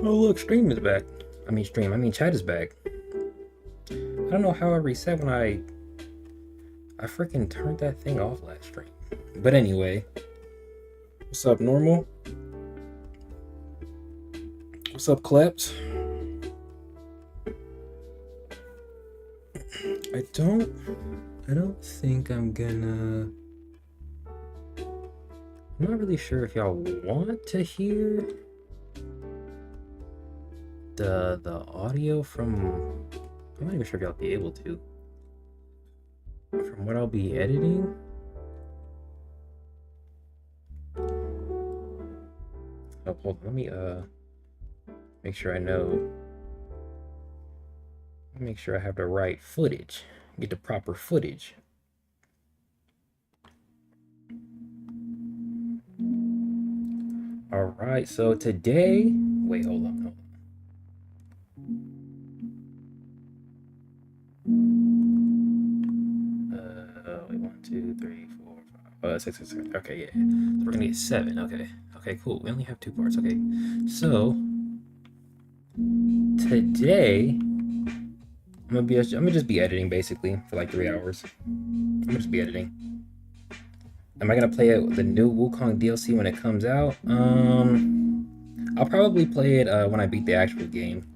Oh look, stream is back. I mean chat is back. I don't know how I reset when I freaking turned that thing off last stream. But anyway, what's up, normal? What's up, Kleps? I don't think I'm gonna. I'm not really sure if y'all want to hear the audio from. I'm not even sure if y'all be able to. From what I'll be editing. Oh, hold on, let me make sure I know. Make sure I have the right footage. Get the proper footage. All right, so today, wait, hold on. Wait, 1, 2, 3, 4, 5, 6, 7. Okay, yeah. So we're gonna get 7. Okay, cool. We only have 2 parts. Okay, so today I'm gonna just be editing basically for like 3 hours. I'm gonna just be editing. Am I gonna play the new Wukong DLC when it comes out? I'll probably play it when I beat the actual game.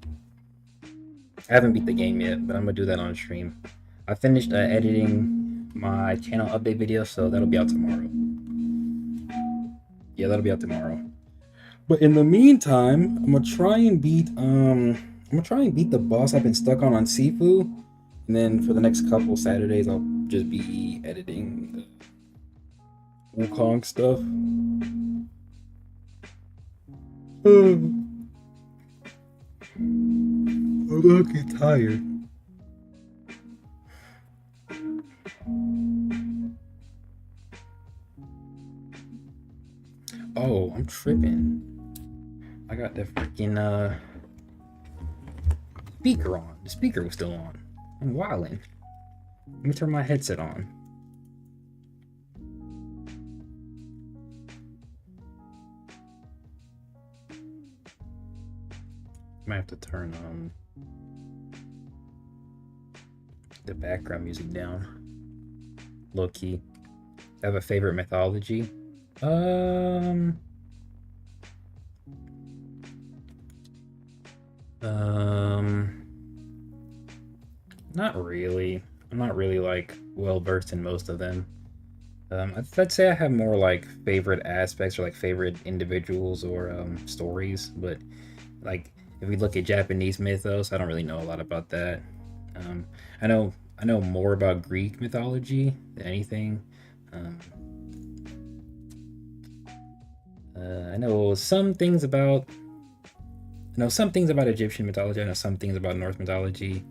I haven't beat the game yet, but I'm gonna do that on stream. I finished editing my channel update video, so that'll be out tomorrow. Yeah, that'll be out tomorrow. But in the meantime, I'm gonna try and beat the boss I've been stuck on Sifu, and then for the next couple Saturdays I'll just be editing the Wukong stuff. I'm looking tired. Oh, I'm tripping. I got the freaking speaker on. The speaker was still on. I'm wilding. Let me turn my headset on. Might have to turn the background music down. Low key. I have a favorite mythology. Not really. I'm not really like well versed in most of them. I'd say I have more like favorite aspects or like favorite individuals or stories, but like if we look at Japanese mythos, I don't really know a lot about that. I know more about Greek mythology than anything. I know some things about Egyptian mythology. I know some things about Norse mythology,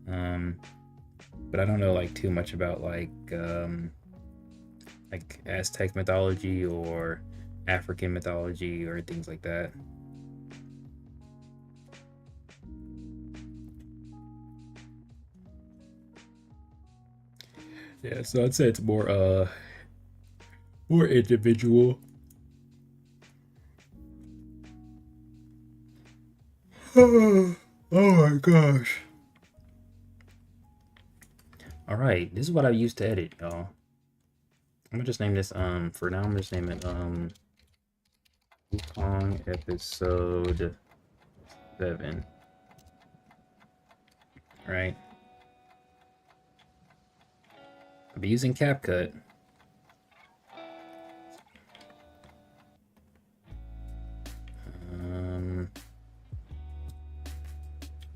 but I don't know like too much about like Aztec mythology or African mythology or things like that. Yeah, so I'd say it's more individual. Oh my gosh. All right, this is what I used to edit, y'all. I'm gonna just name this for now I'm just name it Wukong episode 7. Right. I'll be using CapCut.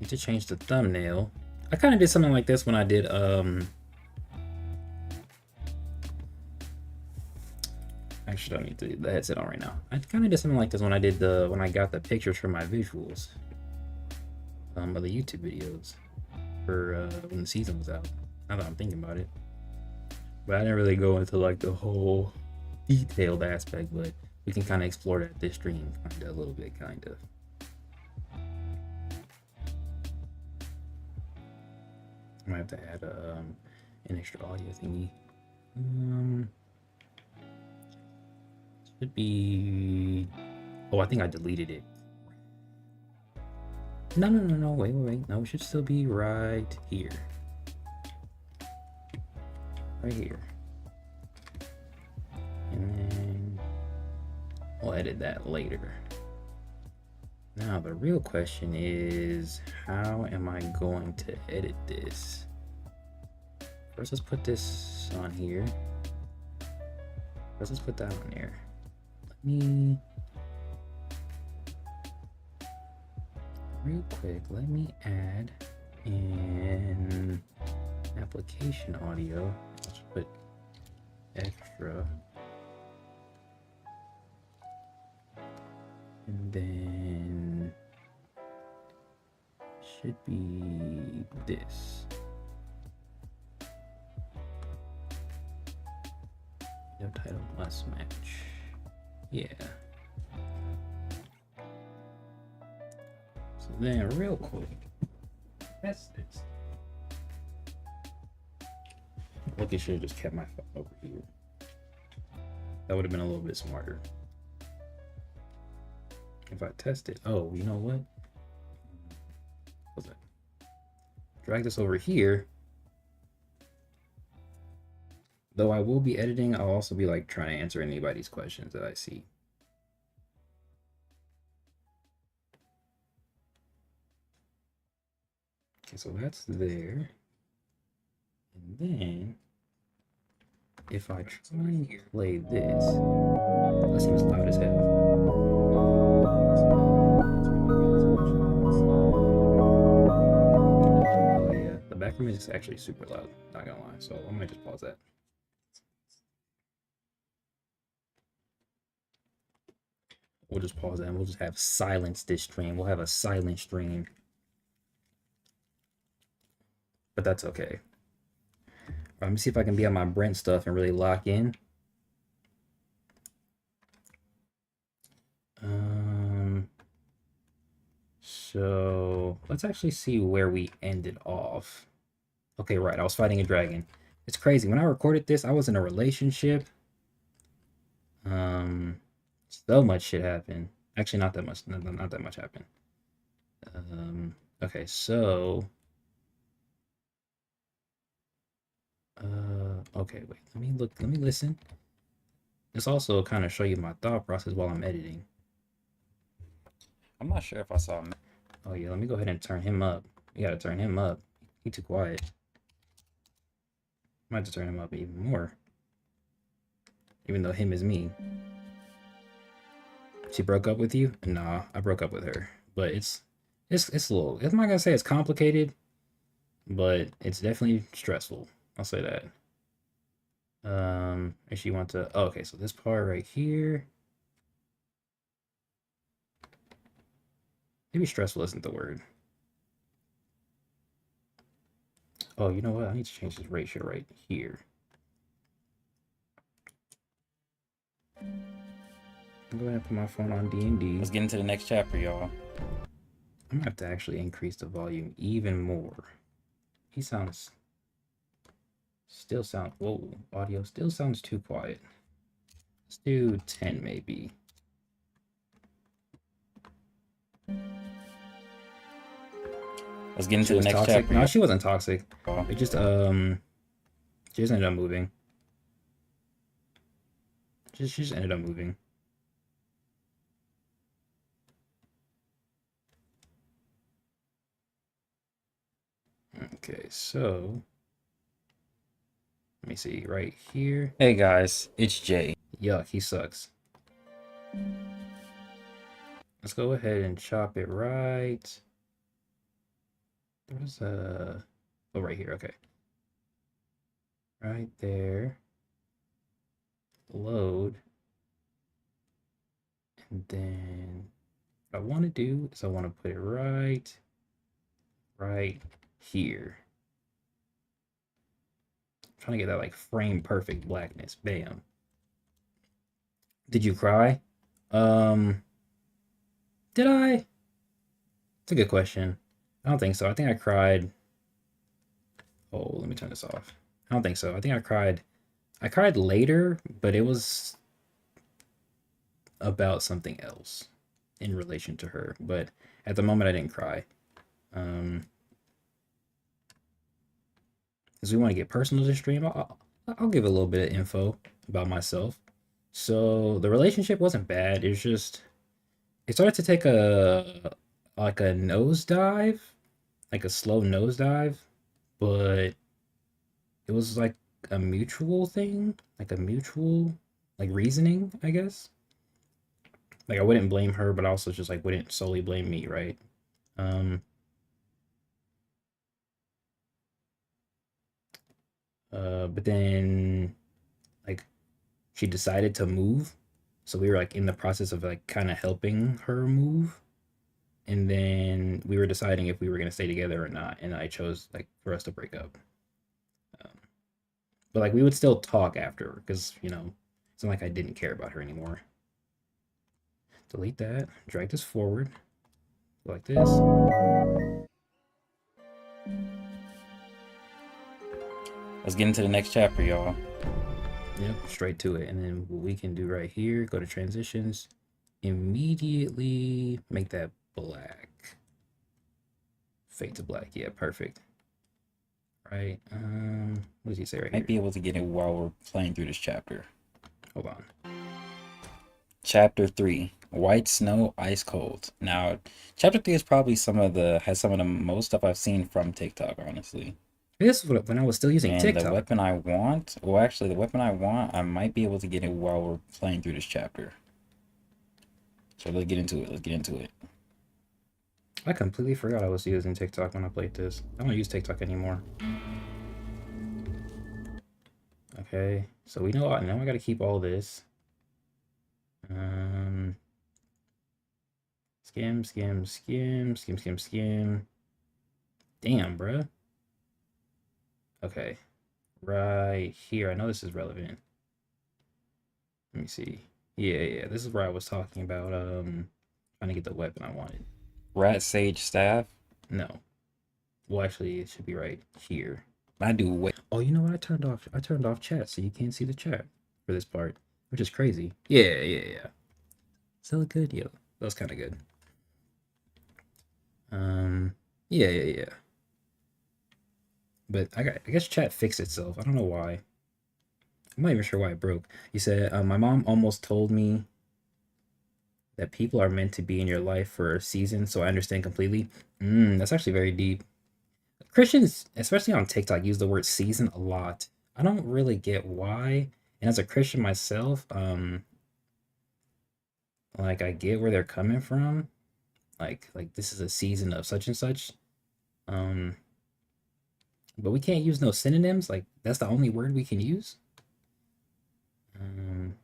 Need to change the thumbnail. I kind of did something like this when I did actually don't need to do the headset on right now. I kind of did something like this when I got the pictures for my visuals of the YouTube videos for when the season was out. Now that I'm thinking about it, but I didn't really go into like the whole detailed aspect, but we can kind of explore that this stream kind of a little bit, kind of. I might have to add an extra audio thingy. Should be. Oh, I think I deleted it. No, wait. No, we should still be right here. Right here. And then we'll edit that later. Now, the real question is, how am I going to edit this? First, let's put this on here. First, let's put that on there. Real quick, let me add an application audio. Let's put extra. And then should be this. No title must match. Yeah. So then real quick, test this. Look, I should have just kept my phone over here. That would have been a little bit smarter. If I test it, oh, you know what? What's that? Drag this over here. Though I will be editing, I'll also be like trying to answer anybody's questions that I see. Okay, so that's there. And then if I try and play this, that seems loud as hell. Oh yeah, the background music is actually super loud, not gonna lie, so I might just pause that. We'll just pause that and we'll just have silence this stream. We'll have a silent stream. But that's okay. Let me see if I can be on my Brent stuff and really lock in. So let's actually see where we ended off. Okay, right. I was fighting a dragon. It's crazy. When I recorded this, I was in a relationship. So much shit happened. Actually, not that much. Not that much happened. Okay, so. Okay, wait. Let me look. Let me listen. This also kind of show you my thought process while I'm editing. I'm not sure if I saw him. Oh yeah, let me go ahead and turn him up. You gotta turn him up. He too quiet. Might have to turn him up even more. Even though him is me. She broke up with you? Nah, I broke up with her. But it's a little. I'm not gonna say it's complicated, but it's definitely stressful. I'll say that. If she wants to. Oh, okay, so this part right here. Maybe stressful isn't the word. Oh, you know what? I need to change this ratio right here. I'm going to put my phone on D&D. Let's get into the next chapter, y'all. I'm gonna have to actually increase the volume even more. He sounds whoa, audio still sounds too quiet. Let's do 10 maybe. Let's get into the next toxic. chapter. No, she wasn't toxic. It just she just ended up moving. She just ended up moving. Okay, so let me see right here. Hey guys, it's Jay. Yuck, he sucks. Let's go ahead and chop it right. There's a oh right here, okay. Right there. Load. And then what I want to do is I want to put it right here. I'm trying to get that like frame perfect blackness. Bam. Did you cry? Did I? It's a good question. I don't think so. I think I cried. Oh, let me turn this off. I don't think so. I think I cried. I cried later, but it was about something else in relation to her. But at the moment, I didn't cry. Because we want to get personal this stream, I'll give a little bit of info about myself. So the relationship wasn't bad. It's just it started to take a nosedive, like a slow nosedive, but it was like a mutual thing, like a mutual like reasoning, I guess. Like I wouldn't blame her, but I also just like wouldn't solely blame me, right? Um but then like she decided to move. So we were like in the process of like kind of helping her move. And then we were deciding if we were gonna stay together or not. And I chose like for us to break up. Um, but like we would still talk after because it's not like I didn't care about her anymore. Delete that. Drag this forward like this. Let's get into the next chapter, y'all. Yep, straight to it. And then what we can do right here, go to transitions, immediately make that black. Fade to black. Yeah, perfect. Right. What does he say right Might here? be able to get it while we're playing through this chapter. Hold on. Chapter 3, White Snow, Ice Cold. Now, chapter 3 is probably has some of the most stuff I've seen from TikTok, honestly. This is when I was still using And the TikTok. weapon I want, well, actually, the weapon I want, I might be able to get it while we're playing through this chapter. So let's get into it. Let's get into it. I completely forgot I was using TikTok when I played this. I don't use TikTok anymore. Okay, so we know now I gotta keep all this. Skim, skim, skim, skim, skim, skim. Damn, bruh. Okay, right here. I know this is relevant. Let me see. Yeah, this is where I was talking about trying to get the weapon I wanted. Rat Sage Staff. No. Well, actually, it should be right here. I do wait. Oh, you know what? I turned off chat, so you can't see the chat for this part, which is crazy. Yeah. Still good, yo. That was kind of good. Yeah. But I guess chat fixed itself. I don't know why. I'm not even sure why it broke. He said, my mom almost told me that people are meant to be in your life for a season, so I understand completely. That's actually very deep. Christians, especially on TikTok, use the word season a lot. I don't really get why. And as a Christian myself, like I get where they're coming from. Like this is a season of such and such. Um, but we can't use no synonyms. Like that's the only word we can use. Um,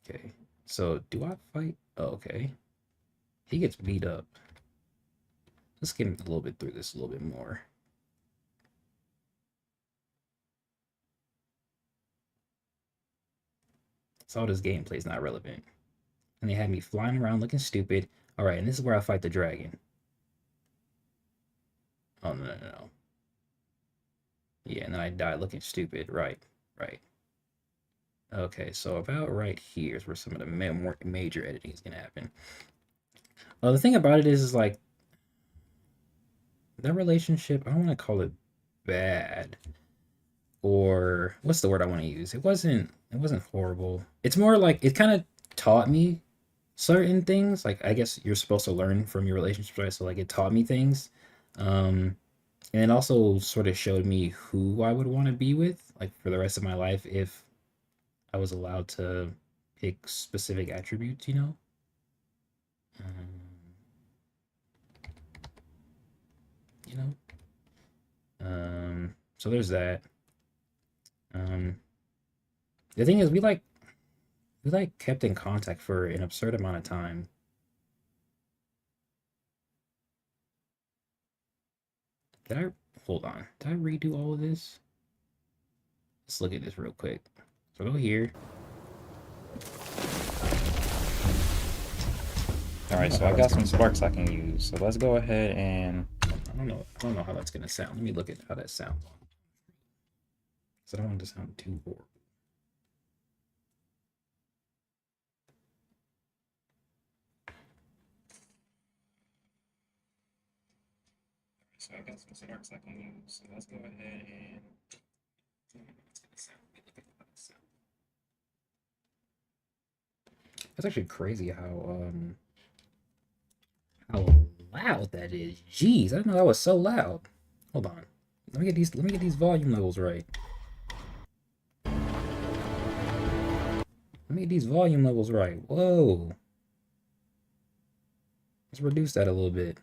okay. So do I fight? Oh, okay. He gets beat up. Let's get a little bit through this a little bit more. So this gameplay is not relevant. And they had me flying around looking stupid. All right, and this is where I fight the dragon. Oh, no. Yeah, and then I die looking stupid. Right. Okay, so about right here is where some of the more major editing is going to happen. The thing about it is like, that relationship, I don't want to call it bad. Or, what's the word I want to use? It wasn't horrible. It's more like, it kind of taught me certain things. Like, I guess you're supposed to learn from your relationship, right? So, like, it taught me things. And it also sort of showed me who I would want to be with, like for the rest of my life, if I was allowed to pick specific attributes, um, you know. So there's that. Um, the thing is, we kept in contact for an absurd amount of time. Did I hold on? Did I redo all of this? Let's look at this real quick. So go here. Alright, so I got some sparks I can use. So let's go ahead and... I don't know how that's gonna sound. Let me look at how that sounds. Because I don't want it to sound too horrible. So I guess some arcs I can use. So let's go ahead and that's actually crazy how loud that is. Jeez, I didn't know that was so loud. Hold on. Let me get these volume levels right. Let me get these volume levels right. Whoa. Let's reduce that a little bit.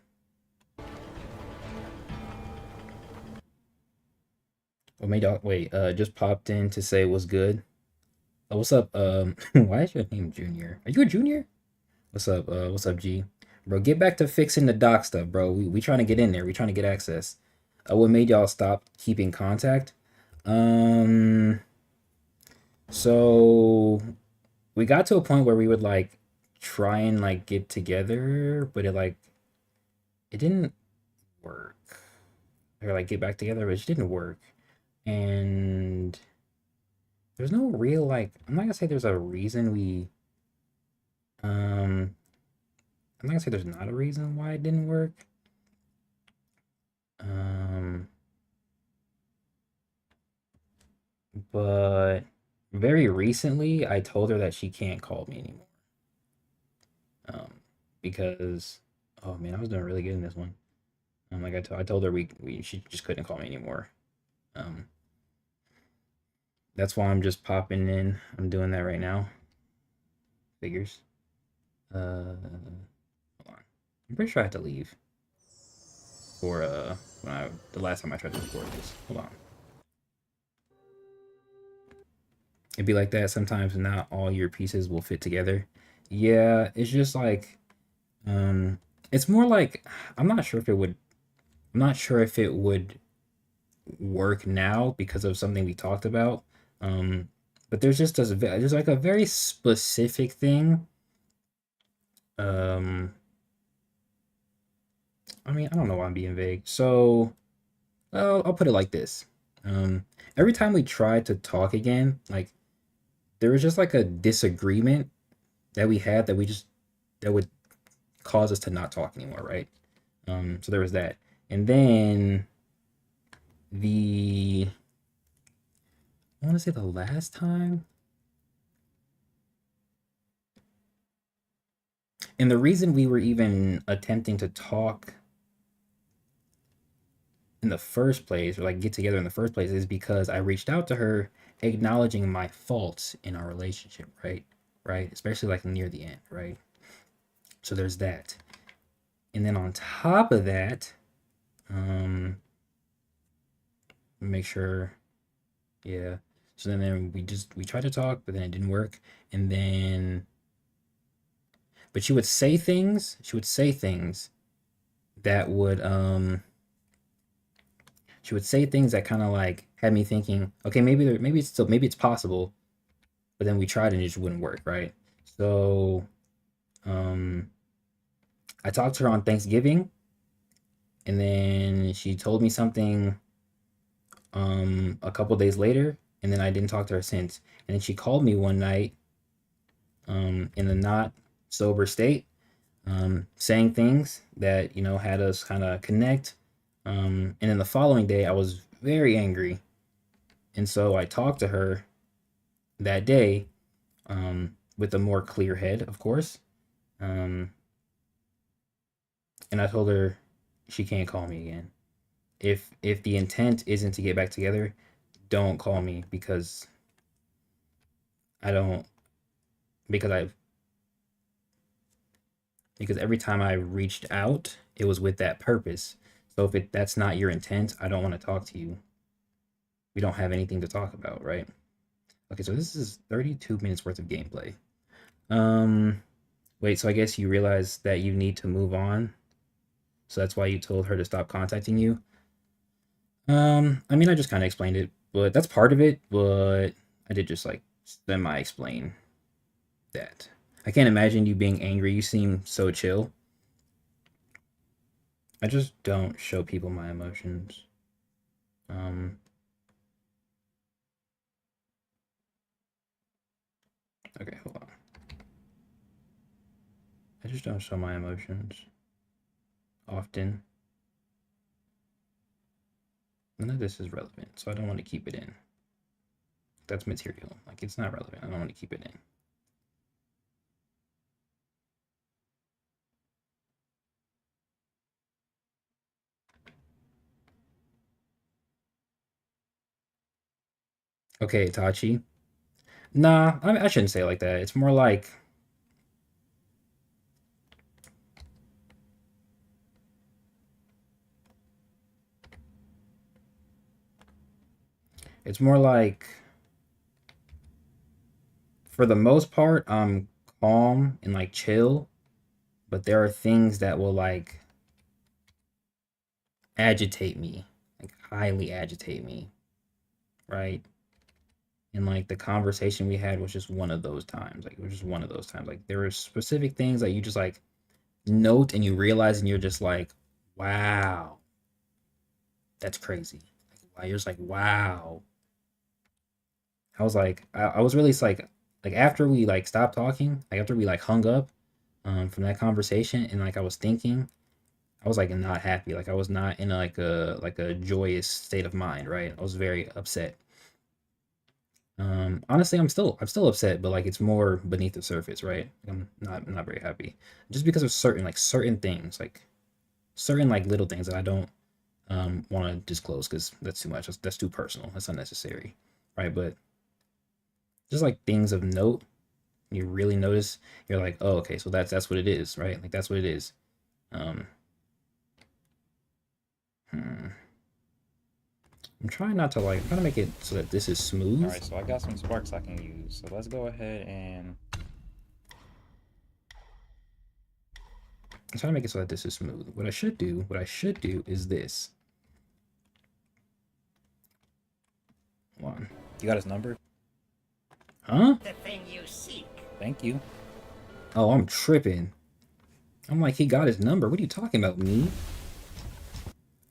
Oh, wait, just popped in to say what's good. Oh, what's up? Why is your name Junior? Are you a junior? What's up, G? Bro, get back to fixing the doc stuff, bro. We trying to get in there. We trying to get access. What made y'all stop keeping contact? Um, so we got to a point where we would like try and like get together, but it didn't work. Or like get back together, but it just didn't work. And there's no real like I'm not gonna say there's a reason we I'm not gonna say there's not a reason why it didn't work. Um but very recently I told her that she can't call me anymore. Because oh man, I was doing really good in this one. I told her we she just couldn't call me anymore. Um that's why I'm just popping in. I'm doing that right now. Figures. Hold on. I'm pretty sure I had to leave for the last time I tried to record this. Hold on. It'd be like that sometimes. Not all your pieces will fit together. Yeah, it's just like um, it's more like I'm not sure if it would. I'm not sure if it would work now because of something we talked about. Um, but there's like a very specific thing. Um, I mean, I don't know why I'm being vague. So I'll put it like this. Um, every time we tried to talk again, like there was just like a disagreement that we had that would cause us to not talk anymore, right? So there was that, and then the I want to say the last time, and the reason we were even attempting to talk in the first place, or like get together in the first place, is because I reached out to her acknowledging my faults in our relationship, right? Right, especially like near the end, right? So there's that, and then on top of that, um, make sure, yeah. So then we tried to talk, but then it didn't work, and then but she would say things. She would say things that would she would say things that kind of like had me thinking, okay, maybe it's possible, but then we tried and it just wouldn't work, right? So um I talked to her on Thanksgiving, and then she told me something a couple days later, and then I didn't talk to her since. And then she called me one night in a not sober state, saying things that had us kind of connect. And then the following day, I was very angry, and so I talked to her that day with a more clear head, of course. Um, and I told her she can't call me again. If the intent isn't to get back together, don't call me I don't because I because every time I reached out, it was with that purpose. So if that's not your intent, I don't want to talk to you. We don't have anything to talk about, right? Okay, so this is 32 minutes worth of gameplay. Um, Wait, so I guess you realize that you need to move on. So that's why you told her to stop contacting you. I mean, I just kind of explained it, but that's part of it. But I did just like semi explain that. I can't imagine you being angry. You seem so chill. I just don't show people my emotions. Um, okay, hold on. I just don't show my emotions often. None of this is relevant, so I don't want to keep it in. That's material. Like, it's not relevant. I don't want to keep it in. Okay, Itachi. Nah, I shouldn't say it like that. It's more like it's more like for the most part, I'm calm and like chill, but there are things that will like agitate me, like highly agitate me, right? And like the conversation we had was just one of those times. Like it was just one of those times. Like there were specific things that you just like note and you realize and you're just like, wow, that's crazy. Like, you're just like, wow. I was like, I was really like after we like stopped talking, like after we like hung up from that conversation, and like I was thinking, I was like not happy. Like I was not in like a joyous state of mind, right? I was very upset. Honestly, I'm still upset, but like it's more beneath the surface, right? I'm not very happy just because of certain things, like certain like little things that I don't want to disclose because that's too much. That's too personal. That's unnecessary, right? But just like things of note, you really notice. You're like, oh, okay, so that's what it is, right? Like that's what it is. Um, hmm. I'm trying not to like. I'm trying to make it so that this is All smooth. right, so I got some sparks I can use. So let's go ahead and I'm trying to make it so that this is smooth. What I should do is this. One. you got his number. Huh? The thing you seek. Thank you. Oh, I'm tripping. I'm like, he got his number. What are you talking about, me?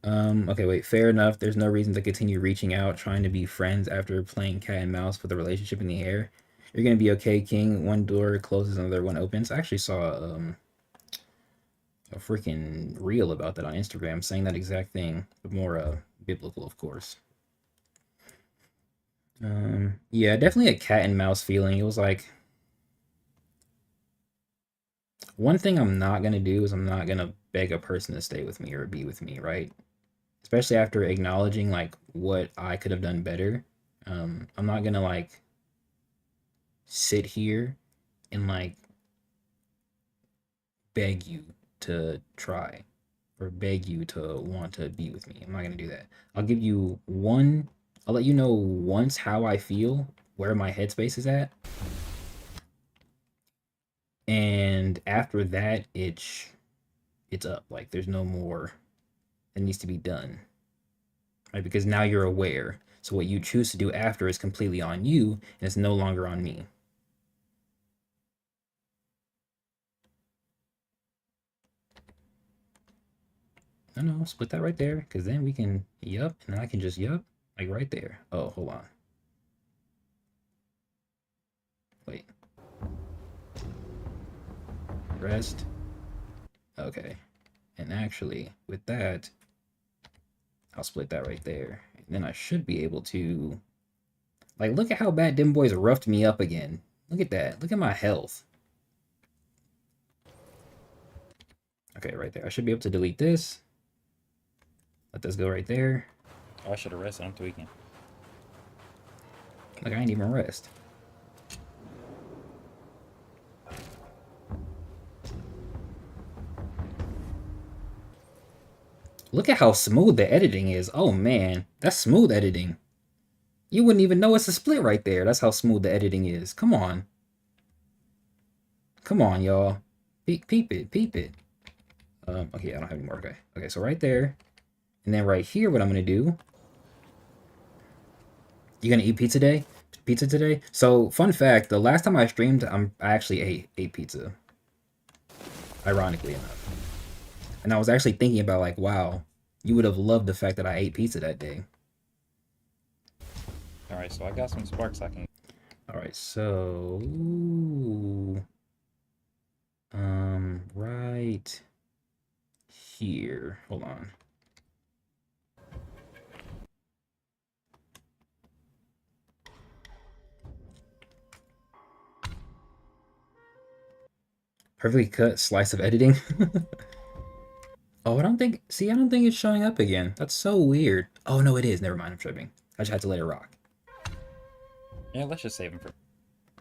Okay, wait, fair enough. There's no reason to continue reaching out, trying to be friends after playing cat and mouse with a relationship in the air. You're gonna be okay, King. One door closes, another one opens. I actually saw a freaking reel about that on Instagram saying that exact thing, but more biblical, of course. Yeah, definitely a cat and mouse feeling. It was like one thing I'm not gonna do is I'm not gonna beg a person to stay with me or be with me, right? Especially after acknowledging like what I could have done better. I'm not gonna like sit here and like beg you to try or beg you to want to be with me. I'm not gonna do that. I'll give you one. I'll let you know once how I feel, where my headspace is at, and after that, it's up. Like there's no more that needs to be done, right? Because now you're aware. So what you choose to do after is completely on you, and it's no longer on me. No, no, split that right there, because then we can yup, and then I can just yup, like right there. Oh, hold on. Wait. Rest. Okay. And actually, with that, I'll split that right there. And then I should be able to... Like, look at how bad them boys roughed me up again. Look at that. Look at my health. Okay, right there. I should be able to delete this. Let this go right there. Oh, I should have rested. I'm tweaking. Like, I ain't even rest. Look at how smooth the editing is. Oh, man. That's smooth editing. You wouldn't even know it's a split right there. That's how smooth the editing is. Come on. Come on, y'all. Peep it. Peep it. Okay, I don't have any more. Okay. Okay, so right there. And then right here, what I'm going to do... You gonna eat pizza day? Pizza today? So, fun fact, the last time I streamed, I actually ate pizza. Ironically enough. And I was actually thinking about like, wow, you would have loved the fact that I ate pizza that day. All right, so I got some sparks I can. All right, so right here. Hold on. Perfectly cut slice of editing. Oh, see, I don't think it's showing up again. That's so weird. Oh, no, it is. Never mind, I'm tripping. I just had to let it rock. Yeah, let's just save him for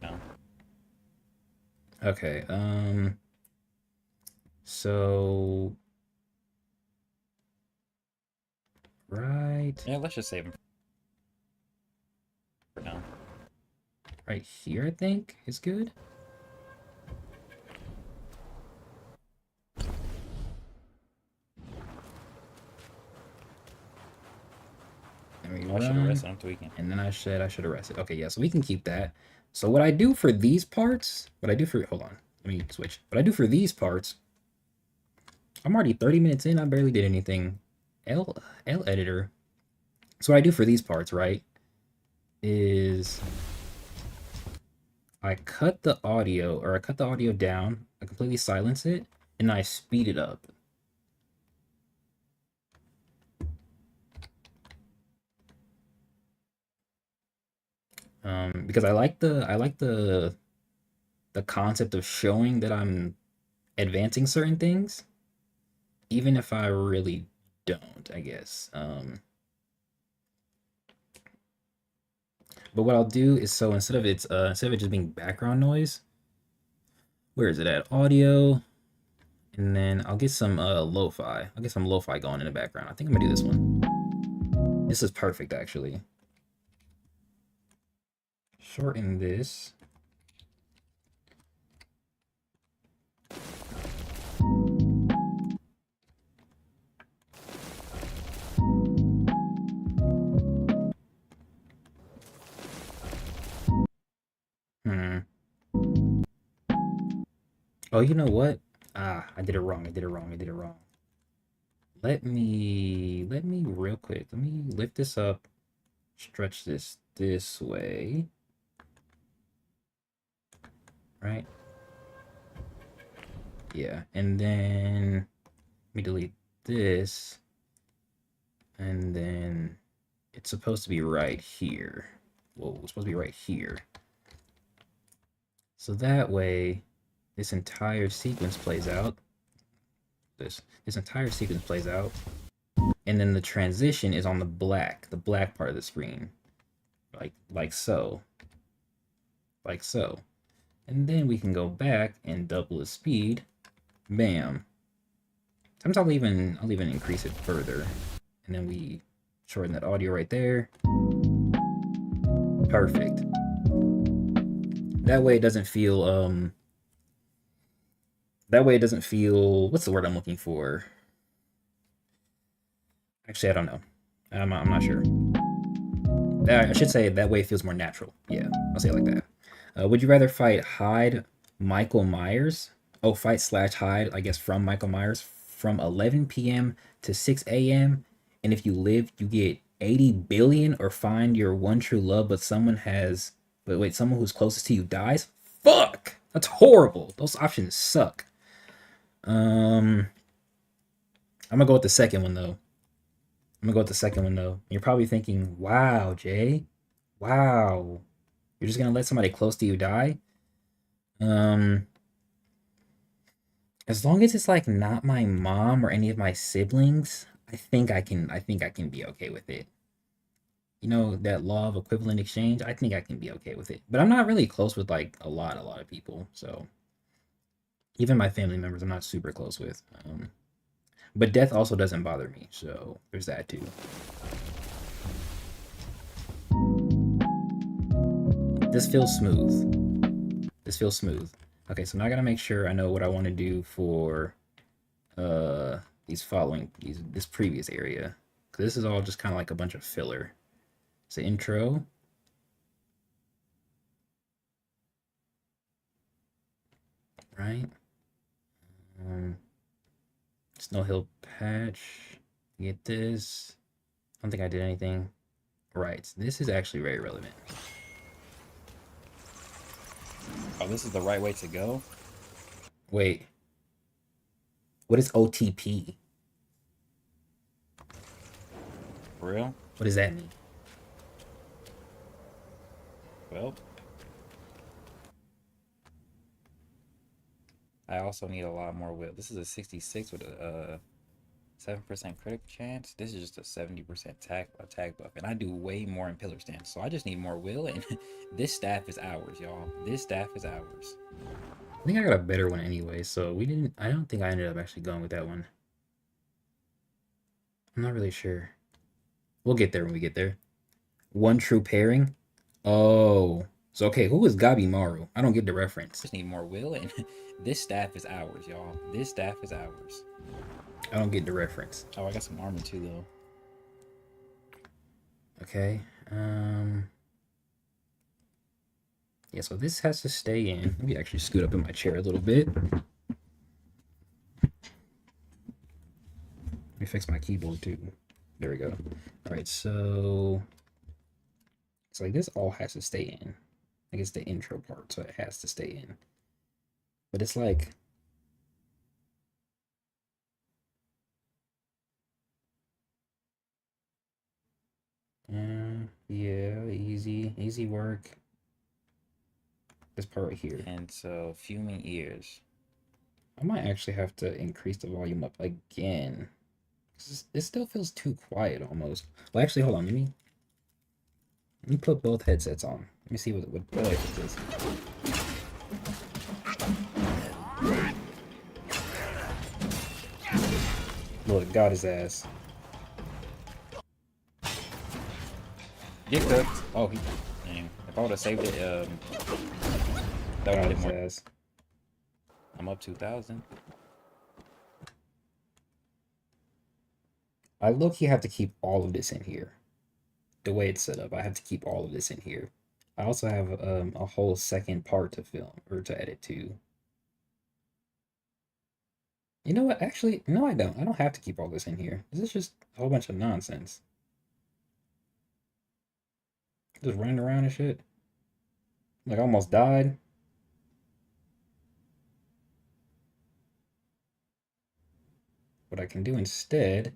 now. Okay, so... Right... Yeah, let's just save him for now. Right here, I think, is good. And we Oh, I should have run. rested. I'm tweaking. And then I should arrest it. Okay, yeah, so we can keep that. So what I do for these parts, hold on, let me switch. What I do for these parts, I'm already 30 minutes in, I barely did anything. L editor. So what I do for these parts, right, is I cut the audio down, I completely silence it, and I speed it up. Because I like the concept of showing that I'm advancing certain things, even if I really don't, I guess. But what I'll do is, so instead of it just being background noise, where is it at? Audio, and then I'll get some lo-fi. I'll get some lo-fi going in the background. I think I'm gonna do this one. This is perfect, actually. Shorten this. Hmm. Oh, you know what? Ah, I did it wrong. I did it wrong. I did it wrong. Let me real quick. Let me lift this up, stretch this way, right? Yeah, and then let me delete this, and then it's supposed to be right here. Whoa, it's supposed to be right here. So that way, this entire sequence plays out. This entire sequence plays out, and then the transition is on the black part of the screen, like so, like so. And then we can go back and double the speed. Bam. Sometimes I'll even increase it further, and then we shorten that audio right there. Perfect. That way it doesn't feel what's the word I'm looking for? Actually, I don't know. I'm not sure. I should say that way it feels more natural. Yeah, I'll say it like that. Would you rather fight Michael Myers? Oh, fight slash hide, I guess, from Michael Myers from 11 p.m. to 6 a.m. And if you live, you get 80 billion, or find your one true love, but someone who's closest to you dies? Fuck! That's horrible. Those options suck. I'm gonna go with the second one though. You're probably thinking, wow, Jay. Wow. You're just gonna let somebody close to you die? Um, as long as it's like not my mom or any of my siblings, I think I can be okay with it. You know, that law of equivalent exchange, I think I can be okay with it. But I'm not really close with like a lot of people. So even my family members I'm not super close with. But death also doesn't bother me, so there's that too. This feels smooth. This feels smooth. Okay, so now I gotta make sure I know what I want to do for uh this previous area. 'Cause this is all just kind of like a bunch of filler. It's the intro. Right? Um, Snow Hill patch. Get this. I don't think I did anything. Right. This is actually very relevant. Oh, this is the right way to go? Wait. What is OTP? For real? What does that mean? Well, I also need a lot more will. This is a 66 with a 7% critical chance. This is just a 70% attack buff, and I do way more in pillar stance. So I just need more will, and this staff is ours, y'all. This staff is ours. I think I got a better one anyway, so we didn't. I don't think I ended up actually going with that one. I'm not really sure. We'll get there when we get there. One true pairing. Oh, so okay. Who is Gabi Maru? I don't get the reference. Just need more will, and this staff is ours, y'all. This staff is ours. I don't get the reference. Oh, I got some armor too, though. Okay. Yeah, so this has to stay in. Let me actually scoot up in my chair a little bit. Let me fix my keyboard too. There we go. All right, so it's like this all has to stay in. I guess the intro part, so it has to stay in. But it's like yeah, easy work. This part right here. And so, fuming ears. I might actually have to increase the volume up again. It still feels too quiet almost. Well, actually, hold on. Let me put both headsets on. Let me see what this is. Look, got his ass. Get cooked. Oh, dang. If I would have saved it, that would Got have been his more. ass. I'm up 2,000. I low-key have to keep all of this in here. The way it's set up, I have to keep all of this in here. I also have a whole second part to film or to edit too. You know what? Actually, no, I don't. I don't have to keep all this in here. This is just a whole bunch of nonsense. Just running around and shit. Like, I almost died. What I can do instead.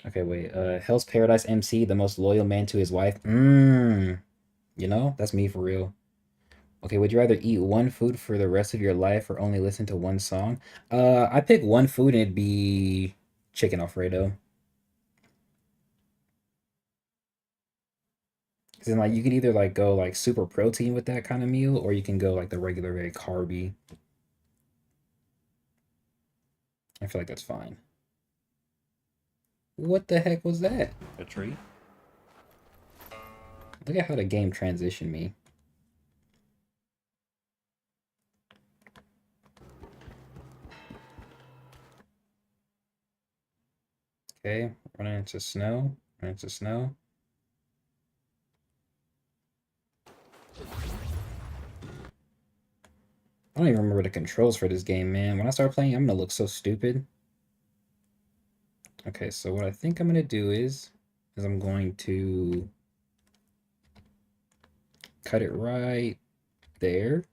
Okay, wait. Hell's Paradise MC, the most loyal man to his wife. You know, that's me for real. Okay, would you rather eat one food for the rest of your life or only listen to one song? I pick one food and it'd be chicken Alfredo. Cause then like you can either like go like super protein with that kind of meal, or you can go like the regular very carby. I feel like that's fine. What the heck was that? A tree? Look at how the game transitioned me. Okay, running into snow. Running into snow. I don't even remember the controls for this game, man. When I start playing, I'm gonna look so stupid. Okay, so what I think I'm gonna do is I'm going to cut it right there.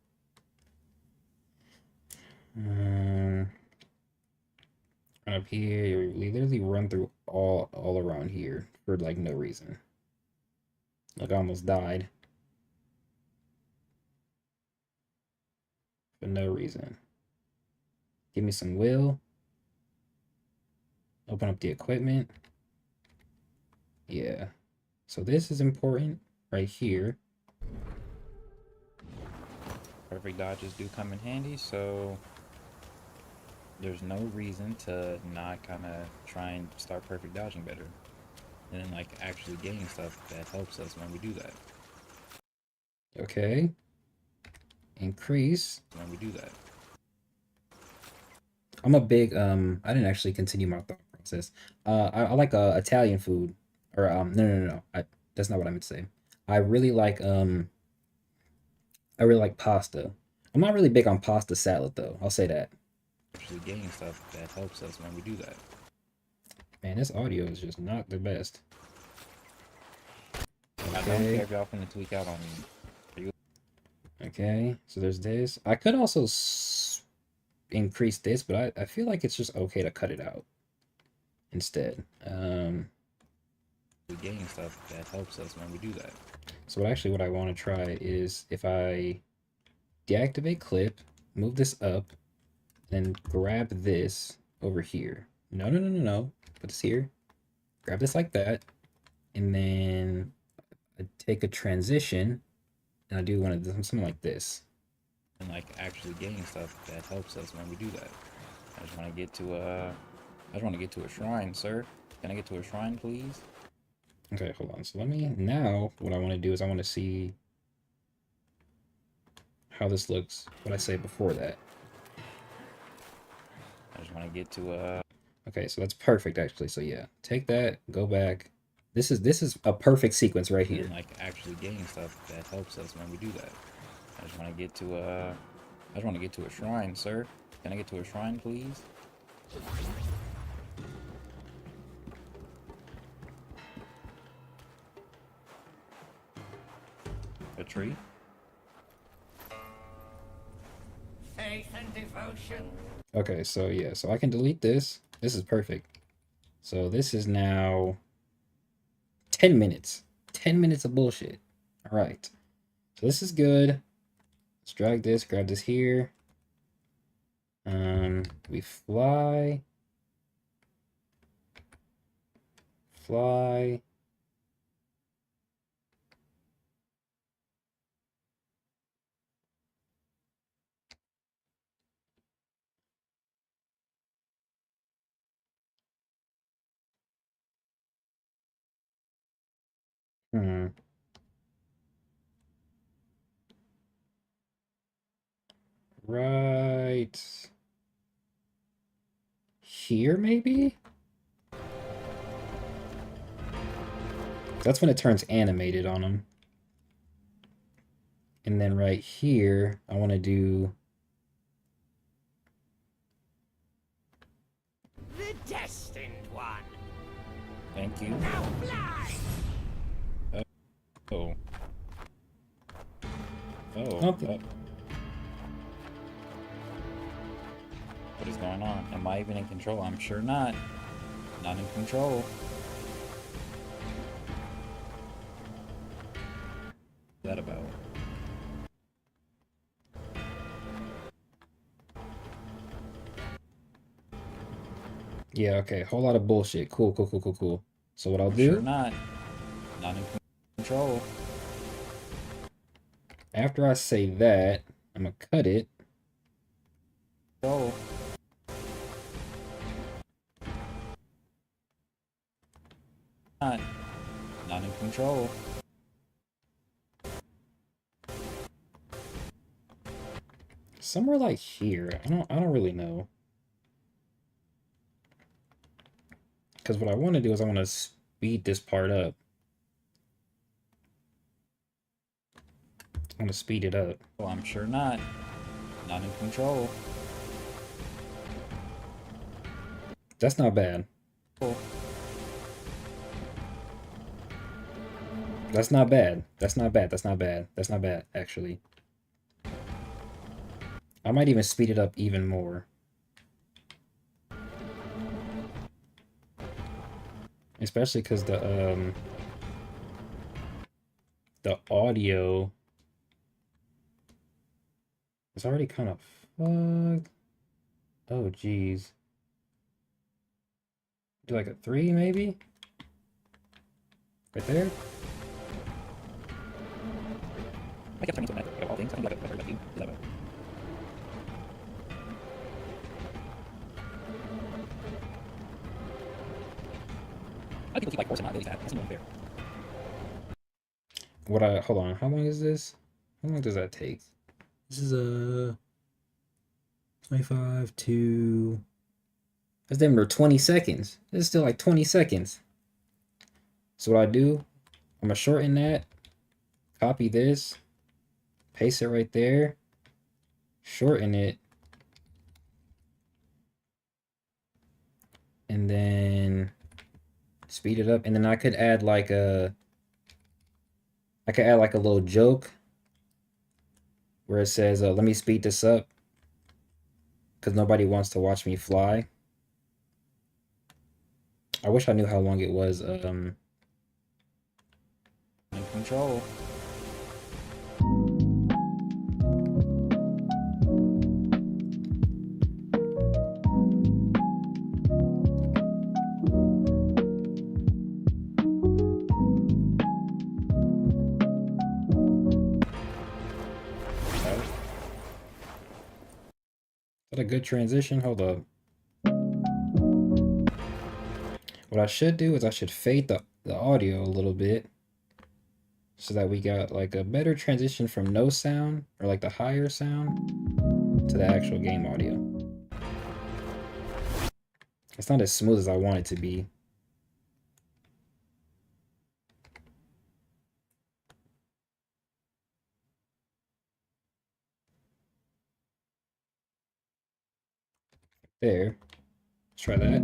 Up here, you literally run through all around here for like no reason. Like I almost died for no reason. Give me some will. Open up the equipment. Yeah. So this is important right here. Perfect dodges do come in handy, so there's no reason to not kind of try and start perfect dodging better. And then, like, actually getting stuff that helps us when we do that. Okay. Increase. When we do that. I'm a big I didn't actually continue my thought process. I like Italian food. Or no. That's not what I meant to say. I really like I really like pasta. I'm not really big on pasta salad though. I'll say that. Actually getting stuff that helps us when we do that. Man, this audio is just not the best. I don't care if y'all finna tweak out on me. Okay, so there's this. I could also increase this, but I feel like it's just okay to cut it out instead. getting stuff that helps us when we do that. So what I want to try is if I deactivate clip, move this up, then grab this over here. No. Put this here. Grab this like that. And then I take a transition and I do one of them, something like this. And like actually getting stuff that helps us when we do that. I just want to get to a shrine, sir. Can I get to a shrine, please? Okay, hold on. So now what I want to do is I want to see how this looks, what I say before that. I just want to get to a... Okay, so that's perfect actually. So yeah, take that, go back. This is a perfect sequence right here. And like actually getting stuff that helps us when we do that. I just want to get to a shrine, sir. Can I get to a shrine, please? A tree? Faith and devotion. Okay, so yeah, so I can delete this. This is perfect. So this is now 10 minutes. 10 minutes of bullshit. All right. So this is good. Let's drag this, grab this here. We fly. Fly. Hmm. Right here, maybe? That's when it turns animated on them. And then right here, I want to do... The destined one. Thank you. Now fly. Oh. Oh. Nothing. What is going on? Am I even in control? I'm sure not. Not in control. What's that about? Yeah, okay. Whole lot of bullshit. Cool. So what I'll I'm do... sure not. Not in control. After I say that, I'm gonna cut it. Control. Not in control. Somewhere like here. I don't really know. Because what I want to do is I want to speed this part up. I want to speed it up. Oh, I'm sure not. Not in control. That's not bad. Oh. That's not bad. That's not bad. That's not bad. That's not bad, actually. I might even speed it up even more. Especially because the audio is already kind of fucked. Oh, geez. Do like a 3, maybe? Right there? I kept turning to a all things. I think I got better. Is that better? I people keep like forcing my abilities to happen. That's unfair. Hold on, how long is this? How long does that take? This is a 25 to... That's them for 20 seconds. This is still like 20 seconds. So what I do, I'm gonna shorten that, copy this, paste it right there, shorten it, and then speed it up. And then I could add like a little joke where it says, let me speed this up because nobody wants to watch me fly. I wish I knew how long it was. Control. Is that a good transition? Hold up. What I should do is I should fade the audio a little bit so that we got like a better transition from no sound or like the higher sound to the actual game audio. It's not as smooth as I want it to be. There. Let's try that.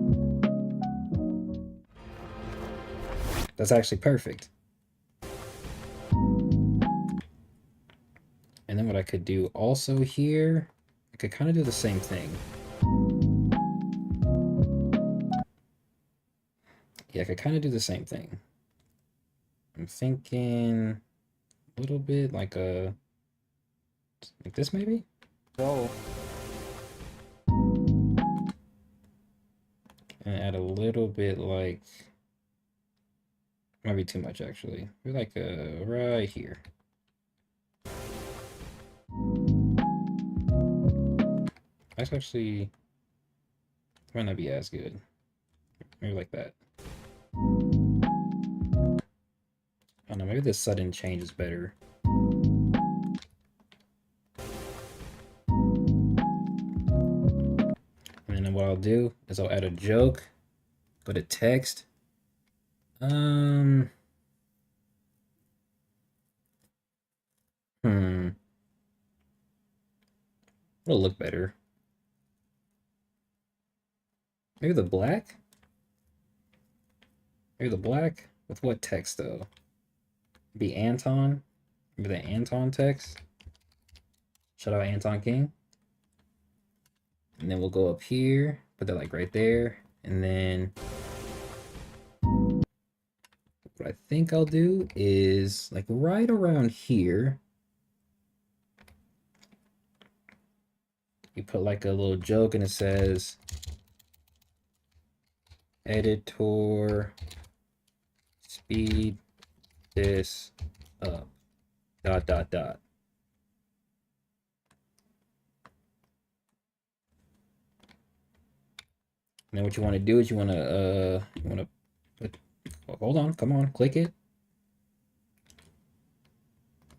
That's actually perfect. And then what I could do also here, I could kind of do the same thing. Yeah, I could kind of do the same thing. I'm thinking a little bit like this maybe? Control. And add a little bit like, might be too much actually. Maybe like right here. That's actually might not be as good. Maybe like that. I don't know, maybe this sudden change is better. And then what I'll do is I'll add a joke, go to text. It'll look better. Maybe the black? Maybe the black? With what text though? Be Anton? Maybe the Anton text? Shout out Anton King. And then we'll go up here, put that like right there. And then what I think I'll do is like right around here. You put like a little joke and it says editor speed this up dot dot dot. And then what you want to do is you want to put, oh, hold on, come on, click it.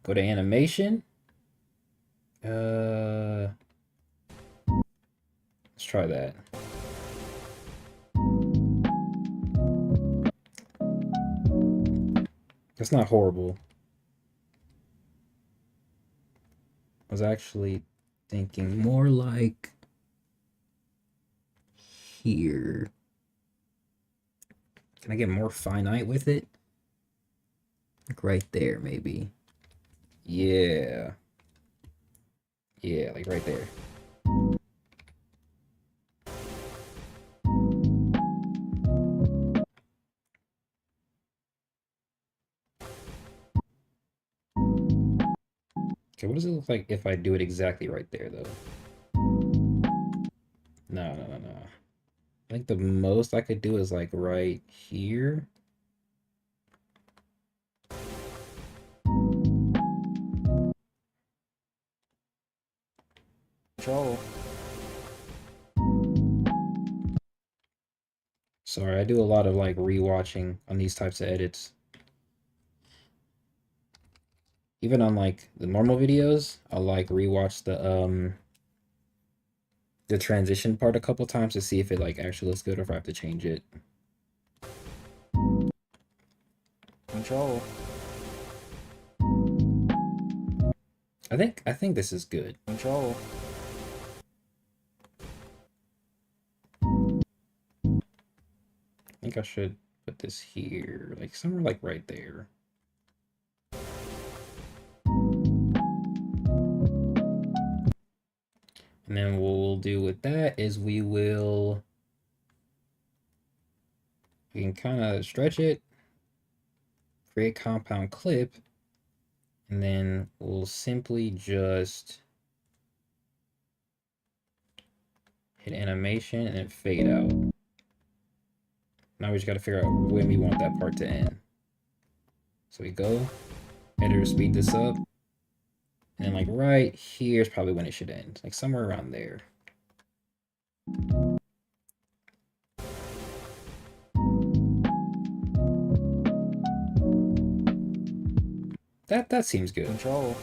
Go to animation. Let's try that. That's not horrible. I was actually thinking more like here. Can I get more finite with it? Like right there, maybe. Yeah. Yeah, like right there. Okay, what does it look like if I do it exactly right there, though? No, no, no, no. I think the most I could do is like right here. Control. Sorry, I do a lot of like rewatching on these types of edits. Even on like the normal videos, I'll like rewatch the transition part a couple times to see if it like actually looks good or if I have to change it. Control. I think this is good. Control. I think I should put this here, like somewhere like right there. And then what we'll do with that is we can kind of stretch it create compound clip, and then we'll simply just hit animation and then fade out. Now we just got to figure out when we want that part to end. So we go, editor, speed this up, and like right here is probably when it should end, like somewhere around there. That seems good. Control.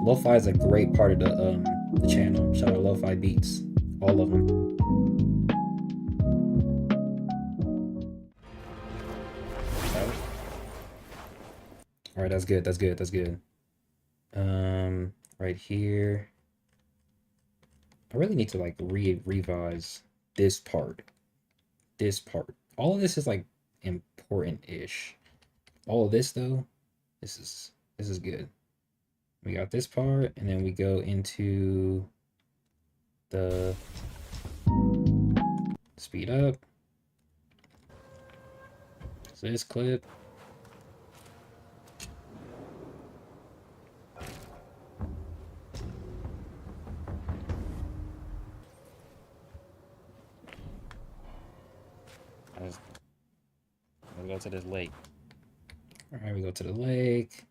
Lo-fi is a great part of the channel. Shout out Lo-fi Beats, all of them. All right, that's good. That's good. That's good. Right here. I really need to like revise this part. This part. All of this is like important-ish. All of this though, this is good. We got this part, and then we go into the speed up. So this clip. Let's go to this lake. All right, we go to the lake.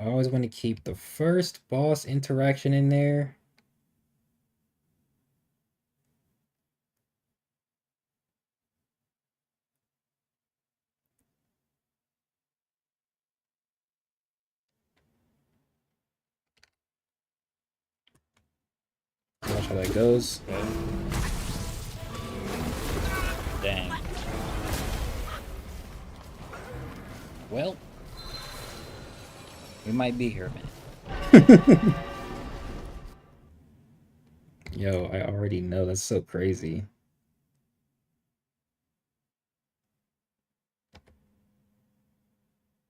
I always want to keep the first boss interaction in there. Watch how that goes. Dang. Well, we might be here a minute. Yo, I already know. That's so crazy.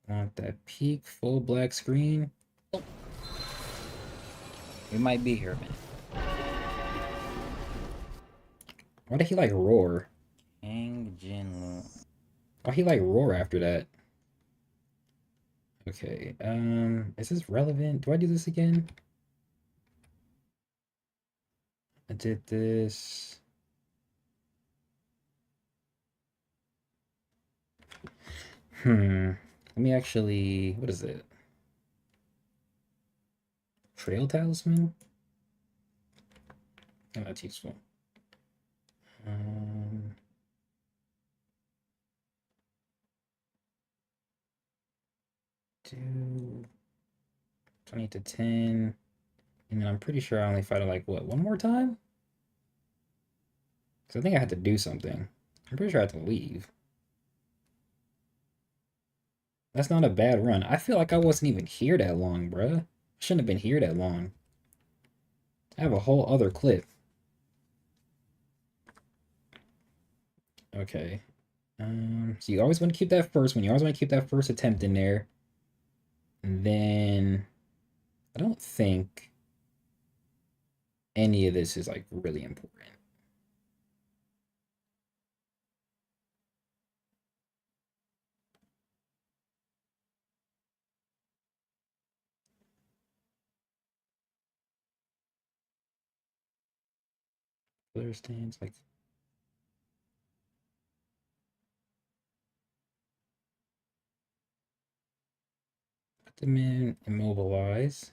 Want that peak full black screen? We might be here a minute. Why did he like roar? King Jinlu. Why he like roar after that? Okay, is this relevant? Do I do this again? I did this. Let me actually, what is it? Trail Talisman? Oh, that's useful. Do 20 to 10. And then I'm pretty sure I only fight it like, what, one more time? Because I think I had to do something. I'm pretty sure I had to leave. That's not a bad run. I feel like I wasn't even here that long, bruh. I shouldn't have been here that long. I have a whole other clip. Okay. So you always want to keep that first one. You always want to keep that first attempt in there. And then I don't think any of this is like really important. Player stands like put them in, immobilize,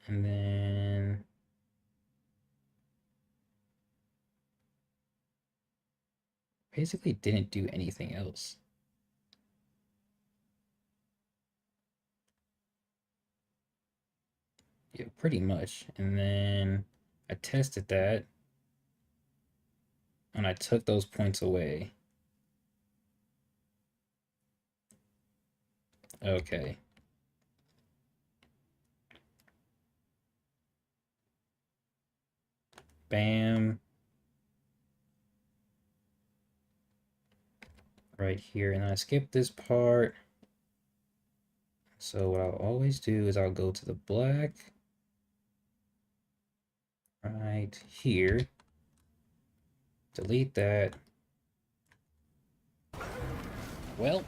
and then basically didn't do anything else. Yeah, pretty much. And then I tested that and I took those points away. Okay. Bam. Right here. And I skipped this part. So what I'll always do is I'll go to the black. right here. Delete that. Well,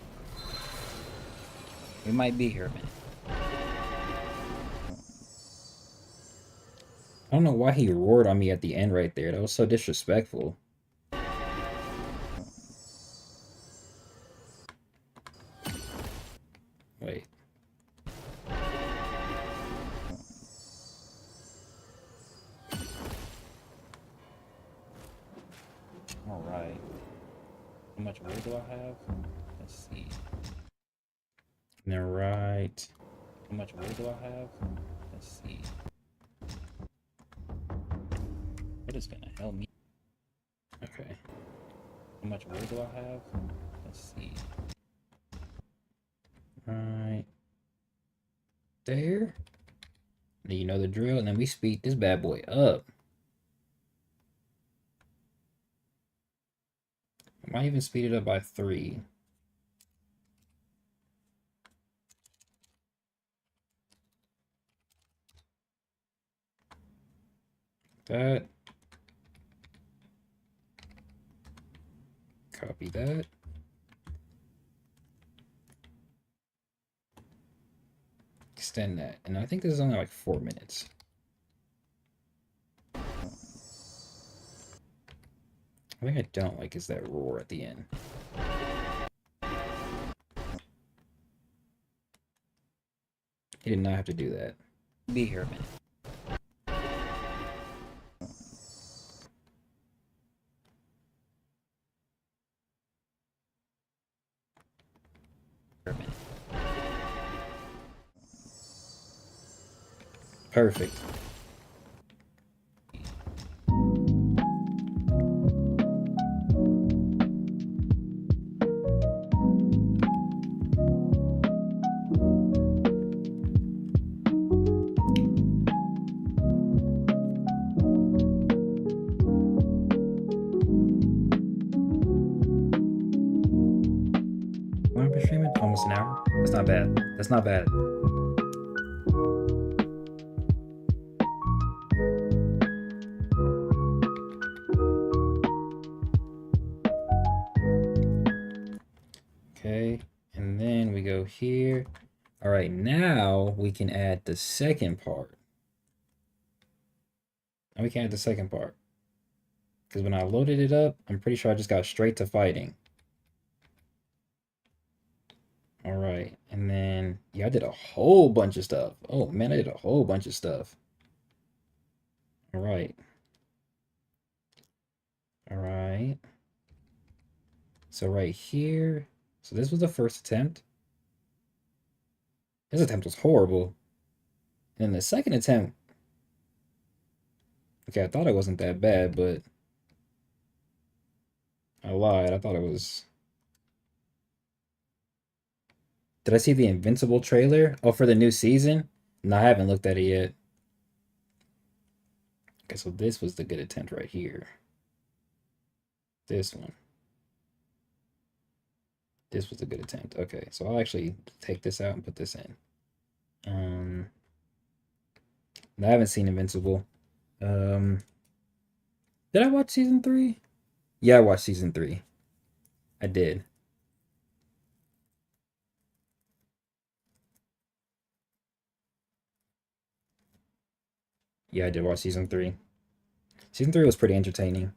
we might be here a minute. I don't know why he roared on me at the end right there. That was so disrespectful. Wait. All right. How much wood do I have? Let's see. And then right. How much wood do I have? Let's see. What is gonna help me? Okay. How much wood do I have? Let's see. Right there. Then you know the drill, and then we speed this bad boy up. I might even speed it up by 3. That. Copy that. Extend that. And I think this is only like 4 minutes. I think I don't like is that roar at the end. He did not have to do that. Be here a minute. Perfect. Long been streaming? Almost an hour? That's not bad. That's not bad. Okay, and then we go here. All right, now we can add the second part. Now we can add the second part. Because when I loaded it up, I'm pretty sure I just got straight to fighting. All right, and then, yeah, I did a whole bunch of stuff. Oh, man, I did a whole bunch of stuff. All right. All right. So right here, so this was the first attempt. This attempt was horrible. And then the second attempt, okay, I thought it wasn't that bad, but I lied. I thought it was. Did I see the Invincible trailer? Oh, for the new season? No, I haven't looked at it yet. Okay, so this was the good attempt right here. This one. This was a good attempt. Okay, so I'll actually take this out and put this in. I haven't seen Invincible. Did I watch season 3? Yeah, I watched season 3. I did. Yeah, I did watch season 3. Season 3 was pretty entertaining.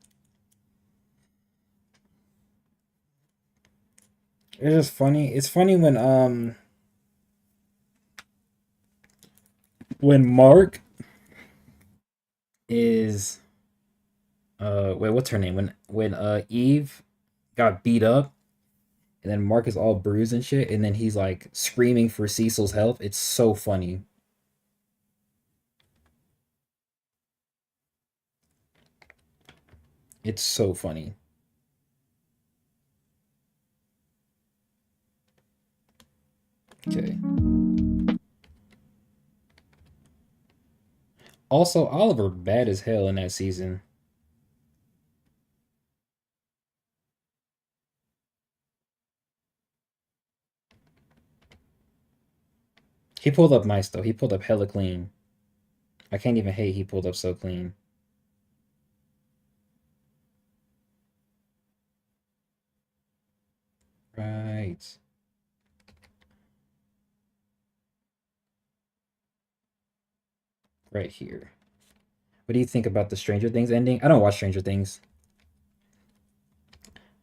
It's just funny. It's funny when Mark is wait, what's her name? When Eve got beat up and then Mark is all bruised and shit, and then he's like screaming for Cecil's help. It's so funny. It's so funny. Okay. Also, Oliver bad as hell in that season. He pulled up nice though. He pulled up hella clean. I can't even hate he pulled up so clean. right here. What do you think about the Stranger Things ending? I don't watch Stranger Things.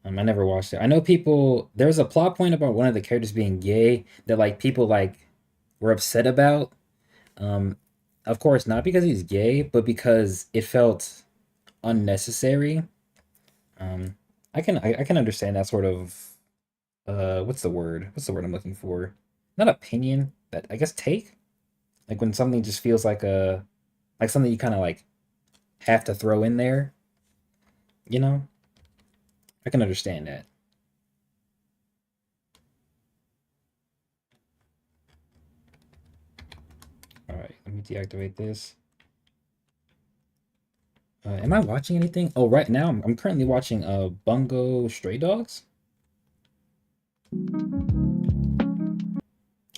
I never watched it. I know people. There was a plot point about one of the characters being gay that like people like were upset about. Um, of course, not because he's gay, but because it felt unnecessary. Um, I can understand that sort of what's the word? What's the word I'm looking for? Not opinion, but I guess take. Like when something just feels like a like something you kind of like have to throw in there. You know, I can understand that. All right, let me deactivate this. Am I watching anything? Oh, right now I'm currently watching Bungo Stray Dogs.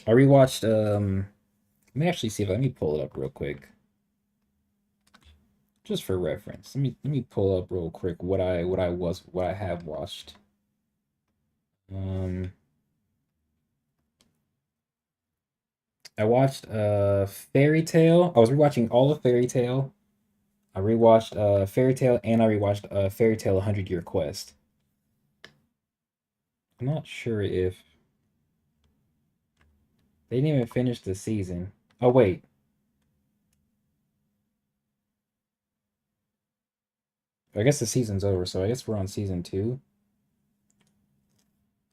I rewatched let me actually see if let me pull it up real quick. Just for reference. Let me pull up real quick what I have watched. Um I watched Fairy Tale. I was rewatching all of Fairy Tale. I rewatched Fairy Tale and I rewatched Fairy Tale 100 Year Quest. I'm not sure if they didn't even finish the season. Oh wait. I guess the season's over, so I guess we're on season 2.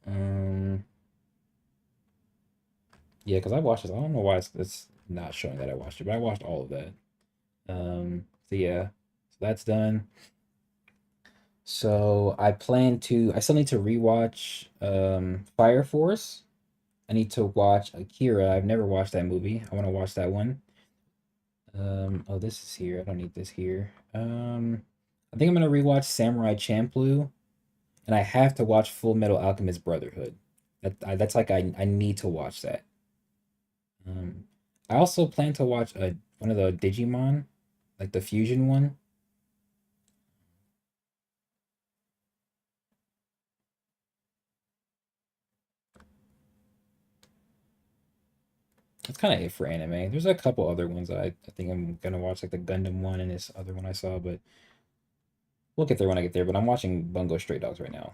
Um yeah, because I watched this. I don't know why it's not showing that I watched it, but I watched all of that. So yeah. So that's done. So I still need to rewatch Fire Force. I need to watch Akira. I've never watched that movie. I want to watch that one. Oh, this is here. I don't need this here. I think I'm gonna rewatch Samurai Champloo, and I have to watch Full Metal Alchemist Brotherhood. That's like I need to watch that. Um, I also plan to watch one of the Digimon, like the fusion one. That's kind of it for anime. There's a couple other ones I think I'm gonna watch, like the Gundam one and this other one I saw, but we'll get there when I get there. But I'm watching Bungo Stray Dogs right now.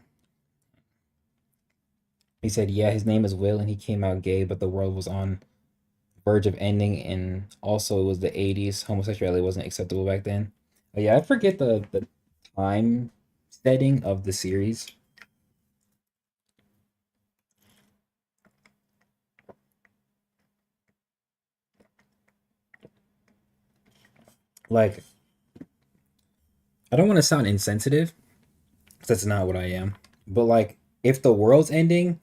He said, yeah, his name is Will, and he came out gay, but the world was on verge of ending, and also it was the 80s. Homosexuality wasn't acceptable back then. But yeah, I forget the time setting of the series. Like, I don't want to sound insensitive, 'cause that's not what I am. But like, if the world's ending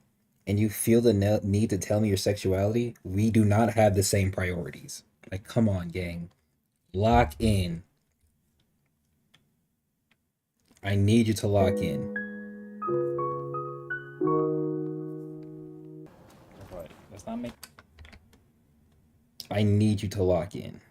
and you feel the need to tell me your sexuality, we do not have the same priorities. Like, come on, gang. Lock in. I need you to lock in. Right. Let's not make. I need you to lock in.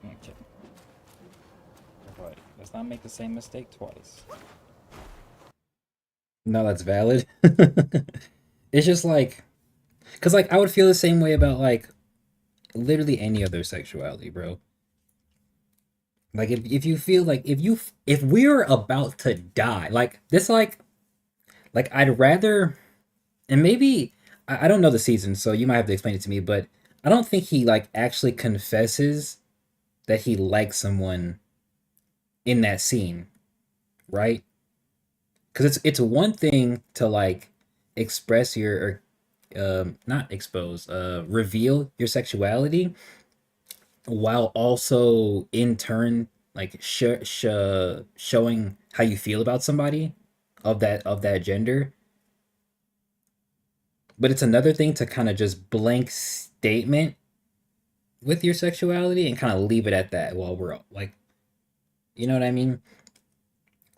Okay. Right. Let's not make the same mistake twice. No, that's valid. It's just like, cause like I would feel the same way about like literally any other sexuality, bro. Like if you feel like if we're about to die, like this like I'd rather, and maybe I don't know the season, so you might have to explain it to me, but I don't think he like actually confesses that he likes someone in that scene, right? Because it's one thing to like express your or not expose reveal your sexuality while also in turn like showing how you feel about somebody of that gender. But it's another thing to kind of just blank statement with your sexuality and kind of leave it at that while we're like, you know what I mean?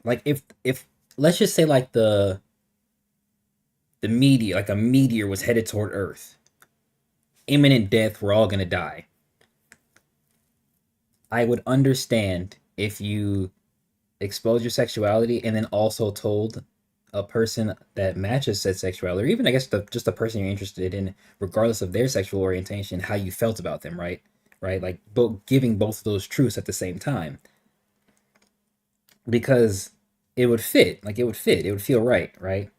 Like if let's just say like the meteor, like a meteor was headed toward Earth, imminent death, we're all gonna die. I would understand if you expose your sexuality and then also told a person that matches said sexuality, or even I guess just the person you're interested in, regardless of their sexual orientation, how you felt about them, right? Right, like giving both of those truths at the same time, because it would fit. Like it would feel right, right?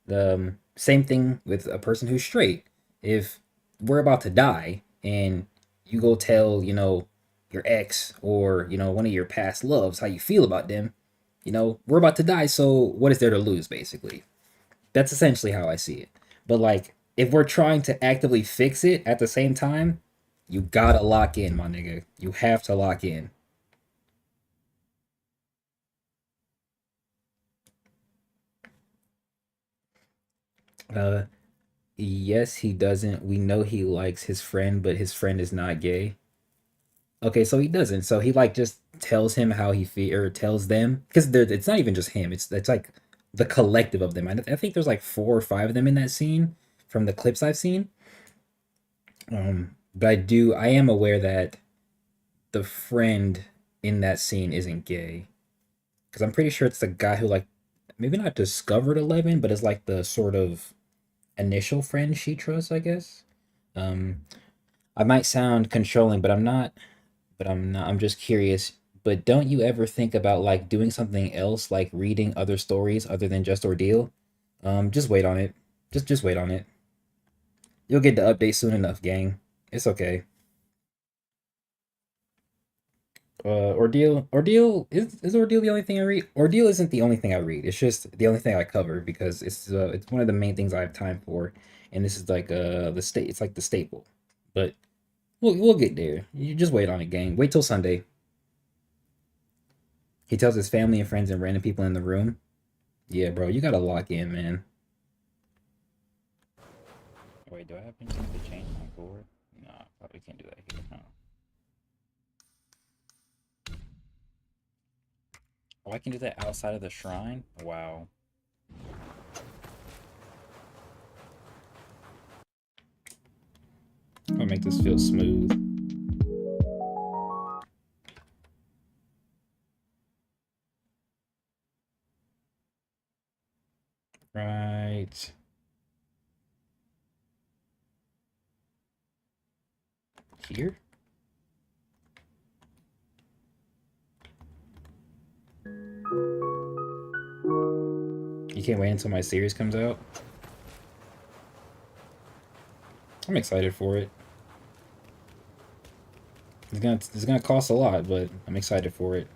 The same thing with a person who's straight. If we're about to die and you go tell, your ex or, one of your past loves how you feel about them, we're about to die. So what is there to lose, basically? That's essentially how I see it. But like, if we're trying to actively fix it at the same time, you gotta lock in, my nigga. You have to lock in. Uh, yes, he doesn't. We know he likes his friend, but his friend is not gay. Okay, so he doesn't. So he like just tells him how he feel or tells them because it's not even just him. It's like the collective of them. I think there's like 4 or 5 of them in that scene from the clips I've seen. But I am aware that the friend in that scene isn't gay because I'm pretty sure it's the guy who like maybe not discovered 11, but is like the sort of initial friend she trusts, I guess. Um, I might sound controlling, but I'm not. I'm just curious. But don't you ever think about like doing something else, like reading other stories other than just Ordeal? Just wait on it. Just wait on it. You'll get the update soon enough, gang. It's okay. Ordeal is Ordeal the only thing I read? Ordeal isn't the only thing I read. It's just the only thing I cover because it's one of the main things I have time for, and this is like the state. It's like the staple. But we'll get there. You just wait on it, gang. Wait till Sunday. He tells his family and friends and random people in the room. Yeah, bro, you gotta lock in, man. Wait, do I have anything to change my board? No, probably can't do that here. Huh? Oh, I can do that outside of the shrine? Wow. I'll make this feel smooth. Right here. You can't wait until my series comes out. I'm excited for it. It's gonna cost a lot, but I'm excited for it.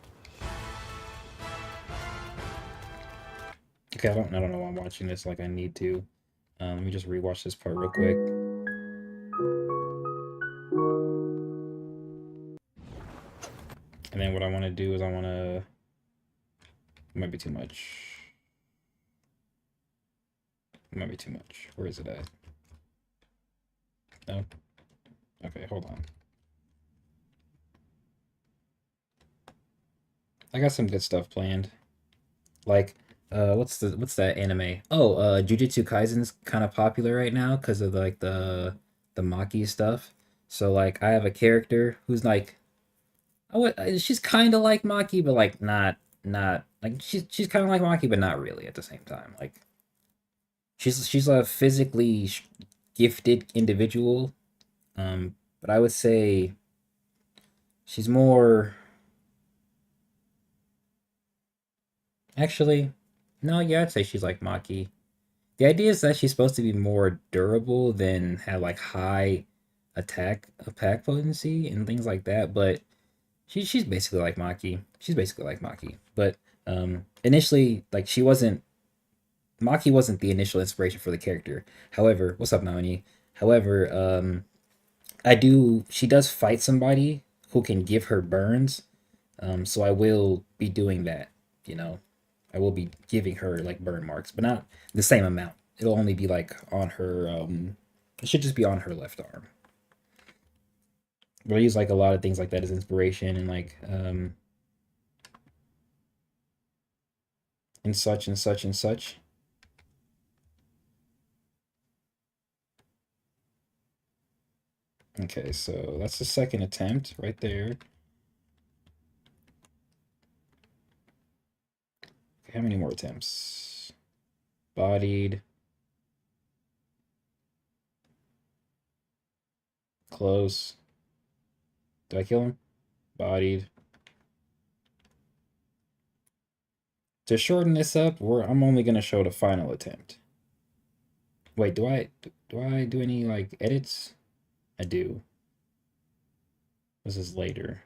Okay, I don't know why I'm watching this like I need to. Let me just rewatch this part real quick. And then what I want to do is I want to. It might be too much. It might be too much. Where is it at? No. Okay, hold on. I got some good stuff planned. Like, what's that anime? Oh, Jujutsu Kaisen's kind of popular right now because of like the Maki stuff. So like, I have a character who's like, she's kind of like Maki, but like not like she's kind of like Maki, but not really at the same time. Like, she's a physically gifted individual, but I would say she's more. Actually, no, yeah, I'd say she's like Maki. The idea is that she's supposed to be more durable than have like high attack potency and things like that, but she's basically like Maki. She's basically like Maki. But initially like she wasn't Maki wasn't the initial inspiration for the character. However, what's up, Naoni? However, she does fight somebody who can give her burns. So I will be doing that, you know. I will be giving her like burn marks, but not the same amount. It'll only be like on her it should just be on her left arm. But I use like a lot of things like that as inspiration and like and such and such and such. Okay, so that's the second attempt right there. how many more attempts? Bodied. Close. Did I kill him? Bodied. To shorten this up, I'm only gonna show the final attempt. Wait, do I do any like edits? I do. This is later.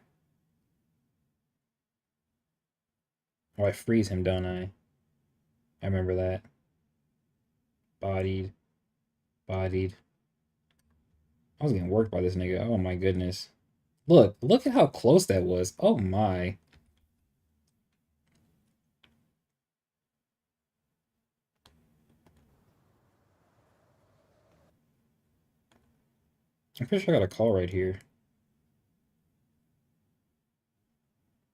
Oh, I freeze him, don't I? I remember that. Bodied. Bodied. I was getting worked by this nigga. Oh my goodness. Look at how close that was. Oh my. I'm pretty sure I got a call right here.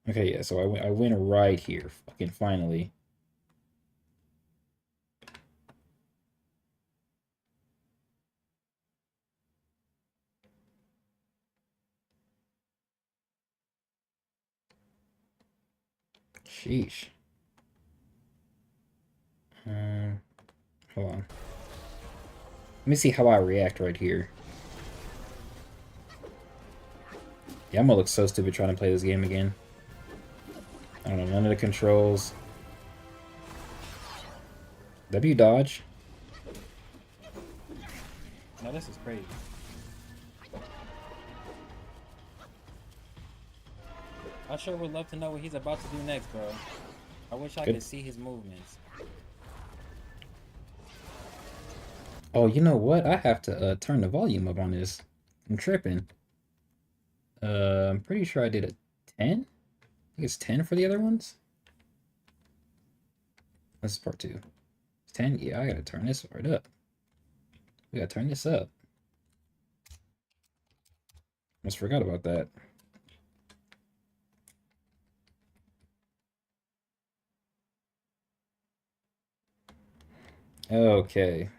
Okay, yeah, so I went right here. Fucking finally. Sheesh. Hold on. Let me see how I react right here. Yeah, I'm gonna look so stupid trying to play this game again. I don't know, none of the controls. W dodge. No, this is crazy. I sure would love to know what he's about to do next, bro. I wish I could see his movements. Oh, you know what? I have to turn the volume up on this. I'm tripping. I'm pretty sure I did a 10? I think it's 10 for the other ones. This is part 2. 10? Yeah, I gotta turn this right up. We gotta turn this up. Almost forgot about that. Okay.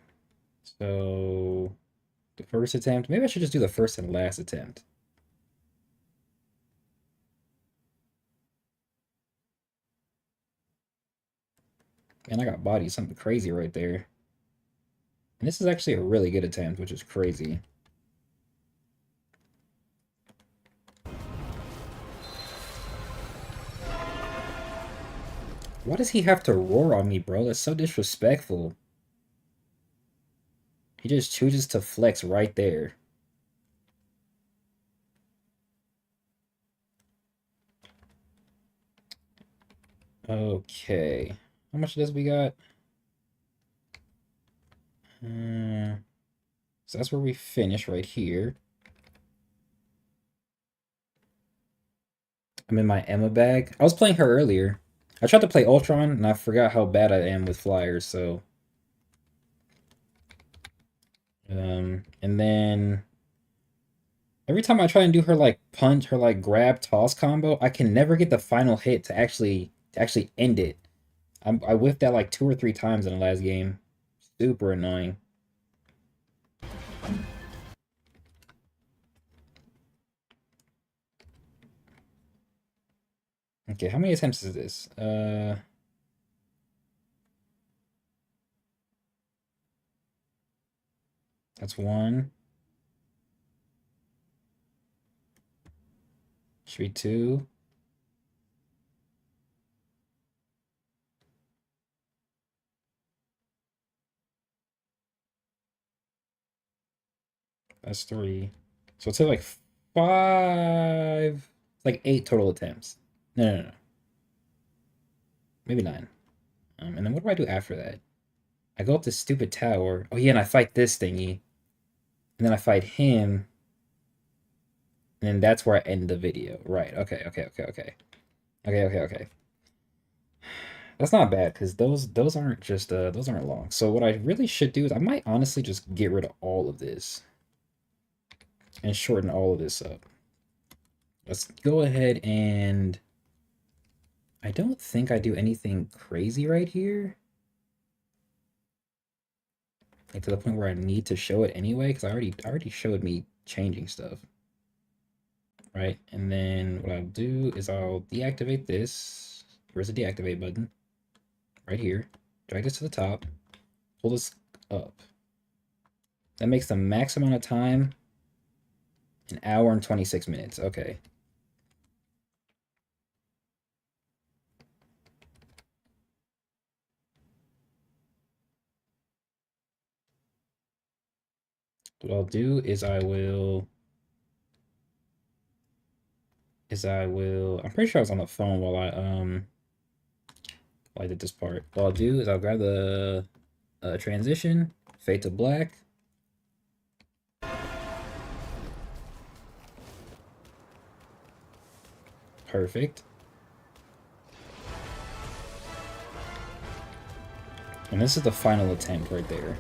So, the first attempt. Maybe I should just do the first and last attempt. Man, I got bodied something crazy right there. And this is actually a really good attempt, which is crazy. Why does he have to roar on me, bro? That's so disrespectful. He just chooses to flex right there. Okay. How much does we got? So that's where we finish right here. I'm in my Emma bag. I was playing her earlier. I tried to play Ultron, and I forgot how bad I am with flyers, so... and then... Every time I try and do her, like, punch, her, like, grab, toss combo, I can never get the final hit to actually end it. I whiffed that, like, 2 or 3 times in the last game. Super annoying. Okay, how many attempts is this? That's 1. Should be 2. That's 3. So it's like 5. It's like 8 total attempts. No. Maybe 9. And then what do I do after that? I go up this stupid tower. Oh yeah, and I fight this thingy. And then I fight him. And then that's where I end the video. Right. Okay. That's not bad because those aren't just those aren't long. So what I really should do is I might honestly just get rid of all of this and shorten all of this up. Let's go ahead and I don't think I do anything crazy right here. Like to the point where I need to show it anyway, because I already showed me changing stuff. Right, and then what I'll do is I'll deactivate this. Where's the deactivate button? right here. Drag this to the top. Pull this up. That makes the max amount of time 1 hour and 26 minutes. Okay. What I'll do is I'm pretty sure I was on the phone while I did this part. What I'll do is I'll grab the transition, fade to black. Perfect. And this is the final attempt right there.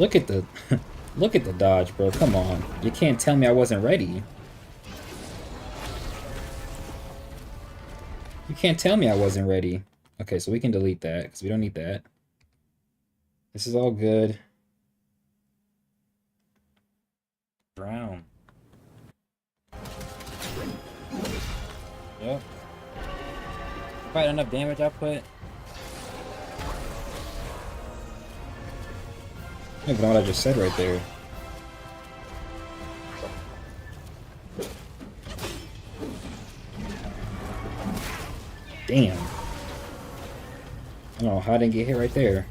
Look at the look at the dodge, bro. Come on. You can't tell me I wasn't ready. You can't tell me I wasn't ready. Okay, so we can delete that because we don't need that. This is all good. Drown. Yep. Quite enough damage I put. I don't even know what I just said right there. Damn. I don't know how I didn't get hit right there.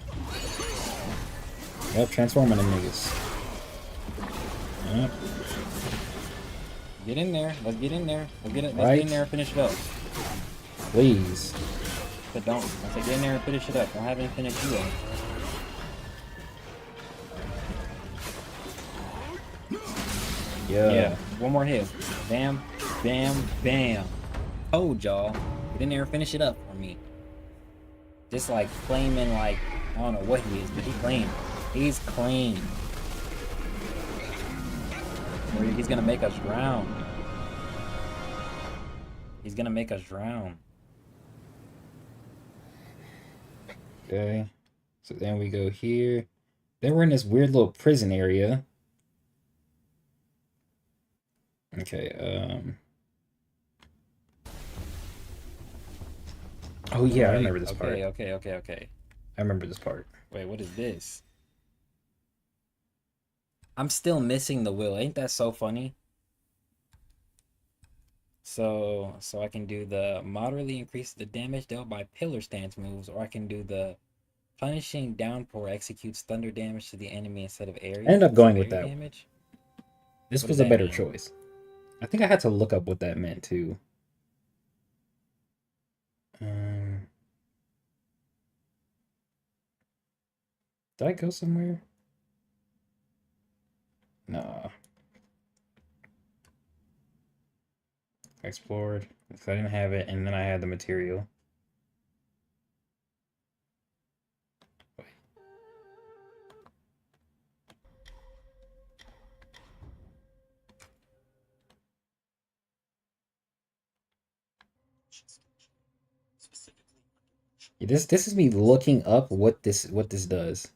Yep, transforming them niggas. Yep. Get in there. Let's get in there. Let's get Right. in there and finish it up. Please. But don't. Let's get in there and finish it up. Don't have any finish you up. Yeah. One more hit. Bam. Bam. Bam. Told y'all. Get in there and finish it up for me. Just like flaming like I don't know what he is, but he's clean. He's clean. Or he's gonna make us drown. He's gonna make us drown. Okay. So then we go here. Then we're in this weird little prison area. Okay, Oh yeah, I remember this part. Okay. I remember this part. Wait, what is this? I'm still missing the will. Ain't that so funny? So I can do the moderately increase the damage dealt by pillar stance moves, or I can do the punishing downpour executes thunder damage to the enemy instead of area. I ended up going with that. Damage. This What was does a that better mean? choice. I think I had to look up what that meant too. Did I go somewhere? Nah. Explored. Because I didn't have it, and then I had the material. Wait. Yeah, this is me looking up what this does.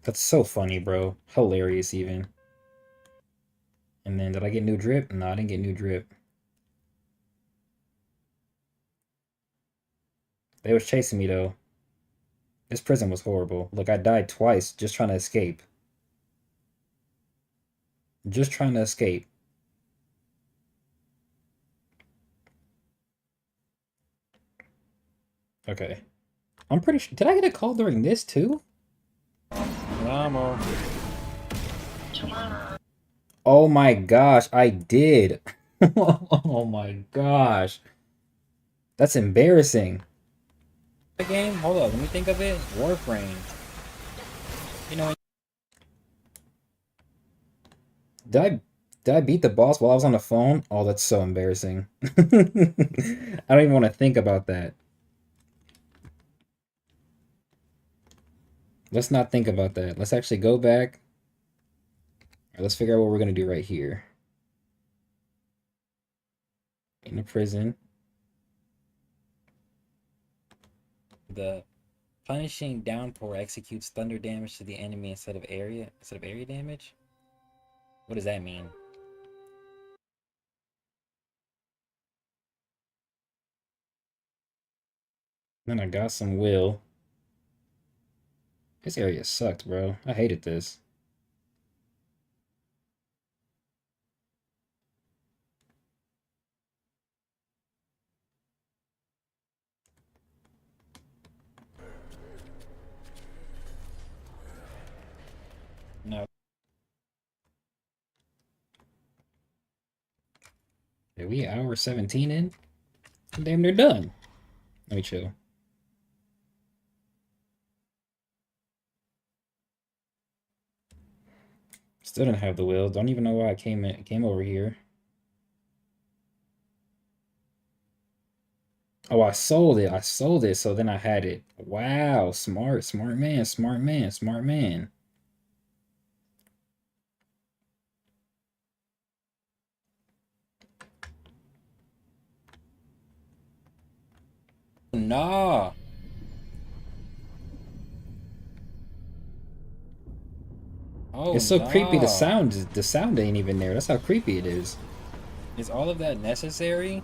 That's so funny, bro. Hilarious, even. And then, did I get new drip? No, I didn't get new drip. They was chasing me, though. This prison was horrible. Look, I died twice just trying to escape. Just trying to escape. Okay. I'm pretty sure. Did I get a call during this, too? Oh my gosh, I did. Oh my gosh. That's embarrassing. The game? Hold up, let me think of it. Warframe. You know, Did I beat the boss while I was on the phone? Oh, that's so embarrassing. I don't even want to think about that. Let's not think about that. Let's actually go back. All right, let's figure out what we're gonna do right here. In the prison. the Punishing downpour executes thunder damage to the enemy instead of area damage. What does that mean? Then I got some will. This area sucked, bro. I hated this. No. Are we hour 17 in? Damn, they're done. Let me chill. Still didn't have the will. Don't even know why I came over here. Oh, I sold it. I sold it, so then I had it. Wow, smart, smart man, smart man, smart man. Nah. Oh, It's so creepy. nah. The sound ain't even there. That's how creepy it is. Is all of that necessary?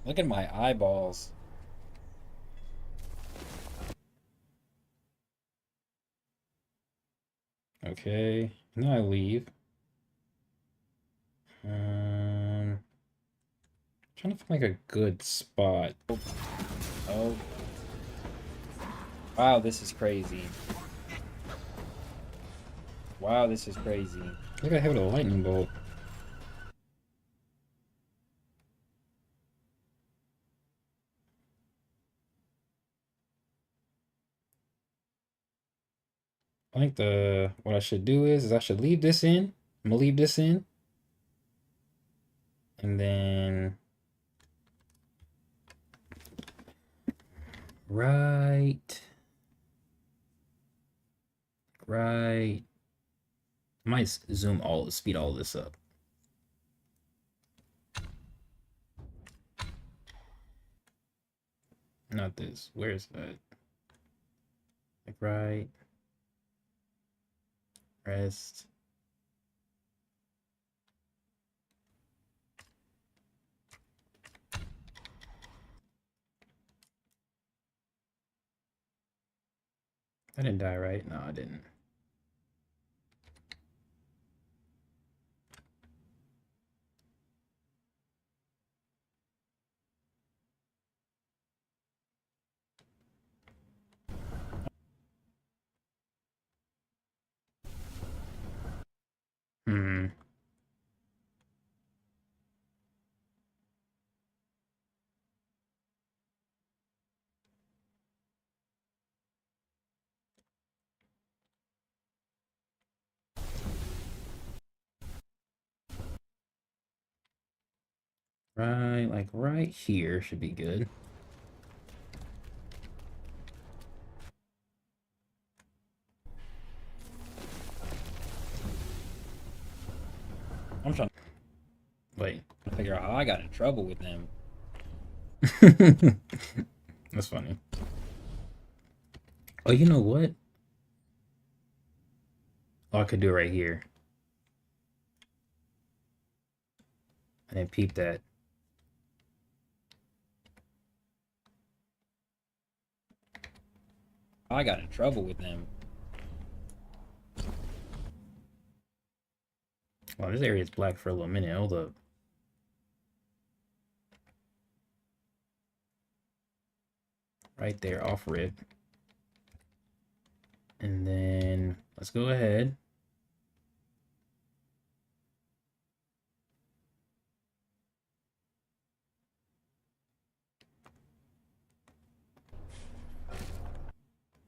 Look at my eyeballs. Okay, now I leave. Trying to find like a good spot. Oh. Wow, this is crazy. Wow, this is crazy. Look, I have a lightning bolt. I think what I should do is I should leave this in. I'm gonna leave this in. And then right. I might speed all this up. Not this. Where is that? Like right. Rest. I didn't die, right? No, I didn't. Hmm. Right, like right here should be good. I'm trying Wait. to figure out how I got in trouble with them. That's funny. Oh, you know what? Oh, I could do it right here. I didn't peep that. I got in trouble with them. Wow, this area is black for a little minute. Hold up. Right there, off rip. And then let's go ahead.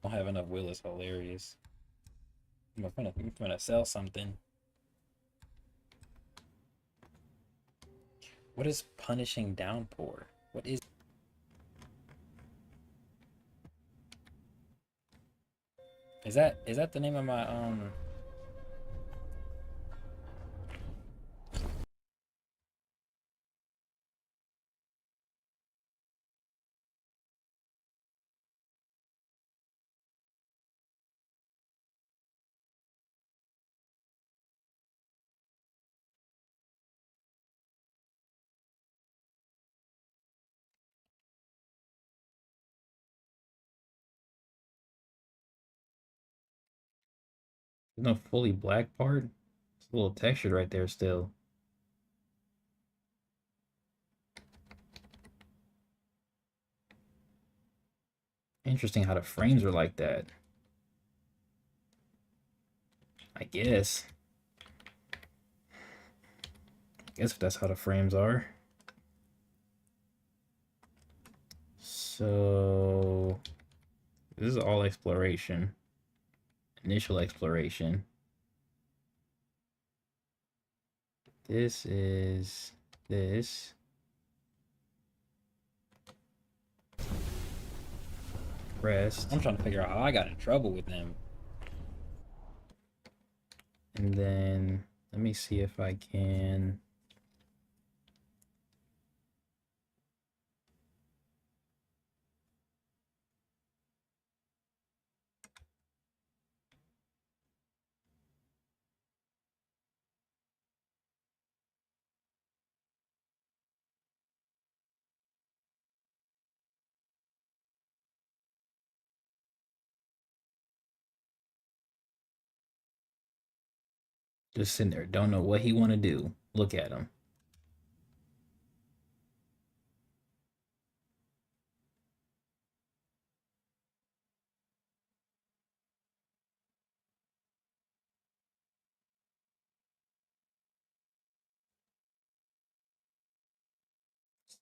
I don't have enough will is hilarious. I'm gonna sell something. What is punishing downpour? What is that the name of my There's no fully black part. It's a little textured right there still. Interesting how the frames are like that. I guess. I guess if that's how the frames are. So this is all exploration. Initial exploration. This is this. Rest. I'm trying to figure out how I got in trouble with them. And then let me see if I can. Just sitting there, don't know what he want to do. Look at him.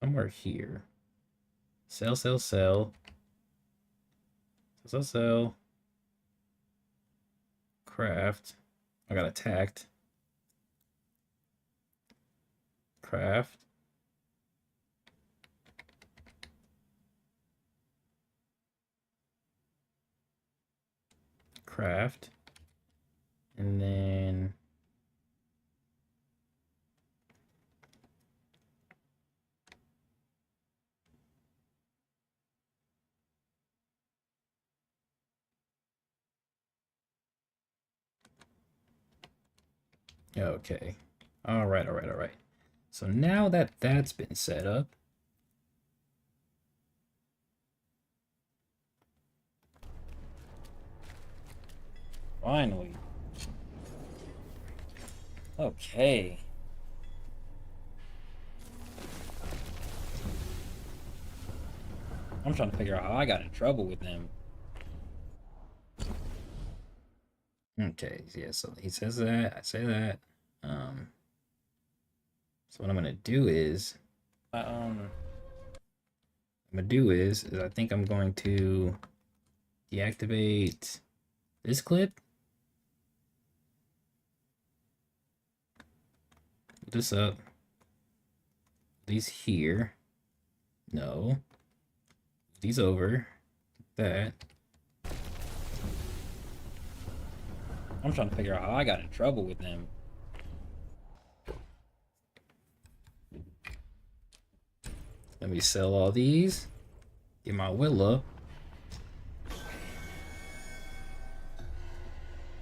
Somewhere here. Sell, sell, sell. Sell, sell, sell. Craft. I got attacked. Craft. Craft. And then okay. All right, all right, all right. So now that that's been set up, Finally. Okay. I'm trying to figure out how I got in trouble with them. okay, yeah, so he says that, I say that. So what I'm gonna do is I think I'm going to deactivate this clip. Put this up. These here. No. These over. That. I'm trying to figure out how I got in trouble with them. Let me sell all these. Get my will up.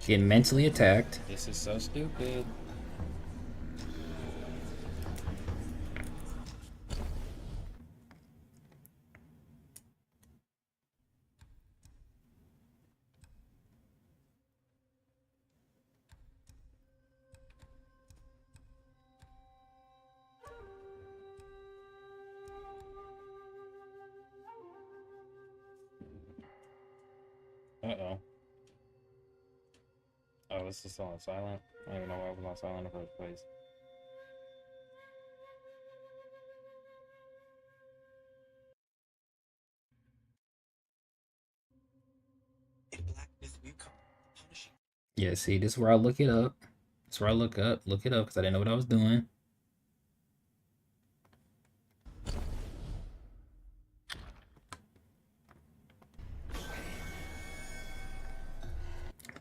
Get mentally attacked. This is so stupid. Uh-oh. Oh, this is still on silent? I don't even know why it was on silent in the first place. Yeah, see, this is where I look it up. This is where I look it up, because I didn't know what I was doing.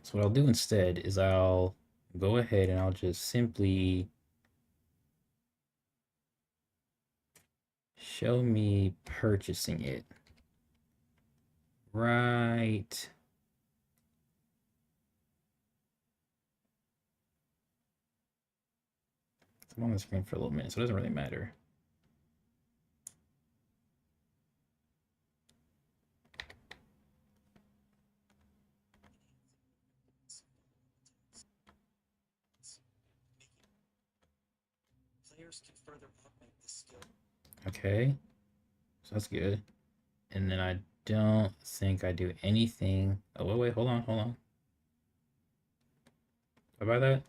So what I'll do instead is I'll go ahead and I'll just simply show me purchasing it. Right. I'm on the screen for a little minute, so it doesn't really matter. Okay, so that's good. And then I don't think I do anything. Oh, wait, hold on, hold on. How about that?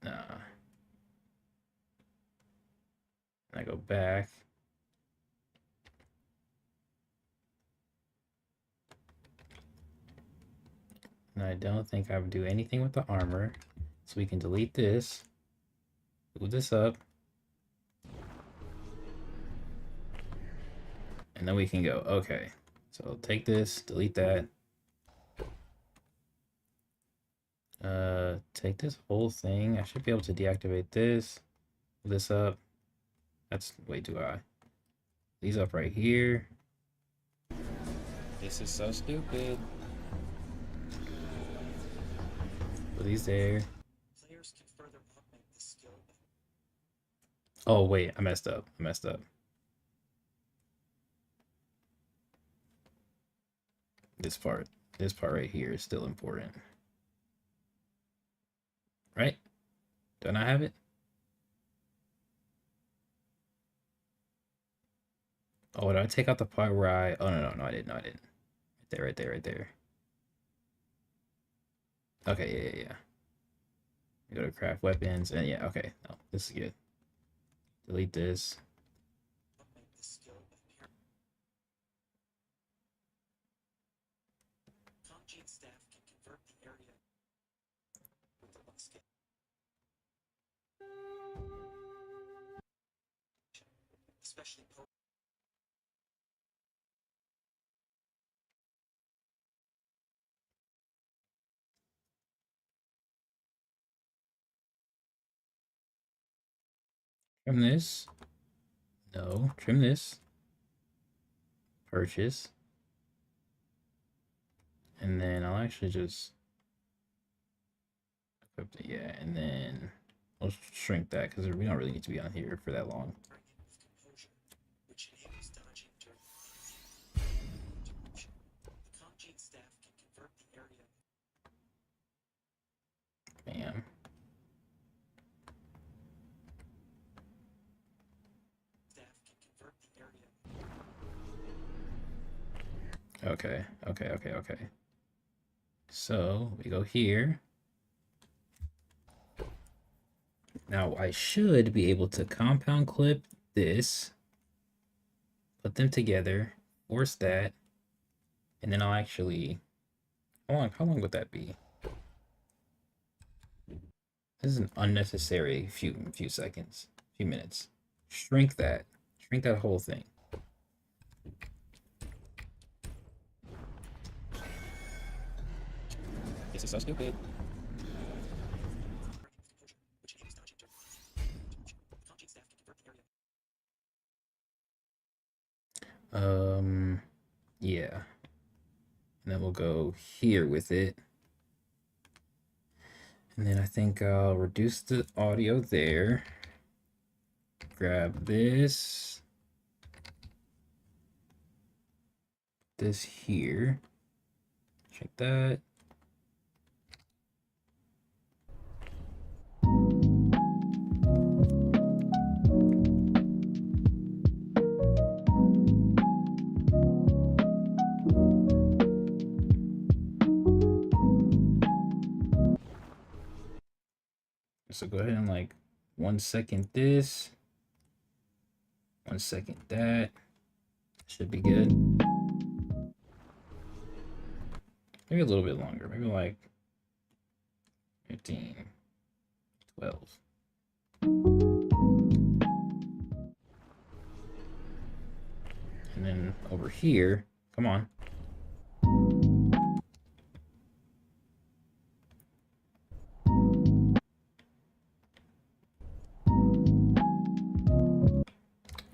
Nah. I go back. And I don't think I would do anything with the armor. So we can delete this. Move this up. And then we can go. Okay. So take this, delete that. Take this whole thing. I should be able to deactivate this. Move this up. That's way too high. These up right here. This is so stupid. Put these there. Oh wait, I messed up. I messed up. This part right here is still important. Right? Don't I have it? Oh, did I take out the part where I... Oh, no, I didn't. No, I didn't. Right there, right there. Okay, yeah. Go to craft weapons, and yeah, okay. No, this is good. Delete this. Trim this. No, trim this. Purchase. And then I'll actually just equip it, yeah, and then I'll shrink that because we don't really need to be on here for that long. Bam. Okay. So we go here. Now I should be able to compound clip this, put them together, force that, and then I'll actually, how long would that be? This is an unnecessary few seconds, few minutes. Shrink that whole thing. This is so stupid. Yeah. And then we'll go here with it. And then I think I'll reduce the audio there. Grab this. This here. Check that. So go ahead and like 1 second this, 1 second that. Should be good. Maybe a little bit longer, maybe like 15, 12. And then over here, come on.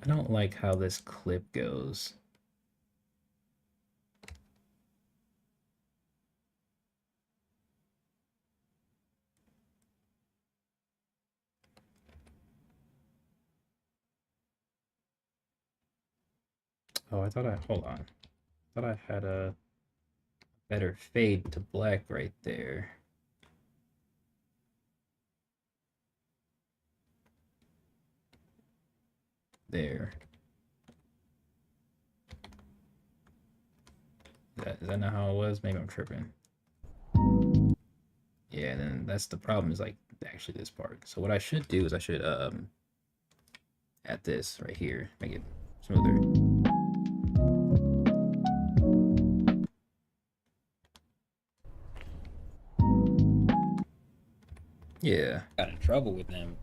I don't like how this clip goes. Oh, hold on. I thought I had a better fade to black right there. There. Is that not how it was? Maybe I'm tripping. Yeah, then that's the problem, is like actually this part. So what I should do is I should add this right here, make it smoother. Yeah. Got in trouble with them.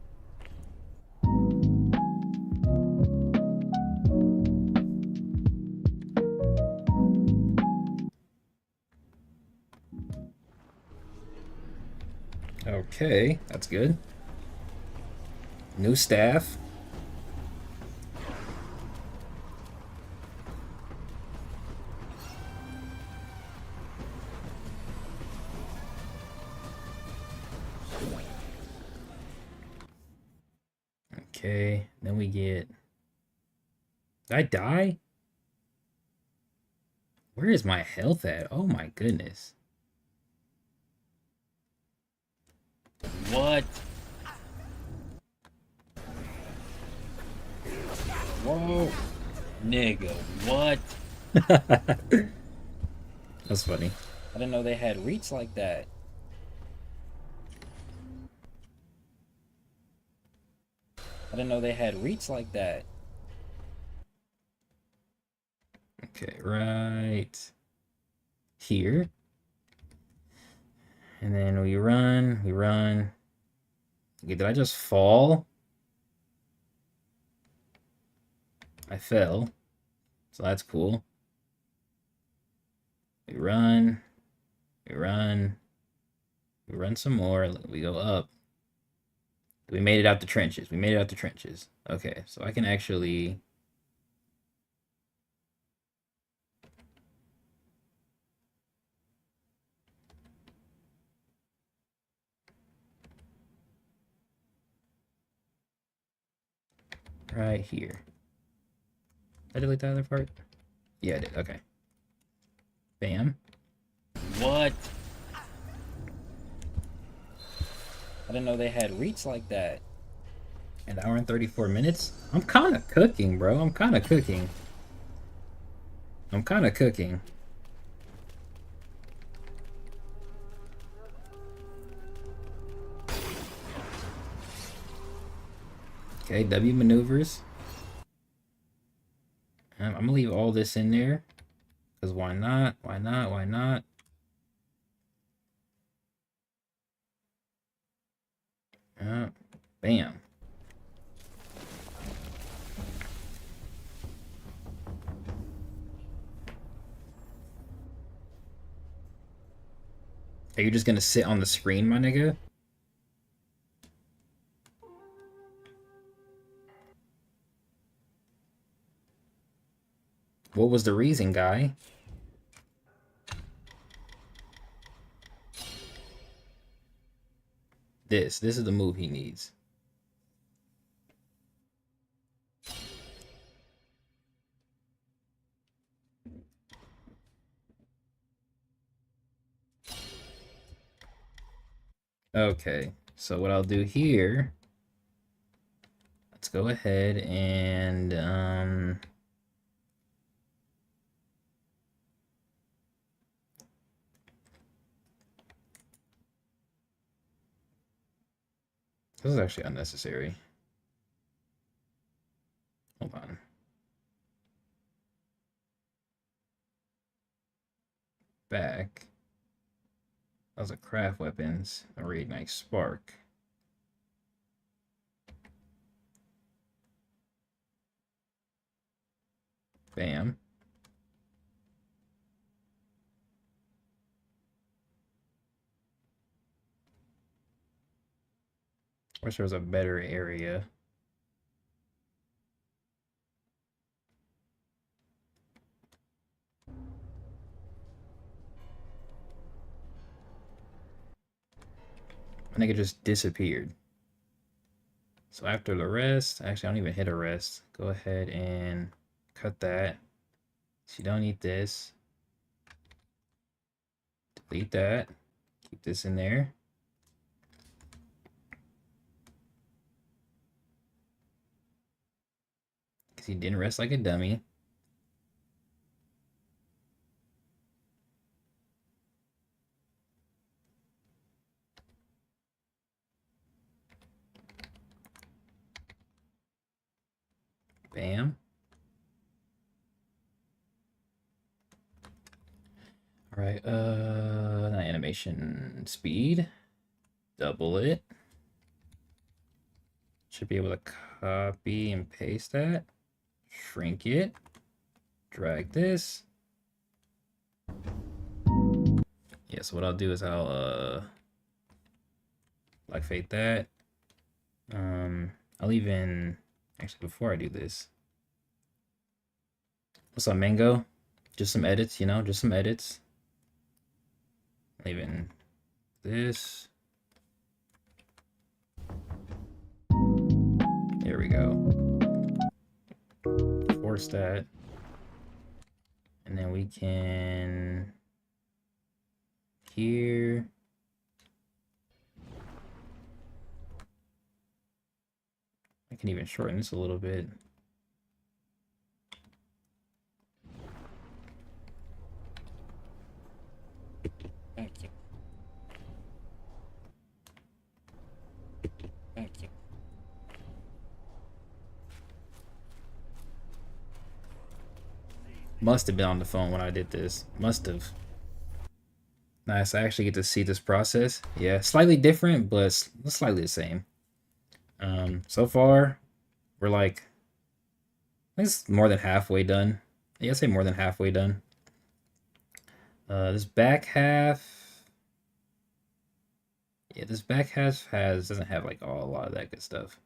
Okay, that's good. New staff. Okay, then we get... Did I die? Where is my health at? Oh my goodness. What? Whoa. Nigga, what? That's funny. I didn't know they had reach like that. I didn't know they had reach like that. Okay, right here. And then we run. Okay, did I just fall? I fell. So that's cool. We run. We run some more. We go up. We made it out the trenches. We made it out the trenches. Okay, so I can actually... Right here. Did I delete the other part? Yeah, I did. Okay. Bam. What? I didn't know they had reach like that. An hour and 34 minutes? I'm kind of cooking, bro. I'm kind of cooking. Okay, W maneuvers. I'm gonna leave all this in there. Because why not? Why not? Why not? Bam. Are you just gonna sit on the screen, my nigga? What was the reason, guy? This is the move he needs. Okay, so what I'll do here, let's go ahead and this is actually unnecessary. Hold on. Back. Those are craft weapons. A reignite spark. Bam. Wish there was a better area. My nigga just disappeared. So after the rest, actually I don't even hit a rest. Go ahead and cut that. So you don't need this. Delete that. Keep this in there. Because he didn't rest like a dummy. Bam. All right, not animation speed. Double it. Should be able to copy and paste that. Shrink it. Drag this. Yeah, so what I'll do is I'll like fade that. I'll even actually before I do this. What's up, Mango? Just some edits, you know, just some edits. Even this. There we go. Force that. And then we can here. I can even shorten this a little bit. Thank you. Thank you. Must have been on the phone when I did this. Must have. Nice, I actually get to see this process. Yeah, slightly different, but slightly the same. So far, we're like, I think it's more than halfway done. Yeah, I'd say more than halfway done. This back half, yeah, this back half doesn't have like a lot of that good stuff.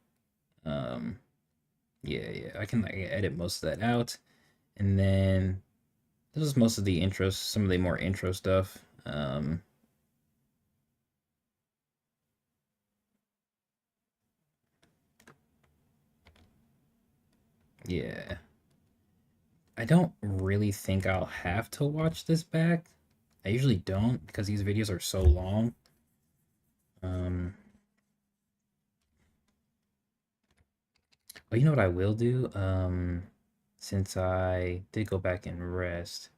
Yeah, I can like edit most of that out, and then this is most of the intros, some of the more intro stuff. Yeah. I don't really think I'll have to watch this back. I usually don't because these videos are so long. But you know what I will do? Since I did go back and rest.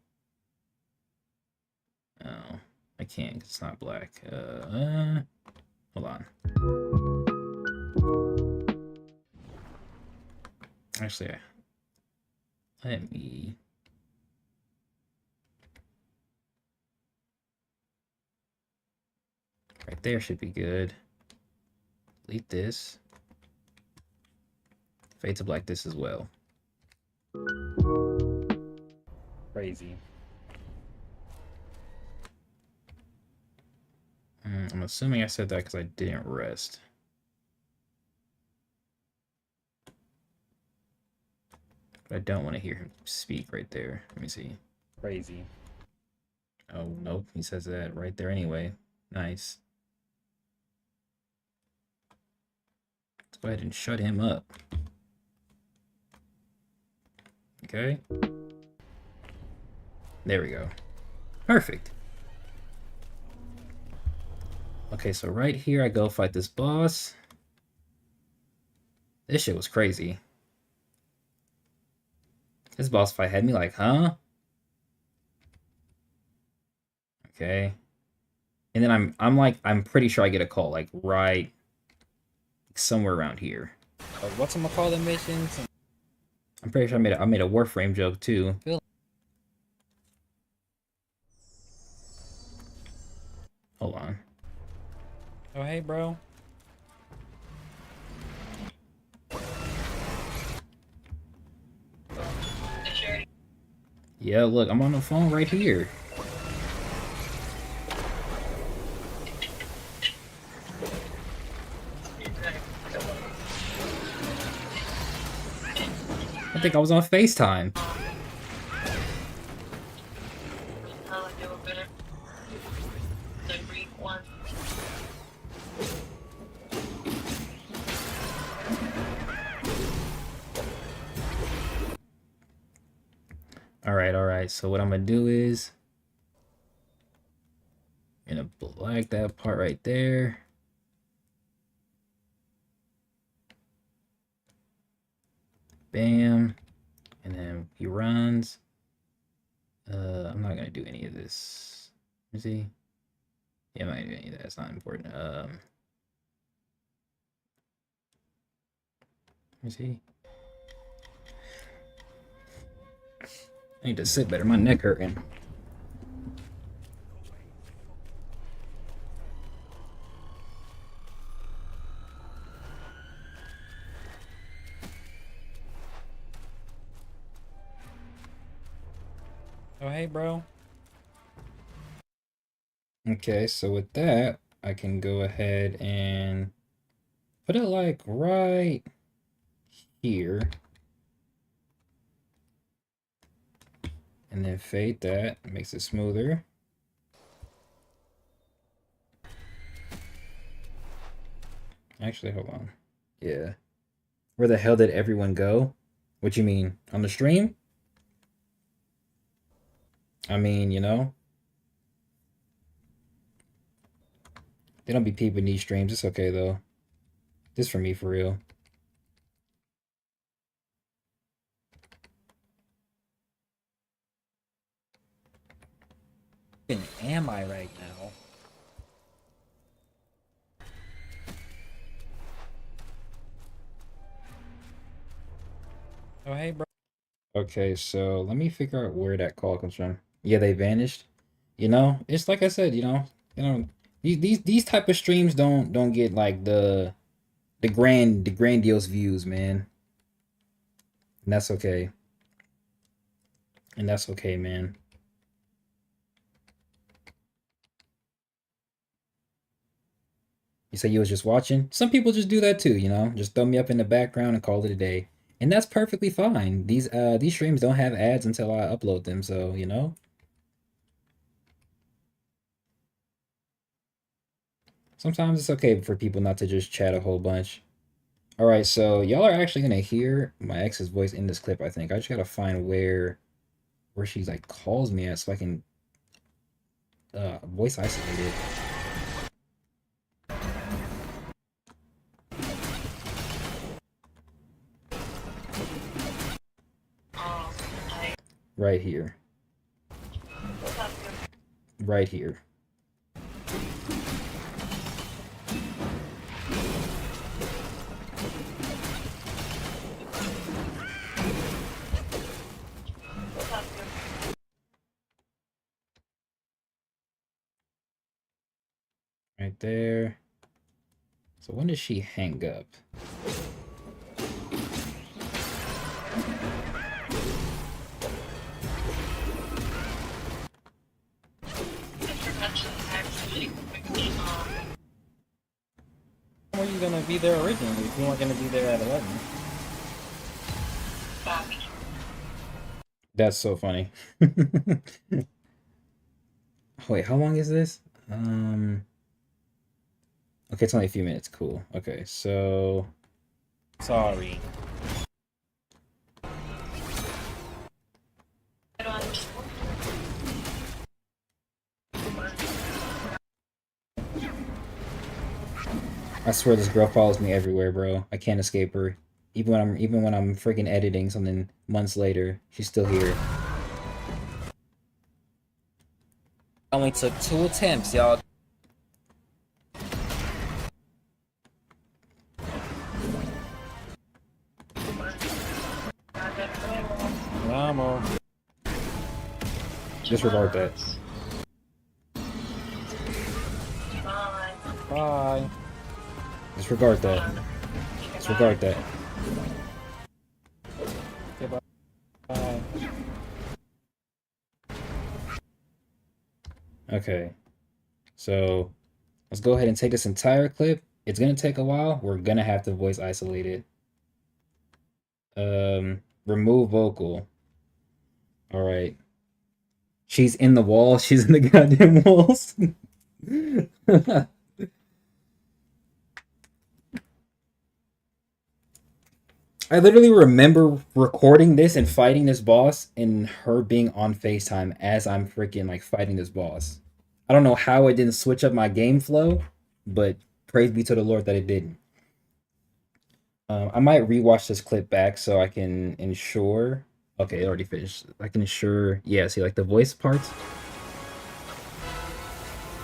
Oh, I can't 'cause it's not black. Hold on. Actually, let me. Right there should be good. Delete this. Fade to black this as well. Crazy. I'm assuming I said that because I didn't rest. But I don't want to hear him speak right there. Let me see. Crazy. Oh, nope. He says that right there anyway. Nice. Let's go ahead and shut him up. Okay. There we go. Perfect. Okay, so right here I go fight this boss. This shit was crazy. This boss fight had me like, huh? Okay. And then I'm pretty sure I get a call like right somewhere around here. Whatchamacallit missions? I'm pretty sure I made a Warframe joke too. Hold on. Oh, hey, bro. Yeah, look, I'm on the phone right here. I think I was on FaceTime. All right. So what I'm gonna do is I'm gonna black that part right there. Bam. He runs. I'm not gonna do any of this. Is he? Yeah, I'm not gonna do any of that. It's not important. Is he? I need to sit better. My neck hurting. Oh, hey, bro. Okay, so with that, I can go ahead and put it like right here. And then fade that, makes it smoother. Actually, hold on. Yeah. Where the hell did everyone go? What you mean? On the stream? I mean, you know, they don't be peeping these streams. It's okay though. This for me for real. Where am I right now? Oh, hey, bro. Okay, so let me figure out where that call comes from. Yeah, they vanished. You know, it's like I said, these type of streams don't get like the grandiose views, man. And that's okay. And that's okay, man. You say you was just watching? Some people just do that too, you know? Just throw me up in the background and call it a day. And that's perfectly fine. These streams don't have ads until I upload them, so, you know? Sometimes it's okay for people not to just chat a whole bunch. All right, so y'all are actually gonna hear my ex's voice in this clip, I think. I just gotta find where she's like calls me at so I can voice isolate it. Right here. Right here. Right there. So when does she hang up? Were you gonna be there originally if you weren't gonna be there at 11? That's so funny. Wait, how long is this? Okay, it's only a few minutes. Cool. Okay, so Sorry. I swear this girl follows me everywhere, bro. I can't escape her. Even when I'm freaking editing something months later, she's still here. Only took 2 attempts, y'all. Vamos. Disregard that. Bye. Disregard that. Disregard that. Okay, bye. Okay. So let's go ahead and take this entire clip. It's gonna take a while. We're gonna have to voice isolate it. Remove vocal. All right. She's in the wall. She's in the goddamn walls. I literally remember recording this and fighting this boss and her being on FaceTime as I'm freaking like fighting this boss. I don't know how it didn't switch up my game flow, but praise be to the Lord that it didn't. I might rewatch this clip back so I can ensure Okay, it already finished. I can ensure. Yeah, see, like the voice parts.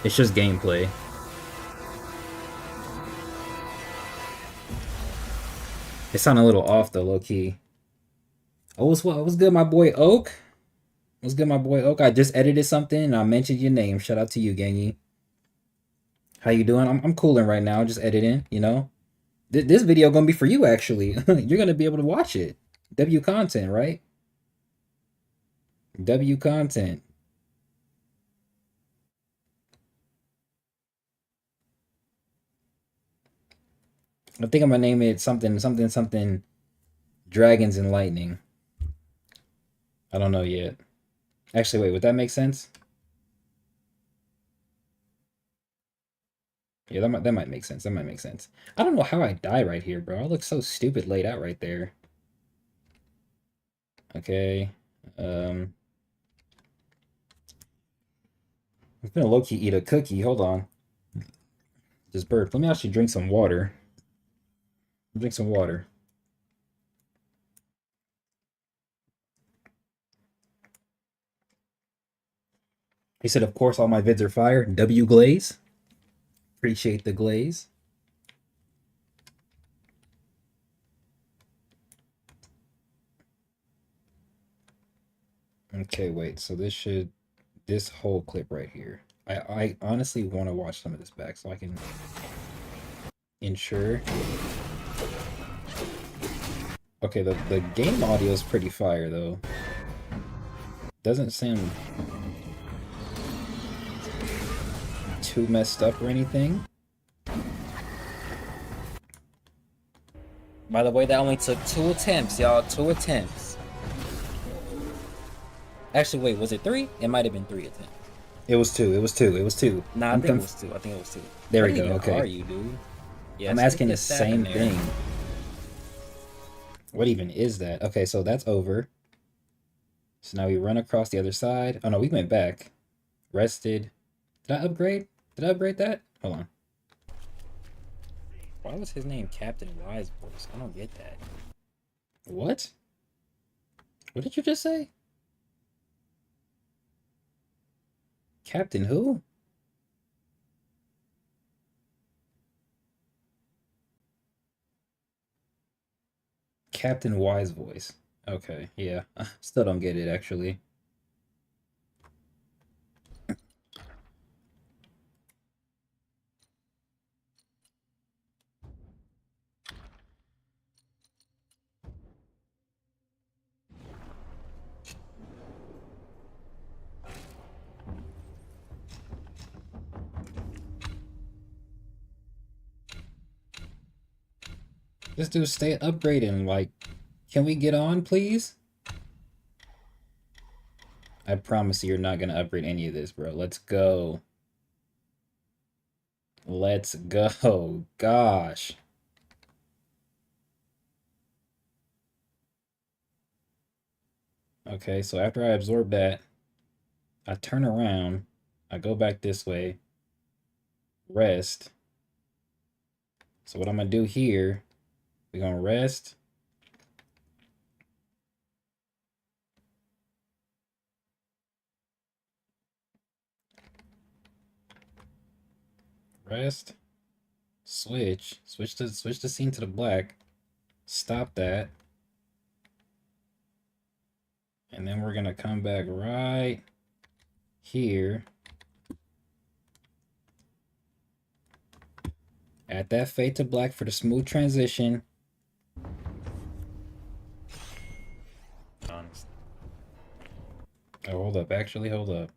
It's just gameplay. It sounded a little off though, low key. Oh, what's good, my boy Oak? What's good, my boy Oak? I just edited something and I mentioned your name. Shout out to you, Gangy. How you doing? I'm cooling right now, just editing. You know, this video gonna be for you actually. You're gonna be able to watch it. W content, right? W content. I think I'm gonna name it something. Dragons and lightning. I don't know yet. Actually, wait. Would that make sense? Yeah, that might make sense. That might make sense. I don't know how I die right here, bro. I look so stupid laid out right there. Okay. I'm gonna low key eat a cookie. Hold on. Just burp. Let me actually drink some water. Drink some water. He said, of course, all my vids are fire. W glaze. Appreciate the glaze. Okay, wait. So this whole clip right here. I honestly want to watch some of this back so I can ensure. Okay, the game audio is pretty fire though. Doesn't sound too messed up or anything. By the way, that only took 2 attempts, y'all. 2 attempts. Actually, wait, was it 3? It might have been 3 attempts. It was two. It was two. It was two. Nah, I think it was 2. I think it was 2. There What we go. even Okay. are you, dude? Yeah, I'm stick asking your the staff in same there. thing. What even is that? Okay, so that's over. So now we run across the other side. Oh no, we went back. Rested. Did I upgrade? Did I upgrade that? Hold on. Why was his name Captain Wise Voice? I don't get that. What? What did you just say? Captain who? Captain Wise voice. Okay, yeah. Still don't get it actually. This dude stay upgrading. Like, can we get on, please? I promise you're not gonna upgrade any of this, bro. Let's go. Let's go. Gosh. Okay, so after I absorb that, I turn around, I go back this way, rest. So what I'm gonna do here, we're gonna rest. Rest. Switch the scene to the black. Stop that. And then we're gonna come back right here. Add that fade to black for the smooth transition. Honestly. Oh, hold up. Actually, hold up.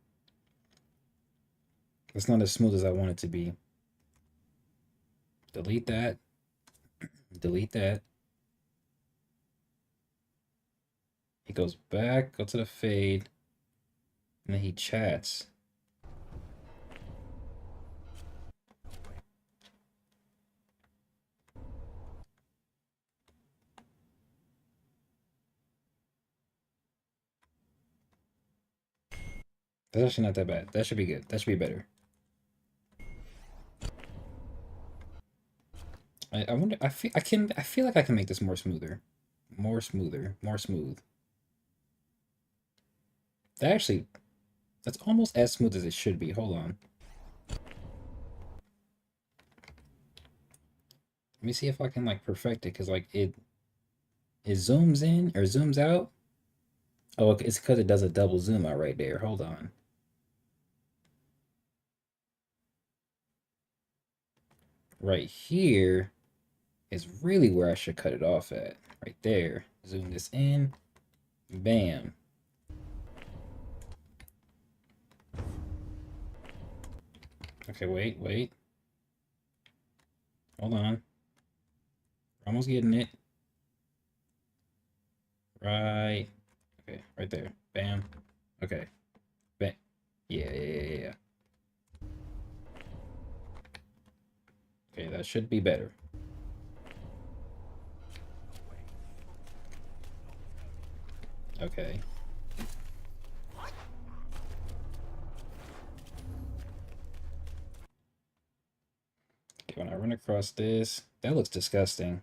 It's not as smooth as I want it to be. Delete that. Delete that. He goes back, go to the fade, and then he chats. That's actually not that bad. That should be good. That should be better. I wonder. I feel like I can make this more smoother, more smooth. That actually, that's almost as smooth as it should be. Hold on. Let me see if I can like perfect it, because like it zooms in or zooms out. Oh, okay, it's because it does a double zoom out right there. Hold on. Right here is really where I should cut it off at. Right there. Zoom this in. Bam. Okay, wait. Hold on. Almost getting it. Right. Okay, right there. Bam. Okay. Bam. Yeah. Okay, that should be better. Okay. Okay, when I run across this, that looks disgusting.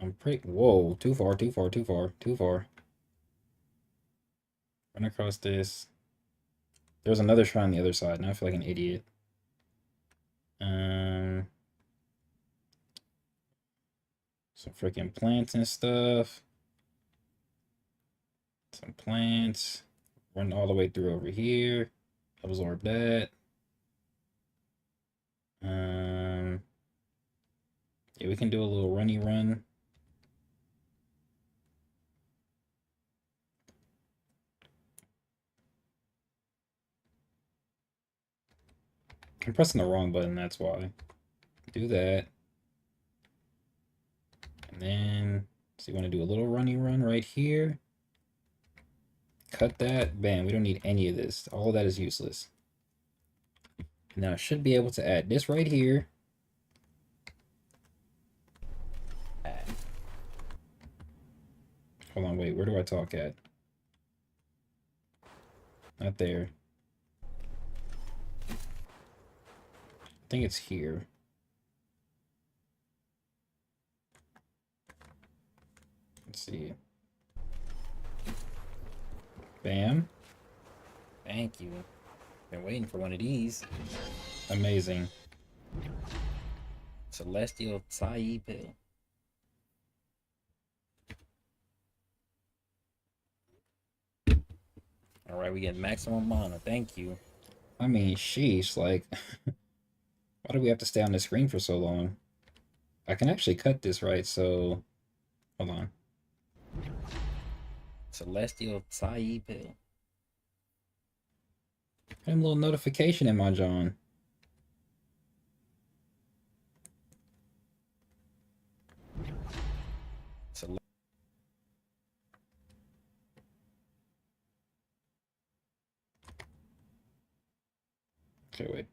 I'm pretty. Whoa, too far. Run across this. There's another shrine on the other side. Now I feel like an idiot. Um, some freaking plants and stuff. Some plants. Run all the way through over here. Absorb that. Um, yeah, we can do a little runny run. I'm pressing the wrong button, that's why. Do that. And then, so you want to do a little runny run right here. Cut that. Bam, we don't need any of this. All of that is useless. Now I should be able to add this right here. Hold on, wait, where do I talk at? Not there. I think it's here. Let's see. Bam. Thank you. Been waiting for one of these. Amazing. Celestial Tsai Pill. Alright, we get maximum mana. Thank you. I mean, sheesh, like, why do we have to stay on the screen for so long? I can actually cut this, right? So, hold on. Celestial Tsai Pill. Got a little notification in my John. Okay, wait.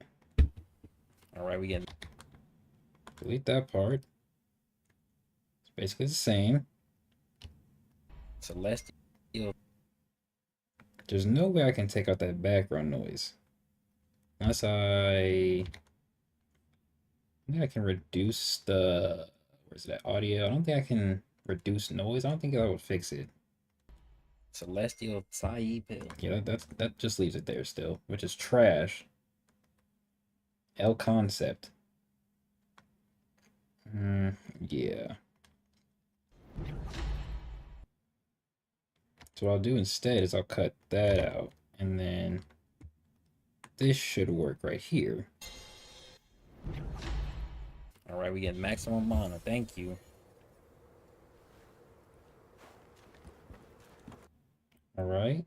Alright, we get Delete that part. It's basically the same. Celestial. There's no way I can take out that background noise. Unless I think I can reduce the, where's that audio? I don't think I can reduce noise. I don't think that would fix it. Celestial Tsai Pill. Yeah, that just leaves it there still, which is trash. L concept. Yeah. So what I'll do instead is I'll cut that out, and then this should work right here. Alright, we get maximum mana. Thank you. All right.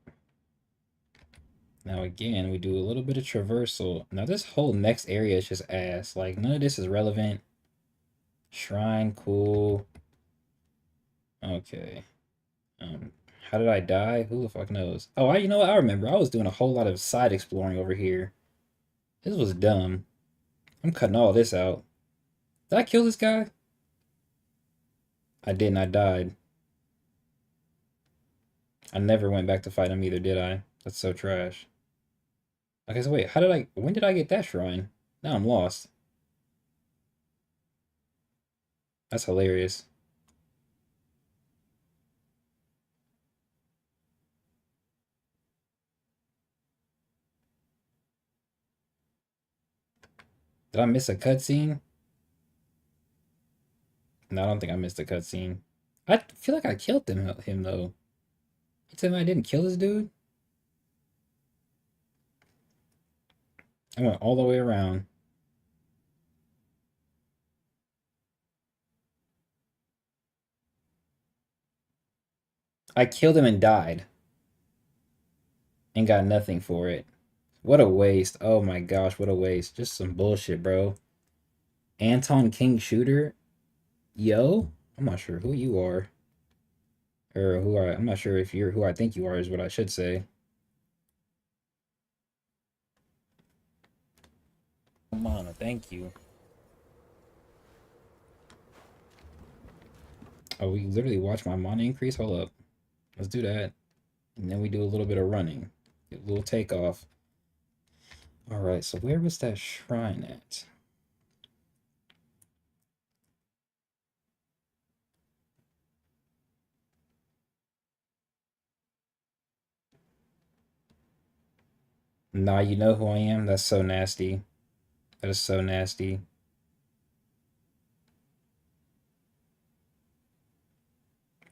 Now again, we do a little bit of traversal. Now this whole next area is just ass. Like none of this is relevant. Shrine, cool. Okay. How did I die? Who the fuck knows? Oh, you know what? I remember. I was doing a whole lot of side exploring over here. This was dumb. I'm cutting all this out. Did I kill this guy? I didn't. I died. I never went back to fight him either, did I? That's so trash. Okay, so wait, when did I get that shrine? Now I'm lost. That's hilarious. Did I miss a cutscene? No, I don't think I missed a cutscene. I feel like I killed him though. You tell me I didn't kill this dude? I went all the way around. I killed him and died. And got nothing for it. What a waste. Oh my gosh, what a waste. Just some bullshit, bro. Anton King Shooter? Yo? I'm not sure who you are. Or I'm not sure if you're who I think you are, is what I should say. Mana, thank you. Oh, we literally watch my mana increase? Hold up. Let's do that. And then we do a little bit of running. Get a little takeoff. Alright, so where was that shrine at? Nah, you know who I am? That's so nasty. That is so nasty.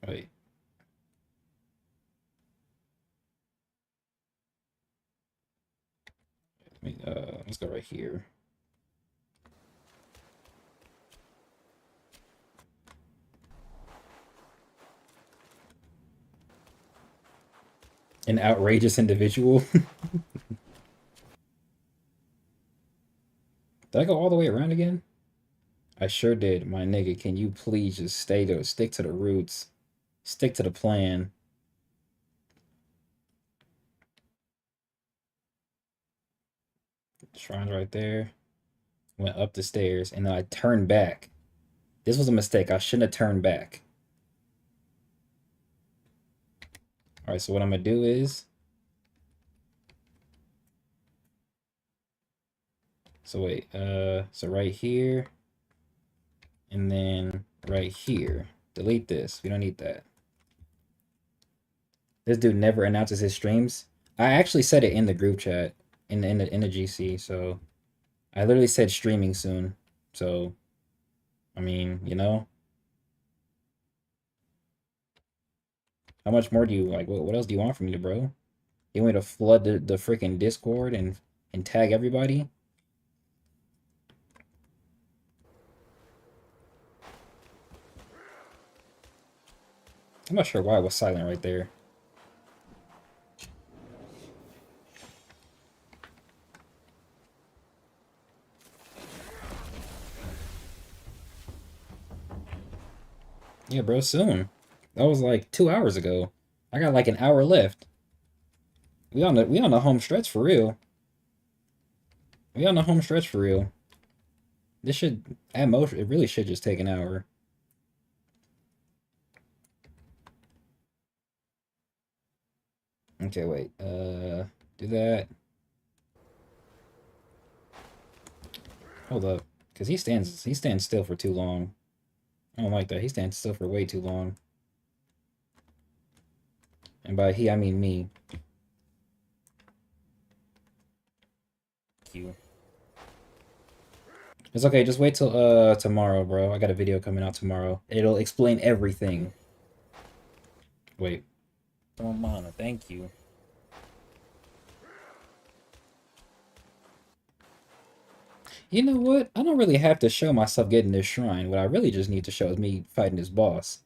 Wait. Let's go right here. An outrageous individual. Did I go all the way around again? I sure did, my nigga. Can you please just stick to the roots, stick to the plan? Shrine's right there. Went up the stairs and then I turned back. This was a mistake. I shouldn't have turned back. All right, so what I'm gonna do is, so wait, so right here, and then right here. Delete this. We don't need that. This dude never announces his streams. I actually said it in the group chat in the GC. So I literally said streaming soon. So I mean, you know, how much more do you like? What else do you want from me, bro? You want me to flood the freaking Discord and tag everybody? I'm not sure why I was silent right there. Yeah, bro, soon. That was like 2 hours ago. I got like an hour left. We on the home stretch for real. We on the home stretch for real. This should at most it really should just take an hour. Okay, wait. Do that. Hold up, cause he stands still for too long. I don't like that. He stands still for way too long. And by he, I mean me. Thank you. It's okay. Just wait till tomorrow, bro. I got a video coming out tomorrow. It'll explain everything. Wait. Mana, thank you. You know what? I don't really have to show myself getting this shrine. What I really just need to show is me fighting this boss.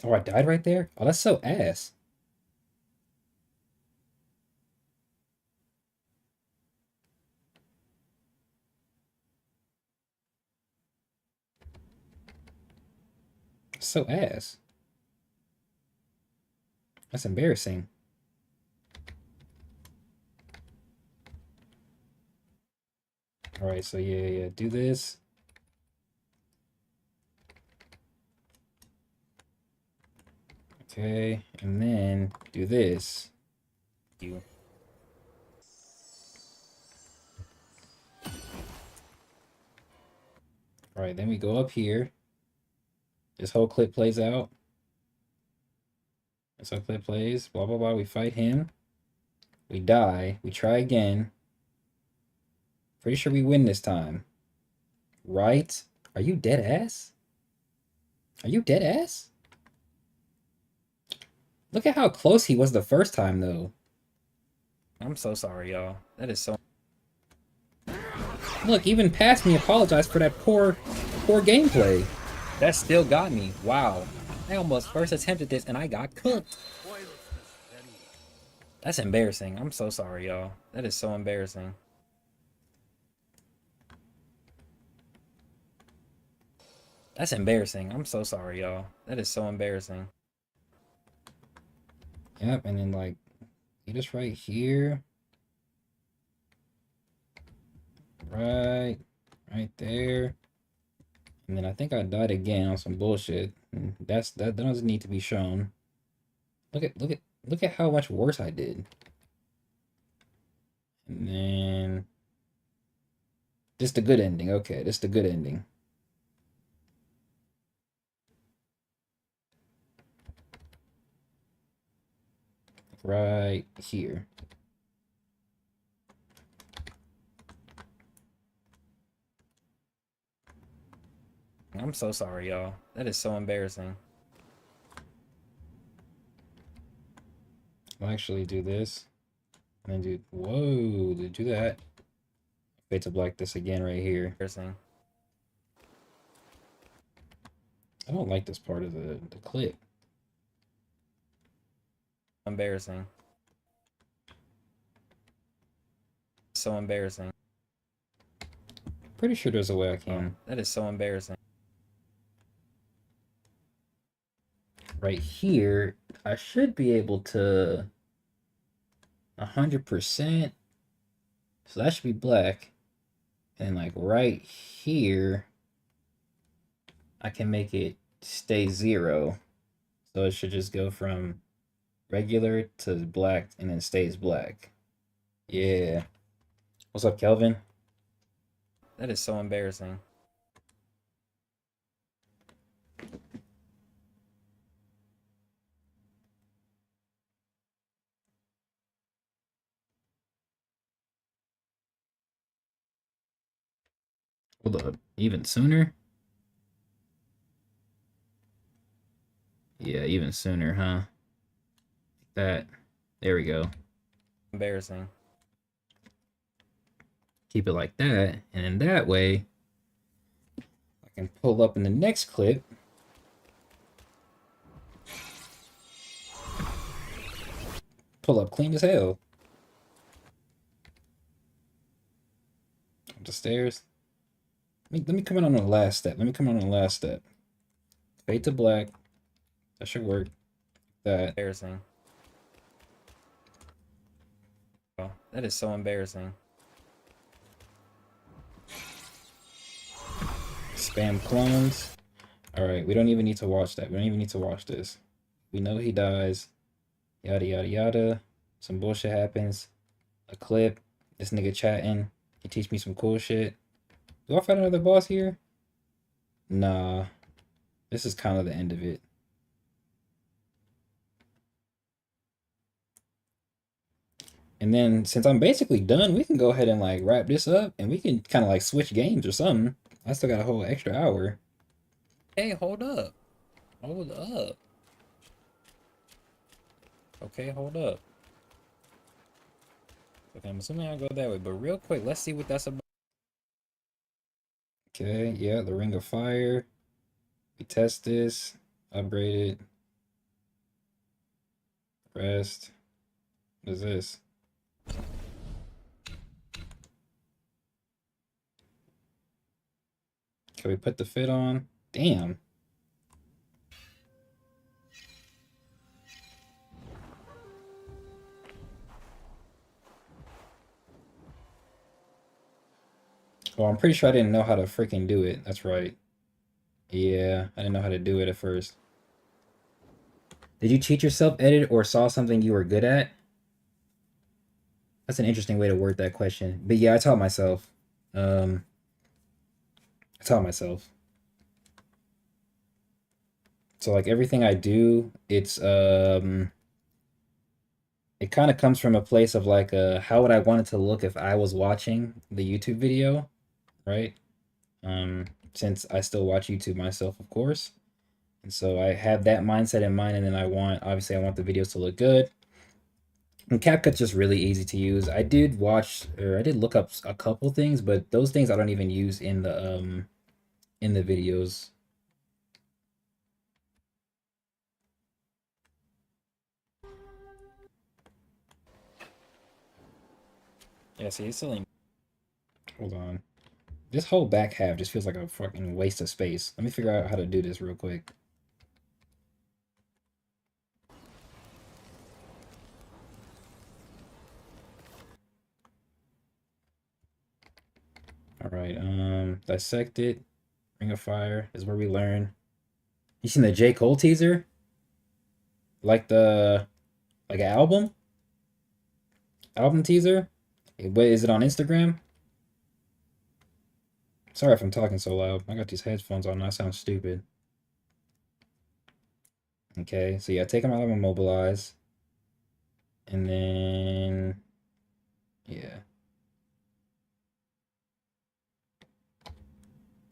Oh, I died right there? Oh, that's so ass. So ass. That's embarrassing. Alright, so yeah, do this. Okay, and then do this. Thank you. Alright, then we go up here. This whole clip plays out. This whole clip plays. Blah, blah, blah. We fight him. We die. We try again. Pretty sure we win this time. Right? Are you dead ass? Are you dead ass? Look at how close he was the first time, though. I'm so sorry, y'all. That is so... Look, even past me apologized for that poor gameplay. That still got me. Wow. I almost first attempted this and I got cooked. That's embarrassing. I'm so sorry, y'all. That is so embarrassing. That's embarrassing. I'm so sorry, y'all. That is so embarrassing. Yep, and then like, you just right here. Right there. And then I think I died again on some bullshit. That doesn't need to be shown. Look at how much worse I did. And then this the good ending. Okay, this the good ending. Right here. I'm so sorry, y'all. That is so embarrassing. I'll actually do this. And then do, whoa, do that. Fade to black this again right here. Embarrassing. I don't like this part of the clip. Embarrassing. So embarrassing. Pretty sure there's a way I can. That is so embarrassing. Right here, I should be able to 100%. So that should be black. And like right here, I can make it stay 0. So it should just go from regular to black and then stays black. Yeah. What's up, Kelvin? That is so embarrassing. Hold up. Even sooner? Yeah, even sooner, huh? That. There we go. Embarrassing. Keep it like that. And in that way, I can pull up in the next clip. Pull up clean as hell. Up the stairs. Let me come in on the last step. Let me come in on the last step. Fade to black. That should work. That. Embarrassing. Oh, that is so embarrassing. Spam clones. Alright, we don't even need to watch that. We don't even need to watch this. We know he dies. Yada yada yada. Some bullshit happens. A clip. This nigga chatting. He teach me some cool shit. Do I fight another boss here? Nah. This is kind of the end of it. And then since I'm basically done, we can go ahead and like wrap this up and we can kind of like switch games or something. I still got a whole extra hour. Hey, hold up. Hold up. Okay, hold up. Okay, I'm assuming I'll go that way, but real quick, let's see what that's about. Okay, yeah, the Ring of Fire. We test this. Upgrade it. Rest. What is this? Can we put the fit on? Damn. Well, I'm pretty sure I didn't know how to freaking do it. That's right. Yeah, I didn't know how to do it at first. Did you teach yourself edit or saw something you were good at? That's an interesting way to word that question. But yeah, I taught myself. I taught myself. So like everything I do, it's it kind of comes from a place of like, how would I want it to look if I was watching the YouTube video, right? Um, since I still watch YouTube myself, of course. And so I have that mindset in mind, and then obviously, I want the videos to look good. And CapCut's just really easy to use. I did watch, or I did look up a couple things, but those things I don't even use in the videos. Yeah, see, it's still. Hold on. This whole back half just feels like a fucking waste of space. Let me figure out how to do this real quick. All right, dissect it. Ring of Fire is where we learn. You seen the J. Cole teaser? Like the like album teaser? What is it on Instagram? Sorry if I'm talking so loud. I got these headphones on. I sound stupid. Okay, so yeah, take them out of immobilize, and then yeah,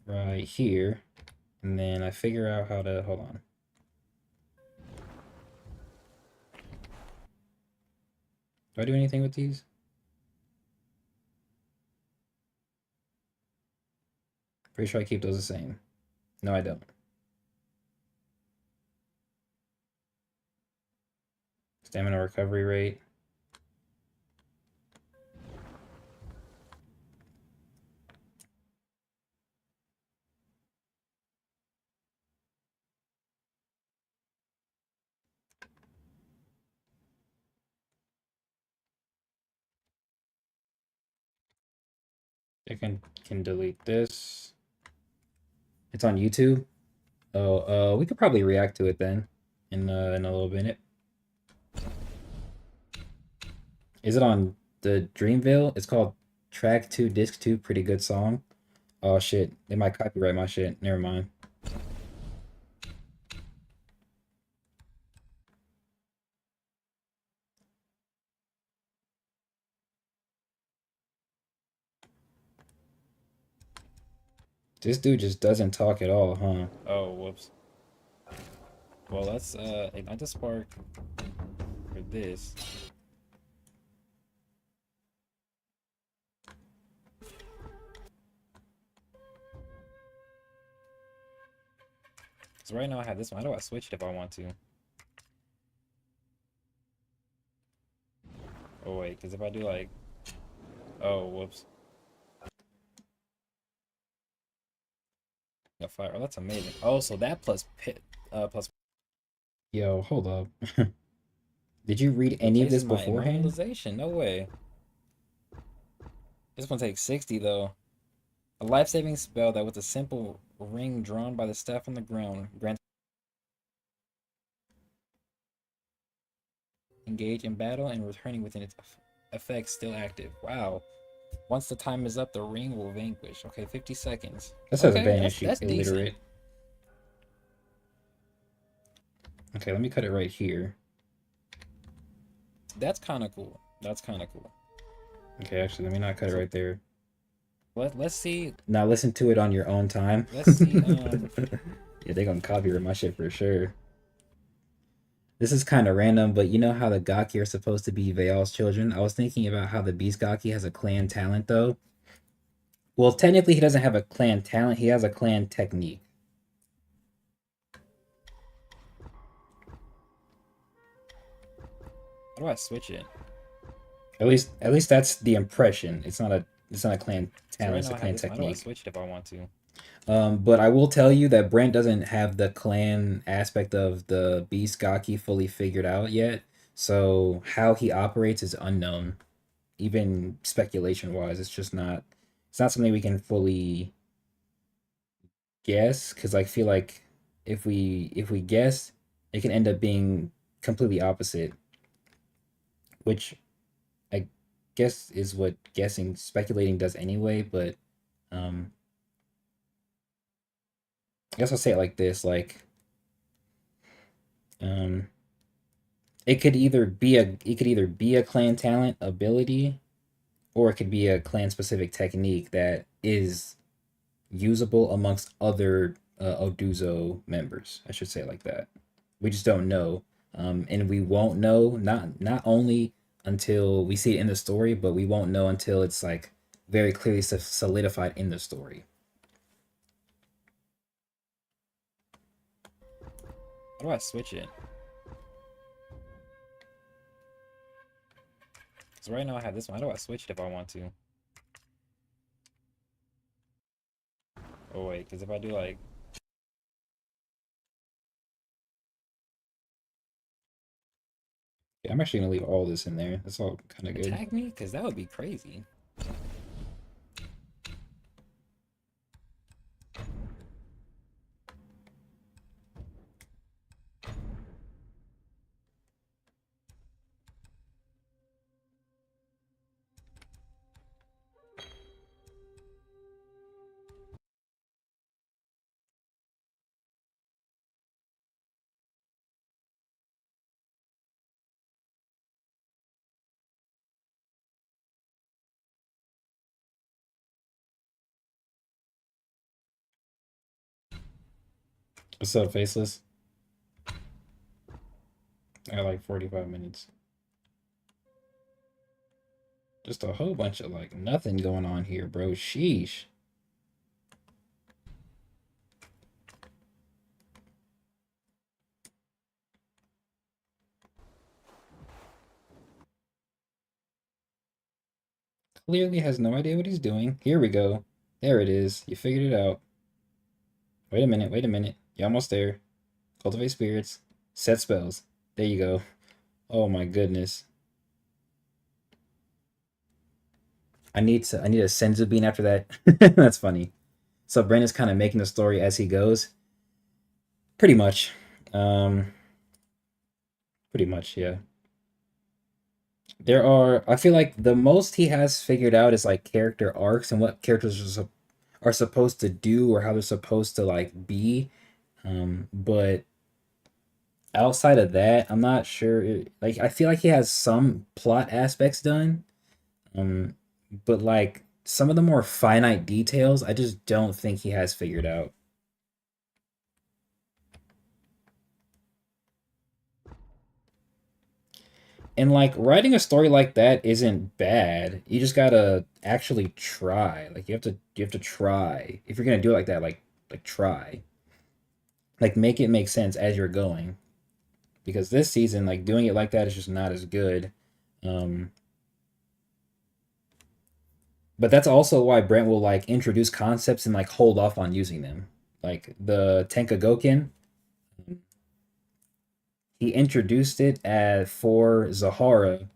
right here, and then I figure out how to hold on. Do I do anything with these? Pretty sure I keep those the same. No, I don't. Stamina recovery rate. I can delete this. It's on YouTube. Oh, we could probably react to it then in a little minute. Is it on the Dreamville? It's called Track 2 Disc 2, pretty good song. Oh shit, they might copyright my shit. Never mind. This dude just doesn't talk at all, huh? Oh, whoops. Well, let's ignite the spark for this. So right now I have this one. How do I switch it if I want to? Oh wait, because if I do like, oh whoops, a fire. Oh, that's amazing. Oh, so that plus pit, plus Yo, hold up. Did you read any of replaces this my beforehand? immobilization. No way. This one takes 60 though. A life-saving spell that with a simple ring drawn by the staff on the ground grants engage in battle and returning within its effects still active. Wow. Once the time is up, the ring will vanquish. Okay, 50 seconds. That says Okay, vanish, you that's decent. illiterate. Okay, let me cut it right here. That's kind of cool. That's kind of cool. Okay, actually, let me not cut it So right there. let's see. Now listen to it on your own time. Let's see. Yeah, they gonna copyright my shit for sure. This is kind of random, but you know how the Gaki are supposed to be Veil's children? I was thinking about how the Beast Gaki has a clan talent, though. Well, technically, he doesn't have a clan talent. He has a clan technique. How do I switch it? At least that's the impression. It's not a clan So talent. right It's now a I have clan this one. How do I technique. switch it if I want to? But I will tell you that Brent doesn't have the clan aspect of the Beast Gaki fully figured out yet. So how he operates is unknown, even speculation wise. It's not something we can fully guess because I feel like if we guess, it can end up being completely opposite, which I guess is what guessing speculating does anyway. But um, I guess I'll say it like this: like um, it could either be a clan talent ability, or it could be a clan specific technique that is usable amongst other Oduzo members. I should say it like that. We just don't know, and we won't know not only until we see it in the story, but we won't know until it's like very clearly solidified in the story. How do I switch it? So right now I have this one. How do I switch it if I want to? Oh wait, because if I do like Yeah, I'm actually gonna leave all this in there. That's all kind of good. attack me, because that would be crazy. What's up, Faceless? I got like 45 minutes. Just a whole bunch of like nothing going on here, bro. Sheesh. Clearly has no idea what he's doing. Here we go. There it is. You figured it out. Wait a minute, wait a minute. You're almost there. Cultivate spirits. Set spells. There you go. Oh my goodness. I need a senzu bean after that. That's funny. So Brandon's kind of making the story as he goes. Pretty much. Um Pretty much, yeah. I feel like the most he has figured out is like character arcs and what characters are supposed to do or how they're supposed to like be. But outside of that, I'm not sure. Like I feel like he has some plot aspects done. Um, but like some of the more finite details, I just don't think he has figured out. And like writing a story like that isn't bad. You just gotta actually try. Like you have to try. If you're gonna do it like that, like try. Like make it make sense as you're going. Because this season, like doing it like that is just not as good. Um, but that's also why Brent will like introduce concepts and like hold off on using them. Like the Tenkagoken, he introduced it for Zahara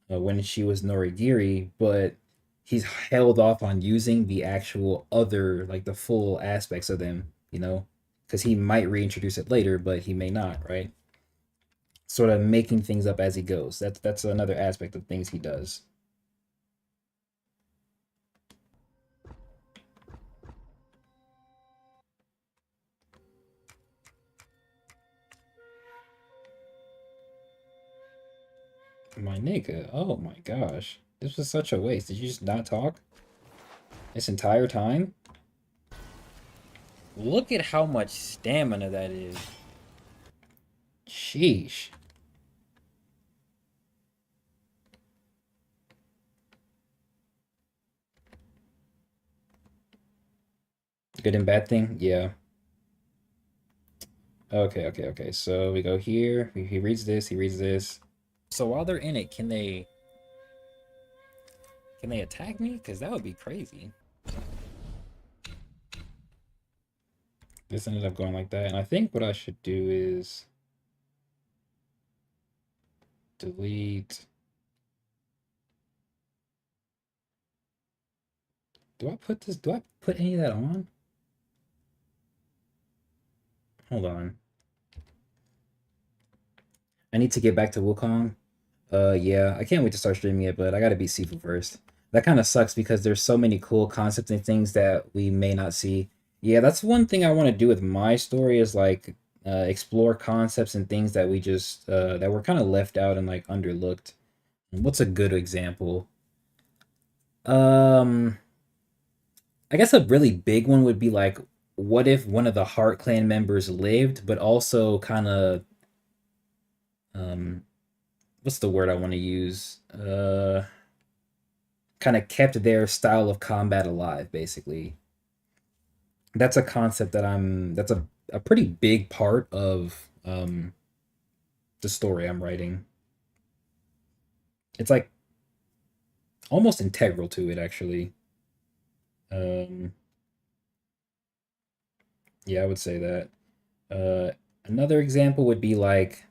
when she was Norigiri, but he's held off on using the actual other, like the full aspects of them, because he might reintroduce it later, but he may not, right? Sort of making things up as he goes. That's another aspect of things he does. My nigga, oh my gosh. This was such a waste. Did you just not talk this entire time? Look at how much stamina that is. Sheesh. Good and bad thing? Yeah. Okay, okay, okay. So we go here. He reads this. He reads this. So while they're in it, can they attack me? Because that would be crazy. This ended up going like that. And I think what I should do is delete. Do I put any of that on? Hold on. I need to get back to Wukong. Yeah, I can't wait to start streaming it, but I gotta beat Sifu first. That kind of sucks because there's so many cool concepts and things that we may not see. Yeah, that's one thing I want to do with my story is like explore concepts and things that we just that were kind of left out and like underlooked. What's a good example? Um, I guess a really big one would be like, what if one of the Heart Clan members lived, but also kind of um, what's the word I want to use? Kind of kept their style of combat alive, basically. That's a concept that that's a pretty big part of the story I'm writing. It's like almost integral to it, actually. Um, yeah, I would say that. Uh, another example would be like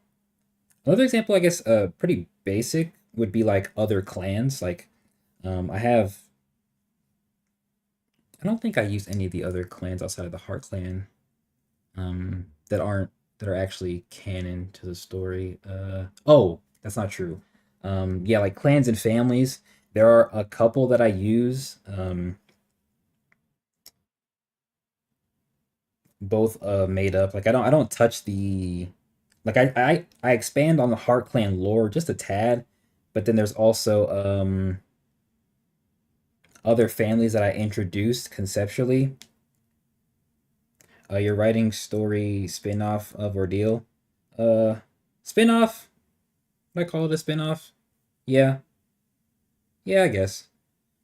another example, I guess, pretty basic would be like other clans. Like, I have. I don't think I use any of the other clans outside of the Heart Clan. That aren't that are actually canon to the story. Oh, that's not true. Yeah, like clans and families. There are a couple that I use. Both made up. Like I don't touch the like I expand on the Heart Clan lore just a tad, but then there's also other families that I introduced conceptually. You're writing story spin-off of Ordeal. Uh Spin-off? Would I call it a spin-off? Yeah. Yeah, I guess.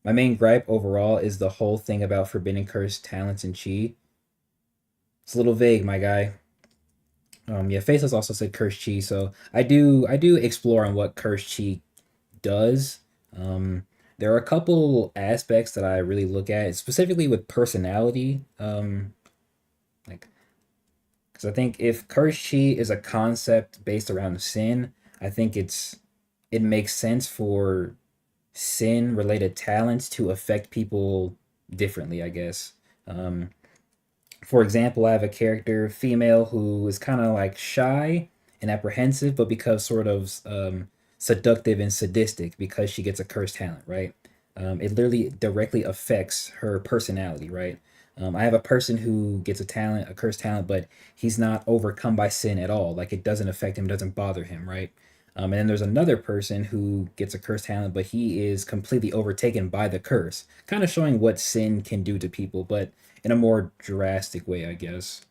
My main gripe overall is the whole thing about forbidden cursed talents and chi. It's a little vague, my guy. Yeah, Faceless also said cursed chi, so I do explore on what cursed chi does. There are a couple aspects that I really look at, specifically with personality. Like, because I think if cursed chi is a concept based around sin, I think it makes sense for sin related talents to affect people differently, I guess. Um, for example, I have a character, female, who is kind of like shy and apprehensive, but because sort of seductive and sadistic because she gets a cursed talent, right? It literally directly affects her personality, right? I have a person who gets a talent, a cursed talent, but he's not overcome by sin at all. Like it doesn't affect him, doesn't bother him, right? And then there's another person who gets a cursed talent, but he is completely overtaken by the curse, kind of showing what sin can do to people, but in a more drastic way, I guess.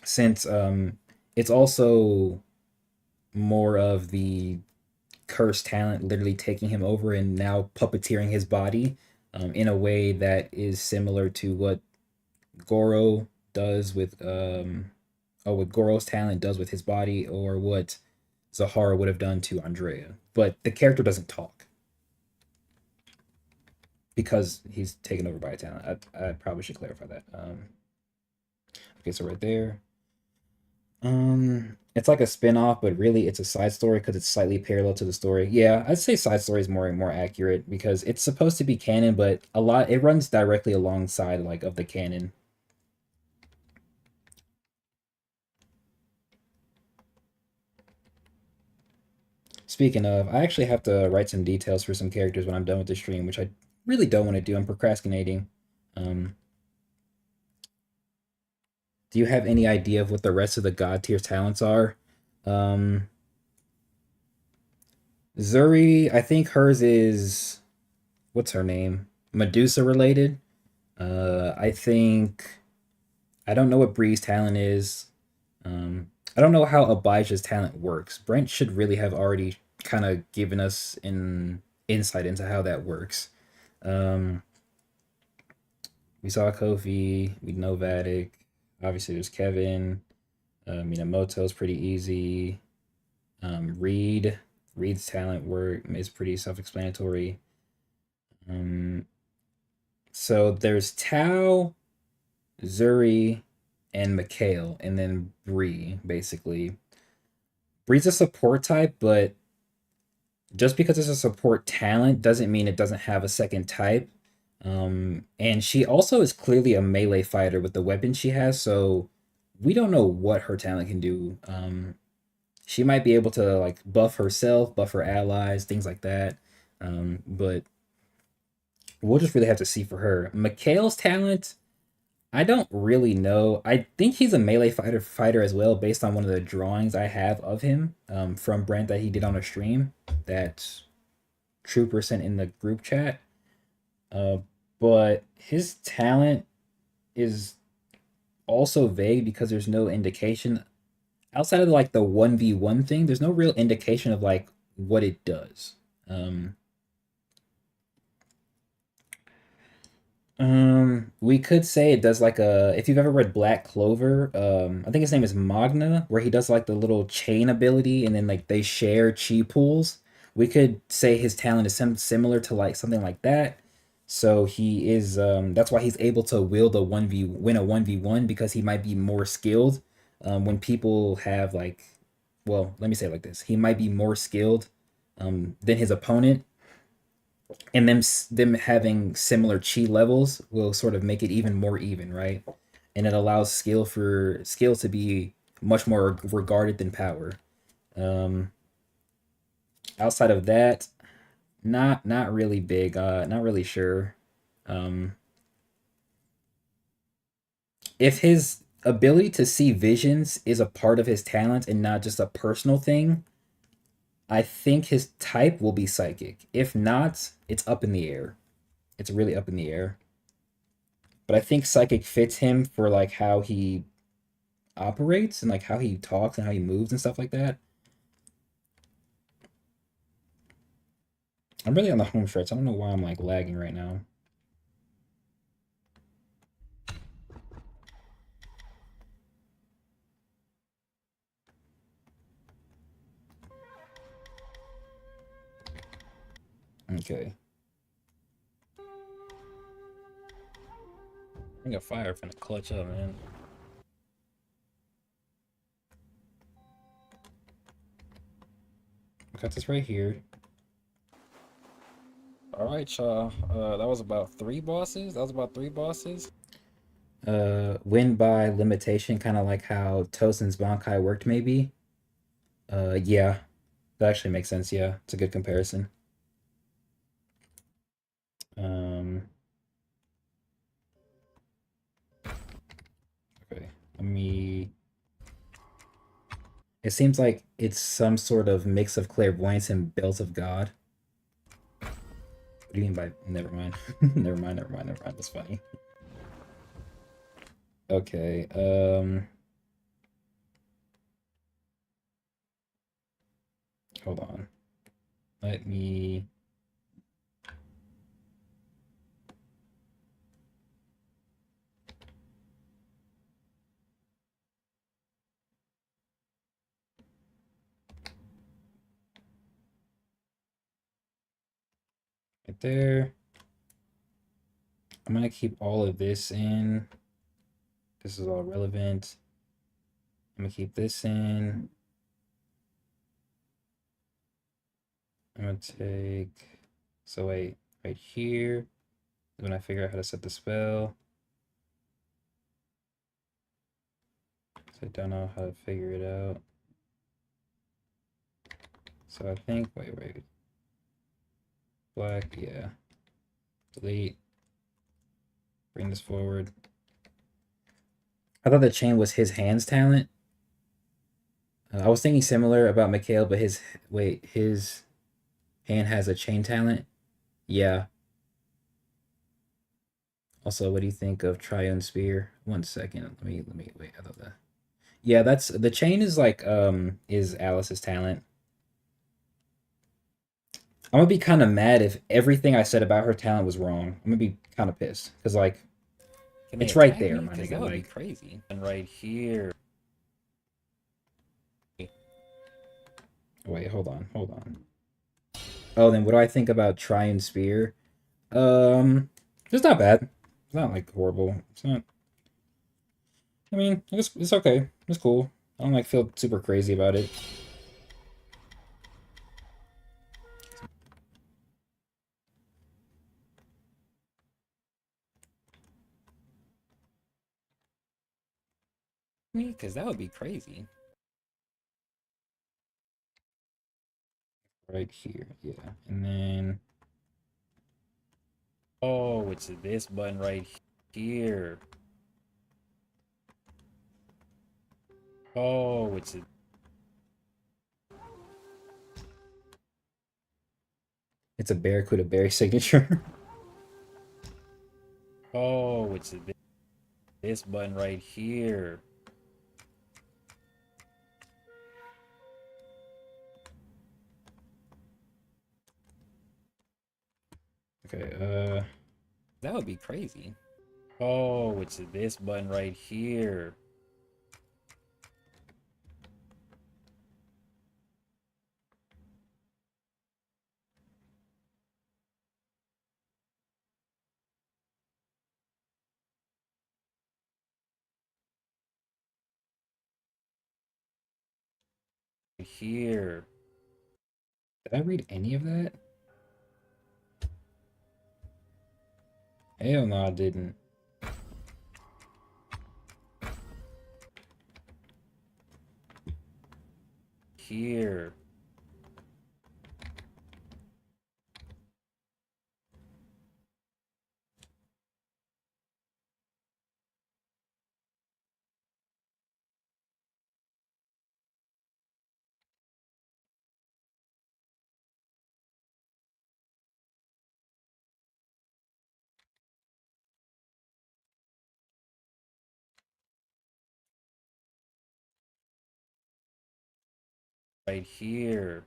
Since it's also more of the cursed talent literally taking him over and now puppeteering his body in a way that is similar to what Goro does with or what Goro's talent does with his body, or what Zahara would have done to Andrea. But the character doesn't talk because he's taken over by a talent. I probably should clarify that. Okay, so right there. It's like a spin-off, but really it's a side story because it's slightly parallel to the story. Yeah, I'd say side story is more accurate because it's supposed to be canon, but a lot it runs directly alongside like of the canon. Speaking of, I actually have to write some details for some characters when I'm done with the stream, which I really don't want to do. I'm procrastinating. Um, do you have any idea of what the rest of the god tier talents are? Um, Zuri, I think hers is what's her name? Medusa related. I think I don't know what Bree's talent is. I don't know how Abijah's talent works. Brent should really have already kind of given us an insight into how that works. Um, we saw Kofi. We know Vatic. Obviously, there's Kevin. Minamoto's pretty easy. Reed's talent work is pretty self-explanatory. Um, so there's Tao, Zuri, and Mikhail, and then Bree, basically. Bree's a support type, but just because it's a support talent doesn't mean it doesn't have a second type. And she also is clearly a melee fighter with the weapon she has, so we don't know what her talent can do. She might be able to like buff herself, buff her allies, things like that. But we'll just really have to see for her. Mikhail's talent, I don't really know. I think he's a melee fighter as well, based on one of the drawings I have of him from Brent that he did on a stream. That Trooper sent in the group chat. Uh, but his talent is also vague because there's no indication outside of like the 1v1 thing. There's no real indication of like what it does. Um, we could say it does like a if you've ever read Black Clover, I think his name is Magna, where he does like the little chain ability and then like they share chi pools. We could say his talent is similar to like something like that. So he is that's why he's able to wield a 1v win a 1v1 because he might be more skilled when people have like well, let me say it like this. He might be more skilled than his opponent and them having similar chi levels will sort of make it even more even, right? And it allows skill to be much more regarded than power. Um, outside of that, not really big. Not really sure. Um, if his ability to see visions is a part of his talent and not just a personal thing, I think his type will be psychic. If not, it's up in the air. It's really up in the air. But I think psychic fits him for like how he operates and like how he talks and how he moves and stuff like that. I'm really on the home stretch. I don't know why I'm like lagging right now. Okay. Ring of Fire finna clutch up, man. Got this right here. All right, y'all. That was about three bosses. That was about three bosses. Win by limitation, kind of like how Tosen's Bankai worked, maybe. Yeah, that actually makes sense. Yeah, it's a good comparison. Um, okay, let me. It seems like it's some sort of mix of clairvoyance and bells of God. What do you mean by never mind? Never mind, never mind, never mind. That's funny. Okay, hold on. Let me right there. I'm gonna keep all of this in. This is all relevant. I'm gonna keep this in. I'm gonna take, so wait, right here is when I figure out how to set the spell. So I don't know how to figure it out. So I think, wait. Black, yeah. Delete. Bring this forward. I thought the chain was his hands talent. I was thinking similar about Mikhail, but his hand has a chain talent. Yeah. Also, what do you think of Triune Spear? 1 second. Let me wait. I thought that. Yeah, that's the chain is like is Alice's talent. I'm gonna be kind of mad if everything I said about her talent was wrong. I'm gonna be kind of pissed because like Can they it's right attack there, me? my Because nigga. that would be Like, crazy. And right here. wait, hold on. Oh, then what do I think about Triune Spear? It's not bad. It's not like horrible. It's not. I mean, it's okay. It's cool. I don't like feel super crazy about it. Me? Because that would be crazy. Right here, yeah, and then Oh, it's this button right here. Oh, It's a Barracuda Berry signature. it's this button right here. Okay, That would be crazy. Oh, it's this button right here. Here. did I read any of that? Hell no, I didn't. Here. Right here.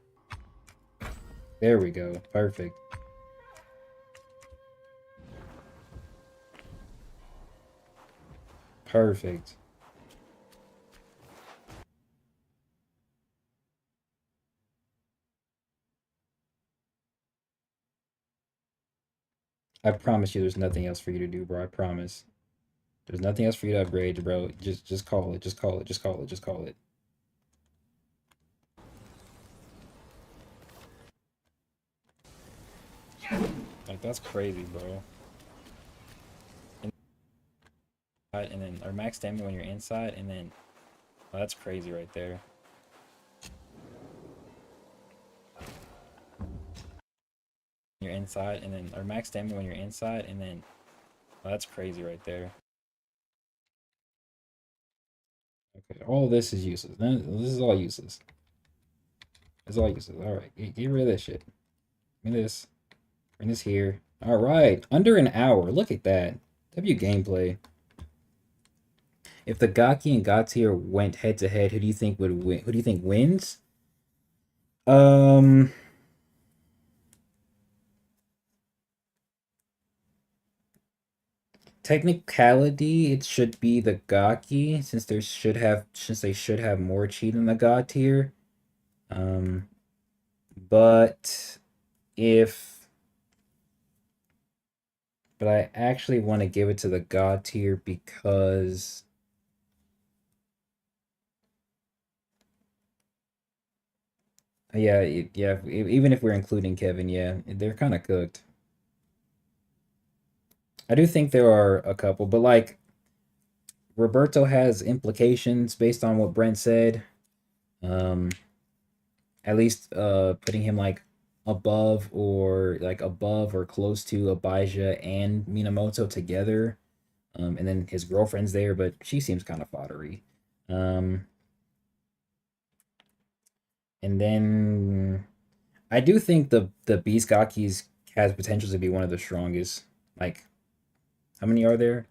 There we go. Perfect. Perfect. I promise you there's nothing else for you to do, bro. I promise. There's nothing else for you to upgrade, bro. Just call it. Just call it. Just call it. Just call it. Like, that's crazy, bro. And then, or max stamina when you're inside, and then, oh, that's crazy right there. You're inside, and then, or max stamina when you're inside, and then, oh, that's crazy right there. Okay, all this is useless. This is all useless. It's all useless. All right, get rid of this shit. Bring this. Bring this here. All right, under an hour. Look at that. W gameplay. If the Gaki and God tier went head to head, who do you think would win? Who do you think wins? Um, Technicality, it should be the Gaki since they should have more cheat in the God tier. Um, but if but I actually want to give it to the God tier because yeah, even if we're including Kevin, yeah, they're kind of cooked. I do think there are a couple, but like Roberto has implications based on what Brent said. Um, at least putting him like above or close to Abijah and Minamoto together. And then his girlfriend's there, but she seems kind of foddery. Um, and then I do think the Beast Gakis has potential to be one of the strongest. Like, how many are there?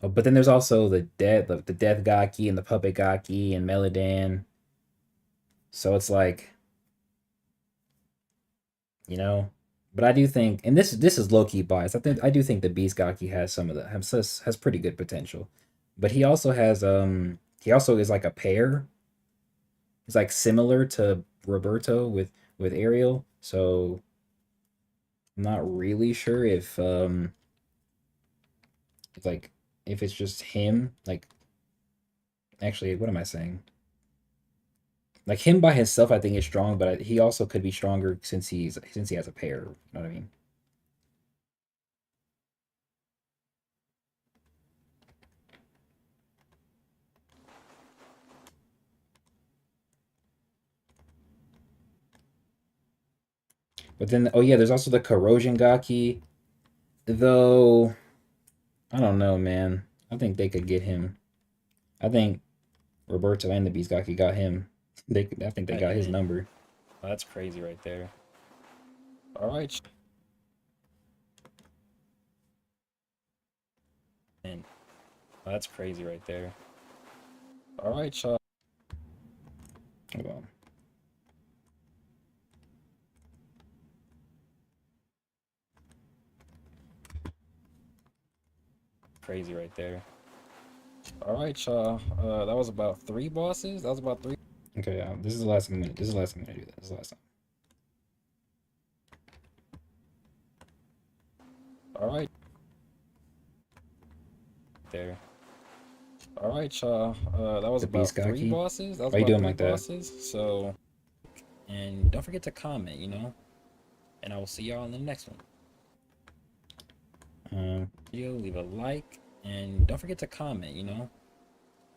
Oh, but then there's also the Death Gaki and the Puppet Gaki and Meladan. So it's like, you know. But I do think, and this is low key biased. I do think the Beast Gaki has has pretty good potential, but he also is like a pair. He's like similar to Roberto with Ariel. So I'm not really sure if like if it's just him. Like actually, what am I saying? Like him by himself, I think is strong, but he also could be stronger since he has a pair. You know what I mean? But then, oh yeah, there's also the Corrosion Gaki. Though, I don't know, man. I think they could get him. I think Roberto and the Beastcocky got him. I think they I got his didn't. number. Oh, that's crazy right there. All right. And oh, that's crazy right there. All right, y'all. Hold on. Crazy right there. All right, y'all. That was about 3 bosses. That was about 3. Okay, this is the last minute. This is the last time I'm gonna do that. This is the last time. All right. There. All right, y'all. That was The about 3 Beastcocky. bosses. That was Why you about doing 3 like that? bosses. So, and don't forget to comment, and I will see y'all in the next one. Video, leave a like, and don't forget to comment,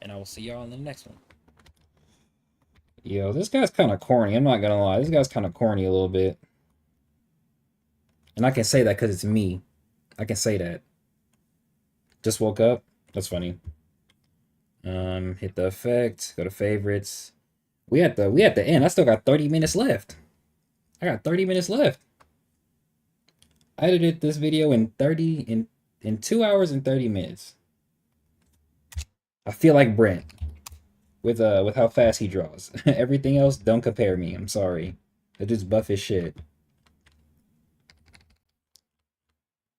and I will see y'all in the next one. Yo, this guy's kind of corny. I'm not gonna lie. This guy's kind of corny a little bit. And I can say that because it's me. I can say that. Just woke up. That's funny. Hit the effect. Go to favorites. We at the end. I still got 30 minutes left. I got 30 minutes left. I edited this video in 2 hours and 30 minutes. I feel like Brent with how fast he draws. Everything else, don't compare me. I'm sorry. I just buff his shit.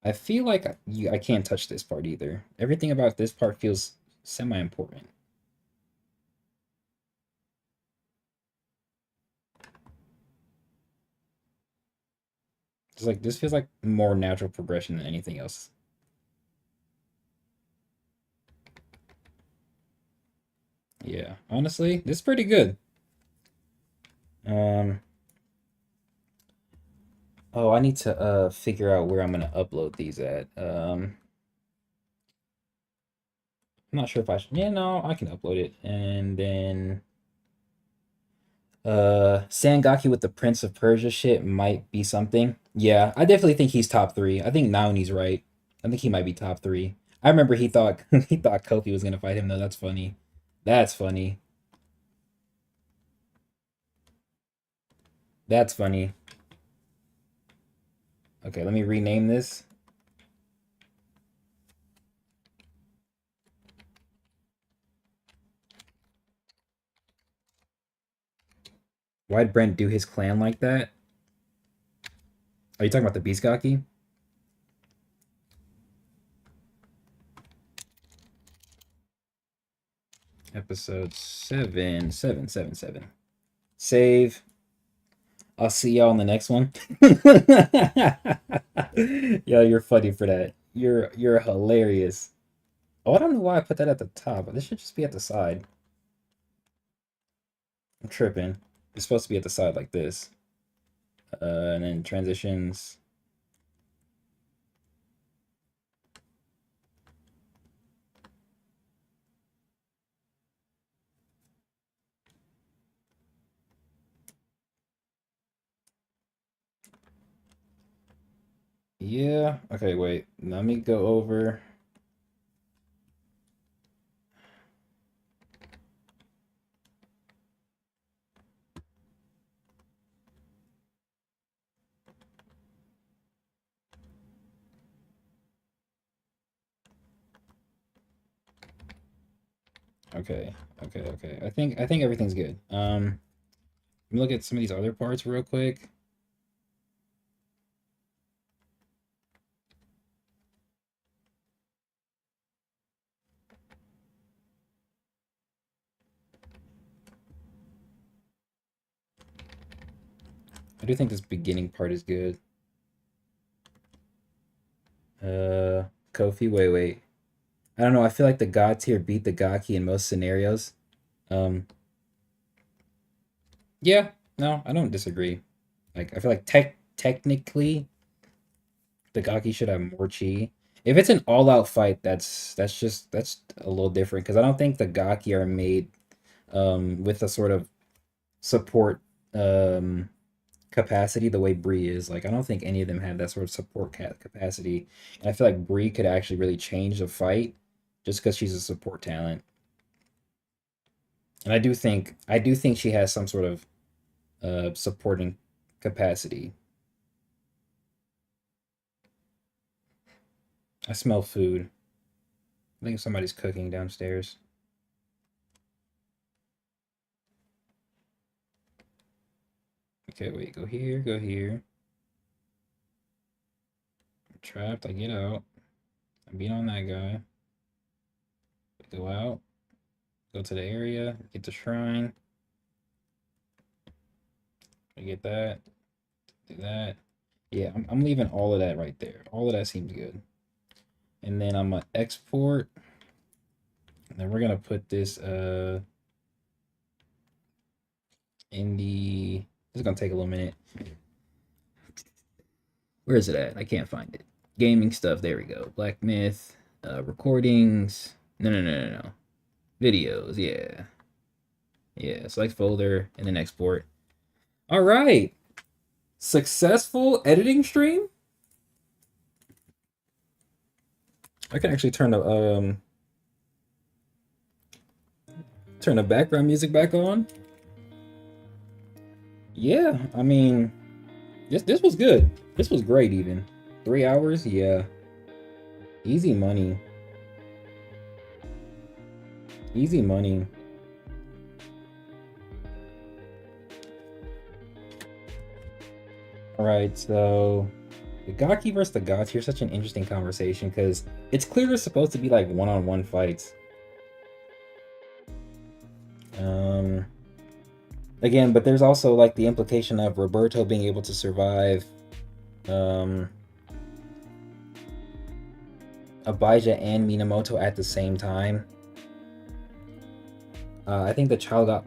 I feel like I can't touch this part either. Everything about this part feels semi-important. Just like this feels like more natural progression than anything else. Yeah, honestly, this is pretty good. Um, oh, I need to figure out where I'm gonna upload these at. I'm not sure if I should. Yeah, no, I can upload it, and then Sangaki with the Prince of Persia shit might be something. Yeah, I definitely think he's top 3. I think Naoni's right. I think he might be top 3. I remember he thought he thought Kofi was gonna fight him though. That's funny. That's funny. That's funny. Okay, let me rename this. Why'd Brent do his clan like that? Are you talking about the Beastcocky? Episode 7. Save. I'll see y'all in the next one. Yo, you're funny for that. You're hilarious. Oh, I don't know why I put that at the top. This should just be at the side. I'm tripping. It's supposed to be at the side like this. And then transitions. Yeah. Okay, wait. Let me go over. Okay. Okay. I think everything's good. Let me look at some of these other parts real quick. I do think this beginning part is good. Kofi, wait. I don't know. I feel like the God tier beat the Gaki in most scenarios. Um, yeah, no, I don't disagree. Like, I feel like technically the Gaki should have more chi. If it's an all-out fight, that's a little different because I don't think the Gaki are made with a sort of support um capacity the way Bree is. Like, I don't think any of them have that sort of support capacity. And I feel like Bree could actually really change the fight just because she's a support talent. And I do think she has some sort of supporting capacity. I smell food. I think somebody's cooking downstairs. Okay, wait, go here, go here. I'm trapped, I get out. I beat on that guy. Go out, go to the area, get the shrine. I get that, do that. Yeah, I'm leaving all of that right there. All of that seems good. And then I'm gonna export. And then we're gonna put this in the, it's gonna take a little minute. Where is it at? I can't find it. Gaming stuff, there we go. Black Myth, recordings. No. Videos, yeah. Yeah, select folder and then export. All right. Successful editing stream. I can actually turn the background music back on. Yeah, I mean, this was good. This was great even. 3 hours, yeah. Easy money. Easy money. All right, so the Gaki versus the Gods here, such an interesting conversation because it's clear it's supposed to be like one-on-one fights. Again, but there's also like the implication of Roberto being able to survive Abijah and Minamoto at the same time. I think the Child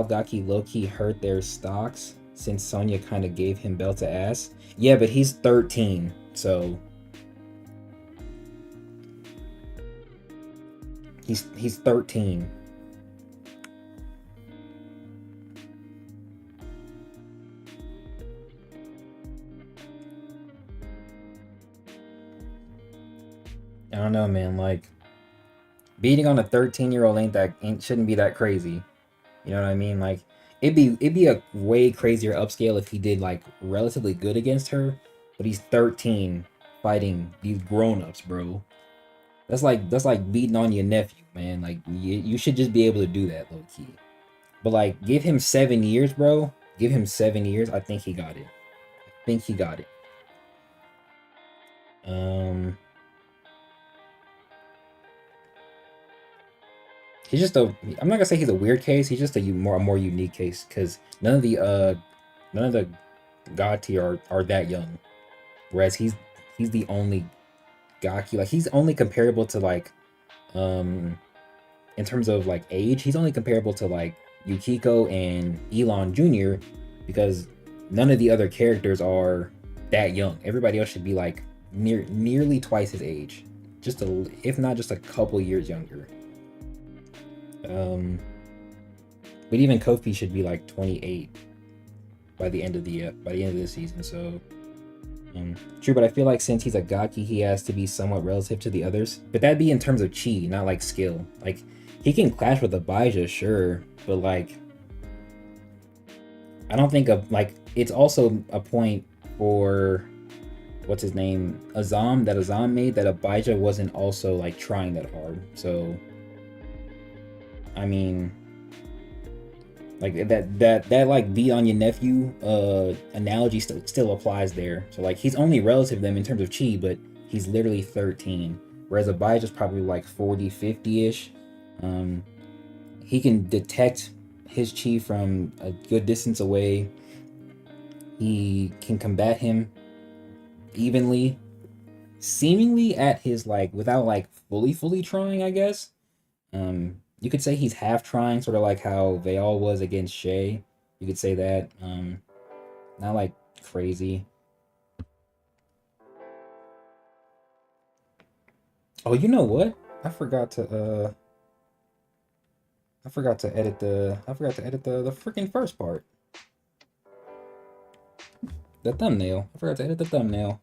Gaki low-key hurt their stocks since Sonya kind of gave him belt to ass. Yeah, but he's 13, so he's 13. I don't know, man. Like, beating on a 13-year-old shouldn't be that crazy. You know what I mean? Like, it'd be a way crazier upscale if he did like relatively good against her, but he's 13 fighting these grown-ups, bro. That's like beating on your nephew, man. Like, you should just be able to do that low key. But like, give him 7 years, bro. Give him 7 years. I think he got it. I think he got it. He's just a. I'm not gonna say he's a weird case. He's just a more unique case because none of the god tier are that young, whereas he's the only Gaki. Like, he's only comparable to like, in terms of like age, he's only comparable to like Yukiko and Elon Jr. because none of the other characters are that young. Everybody else should be like nearly twice his age, if not just a couple years younger. But even Kofi should be like 28 by the end of the season. So true, but I feel like since he's a Gaki, he has to be somewhat relative to the others. But that'd be in terms of chi, not like skill. Like, he can clash with Abijah, sure, but like, I don't think it's also a point for what's his name, Azam made, that Abijah wasn't also like trying that hard. So I mean, like that like beat on your nephew analogy still applies there. So like, he's only relative to them in terms of chi, but he's literally 13, whereas Abijah's probably like 40, 50-ish. He can detect his chi from a good distance away. He can combat him evenly, seemingly at his like, without like fully trying, I guess. You could say he's half trying, sort of like how Veal was against Shay. You could say that. Not like crazy. Oh, you know what? I forgot to edit the freaking first part. The thumbnail. I forgot to edit the thumbnail.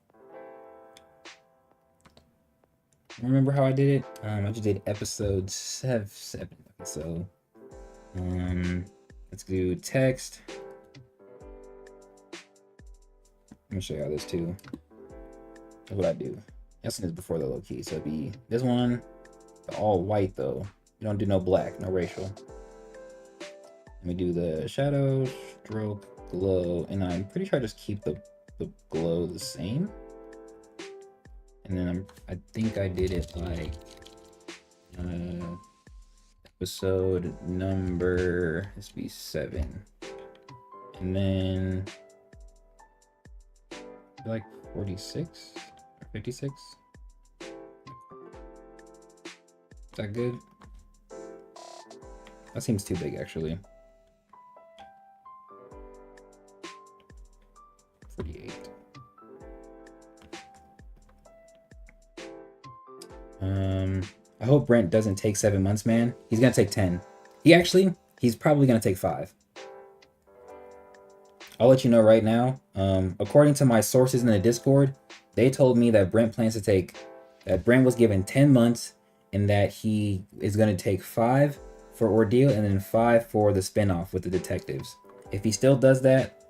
Remember how I did it? I just did episode 7. So Let's do text. Let me show you how this too. That's what I do. I've seen this before the low key. So it'd be this one, all white though. You don't do no black, no racial. Let me do the shadow, stroke, glow, and I'm pretty sure I just keep the glow the same. And then I think I did it like episode number, this be 7. And then like 46 or 56. Is that good? That seems too big actually. 48. I hope Brent doesn't take 7 months, man. He's gonna take 10. He's probably gonna take 5. I'll let you know right now. According to my sources in the Discord, they told me that Brent was given 10 months and that he is gonna take 5 for Ordeal and then 5 for the spinoff with the detectives. If he still does that,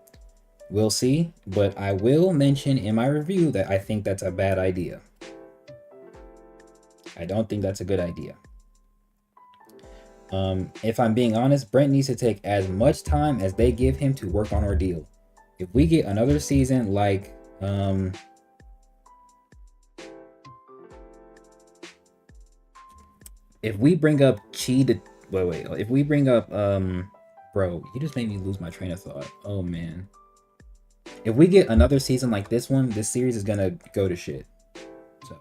we'll see. But I will mention in my review that I think that's a bad idea. I don't think that's a good idea. If I'm being honest, Brent needs to take as much time as they give him to work on Ordeal. If we get another season like if we bring up if we bring up bro, you just made me lose my train of thought. Oh man. If we get another season like this one, this series is gonna go to shit. So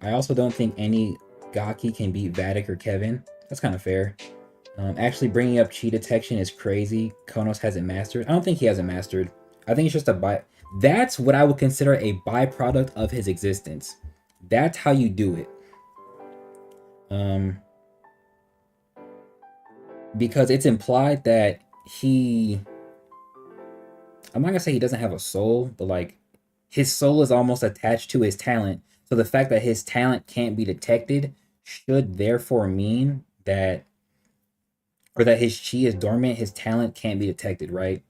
I also don't think any Gaki can beat Vatic or Kevin. That's kind of fair. Actually bringing up chi detection is crazy. Konos hasn't mastered. I don't think he hasn't mastered. I think it's just that's what I would consider a byproduct of his existence. That's how you do it. Because it's implied that I'm not gonna say he doesn't have a soul, but like his soul is almost attached to his talent. So the fact that his talent can't be detected should therefore mean that, or that his chi is dormant, his talent can't be detected, right?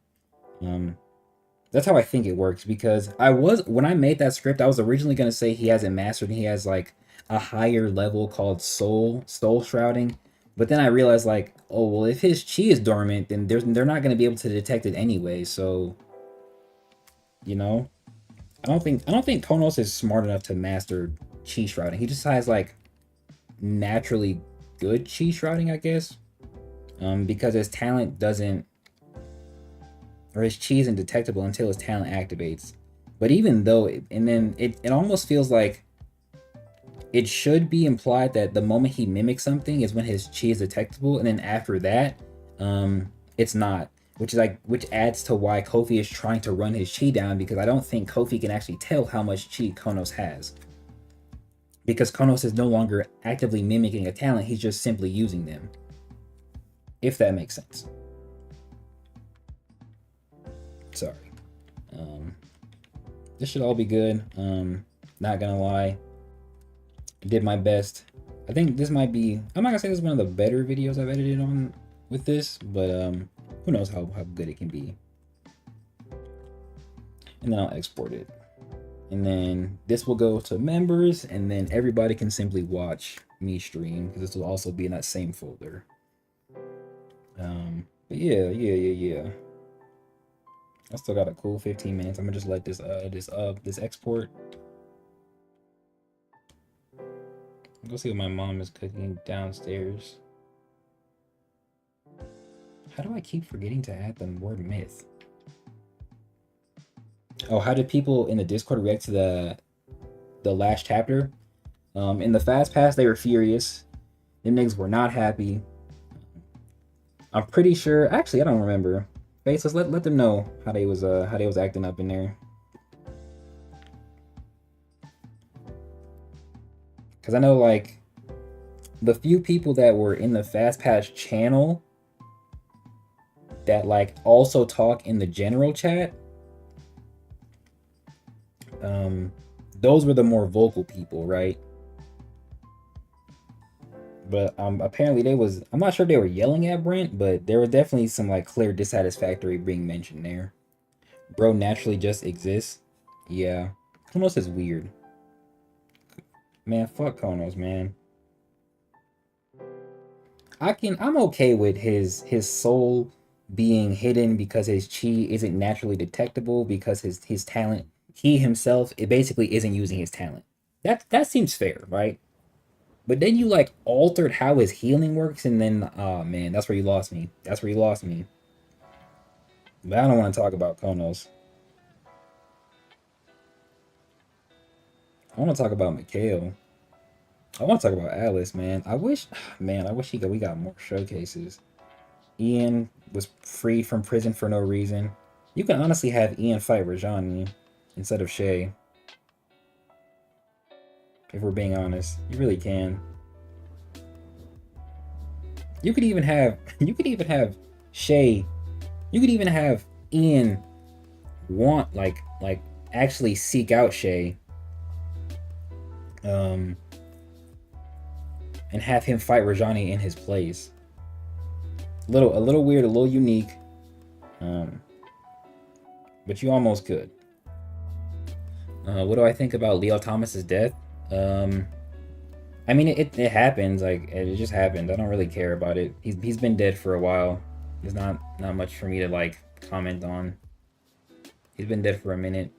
That's how I think it works, because when I made that script, I was originally going to say he hasn't mastered and he has like a higher level called soul shrouding. But then I realized like, oh, well, if his chi is dormant, then they're not going to be able to detect it anyway. So, you know, I don't think Konos is smart enough to master chi shrouding. He just has like naturally good chi shrouding, I guess. Because his talent doesn't, or his chi isn't detectable until his talent activates. But even though, it almost feels like it should be implied that the moment he mimics something is when his chi is detectable, and then after that, it's not. Which adds to why Kofi is trying to run his chi down, because I don't think Kofi can actually tell how much chi Konos has. Because Konos is no longer actively mimicking a talent, he's just simply using them. If that makes sense. Sorry. This should all be good. Not gonna lie. I did my best. I think this might be, I'm not gonna say this is one of the better videos I've edited on with this, but who knows how good it can be. And then I'll export it. And then this will go to members, and then everybody can simply watch me stream, because this will also be in that same folder. But yeah. I still got a cool 15 minutes. I'm gonna just let this export. Go see what my mom is cooking downstairs. How do I keep forgetting to add the word myth? Oh, how did people in the Discord react to the last chapter? In the fast pass, they were furious. Them niggas were not happy. I'm pretty sure. Actually, I don't remember. Faceless, let them know how they was acting up in there. Cause I know like the few people that were in the Fast Pass channel that like also talk in the general chat, those were the more vocal people, right? But apparently they was, I'm not sure if they were yelling at Brent, but there was definitely some like clear dissatisfactory being mentioned there. Bro naturally just exists. Yeah. Konos is weird. Man, fuck Konos, man. I'm okay with his soul being hidden because his chi isn't naturally detectable because his talent, he himself, it basically isn't using his talent. That seems fair, right? But then you like altered how his healing works, and then oh man, that's where you lost me. That's where you lost me. But I don't want to talk about Konos. I want to talk about Mikhail. I want to talk about Alice, man. Man, I wish we got more showcases. Ian was freed from prison for no reason. You can honestly have Ian fight Rajani instead of Shay, if we're being honest. You really can. You could even have Shay. You could even have Ian want like actually seek out Shay, um, and have him fight Rajani in his place. A little weird, a little unique, um, but you almost could. What do I think about Leo Thomas's death? Um, I mean, it happens. Like it just happened. I don't really care about it. He's been dead for a while. There's not much for me to like comment on. He's been dead for a minute.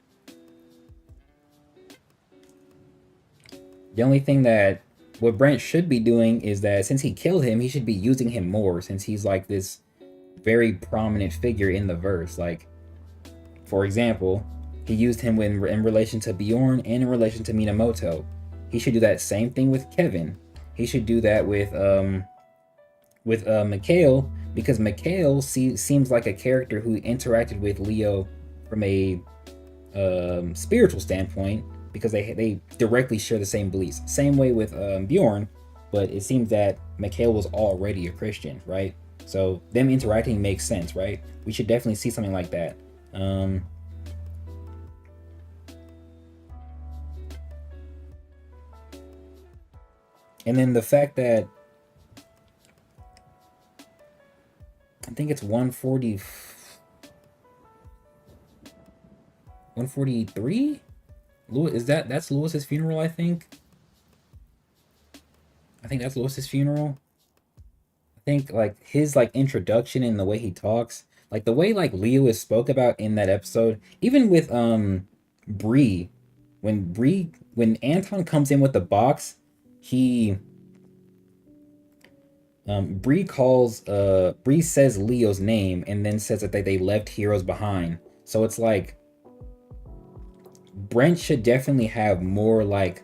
The only thing that what Brent should be doing is that since he killed him, he should be using him more since he's like this very prominent figure in the verse. Like, for example, he used him in relation to Bjorn and in relation to Minamoto. He should do that same thing with Kevin. He should do that with Mikhail because Mikhail seems like a character who interacted with Leo from a spiritual standpoint because they directly share the same beliefs. Same way with Bjorn, but it seems that Mikhail was already a Christian, right? So them interacting makes sense, right? We should definitely see something like that. And then the fact that I think it's 140, 143. Lewis, that's Lewis's funeral, I think. I think that's Lewis's funeral. I think like his like introduction and the way he talks, like the way like Leo is spoke about in that episode, even with Bree, when Anton comes in with the box, he Bree says Leo's name and then says that they left heroes behind. So it's like Brent should definitely have more like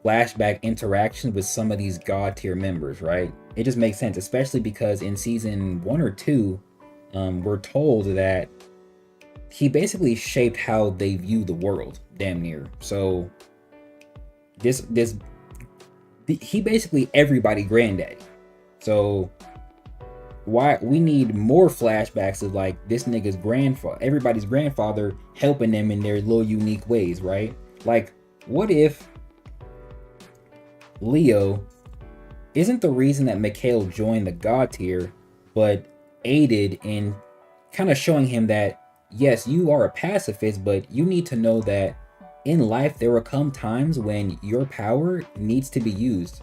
flashback interactions with some of these god tier members, right? It just makes sense, especially because in season 1 or 2, we're told that he basically shaped how they view the world, damn near. So this he basically everybody granddaddy. So why we need more flashbacks of like this nigga's grandfather, everybody's grandfather helping them in their little unique ways, right? Like, what if Leo isn't the reason that Mikhail joined the god tier, but aided in kind of showing him that yes, you are a pacifist, but you need to know that in life there will come times when your power needs to be used,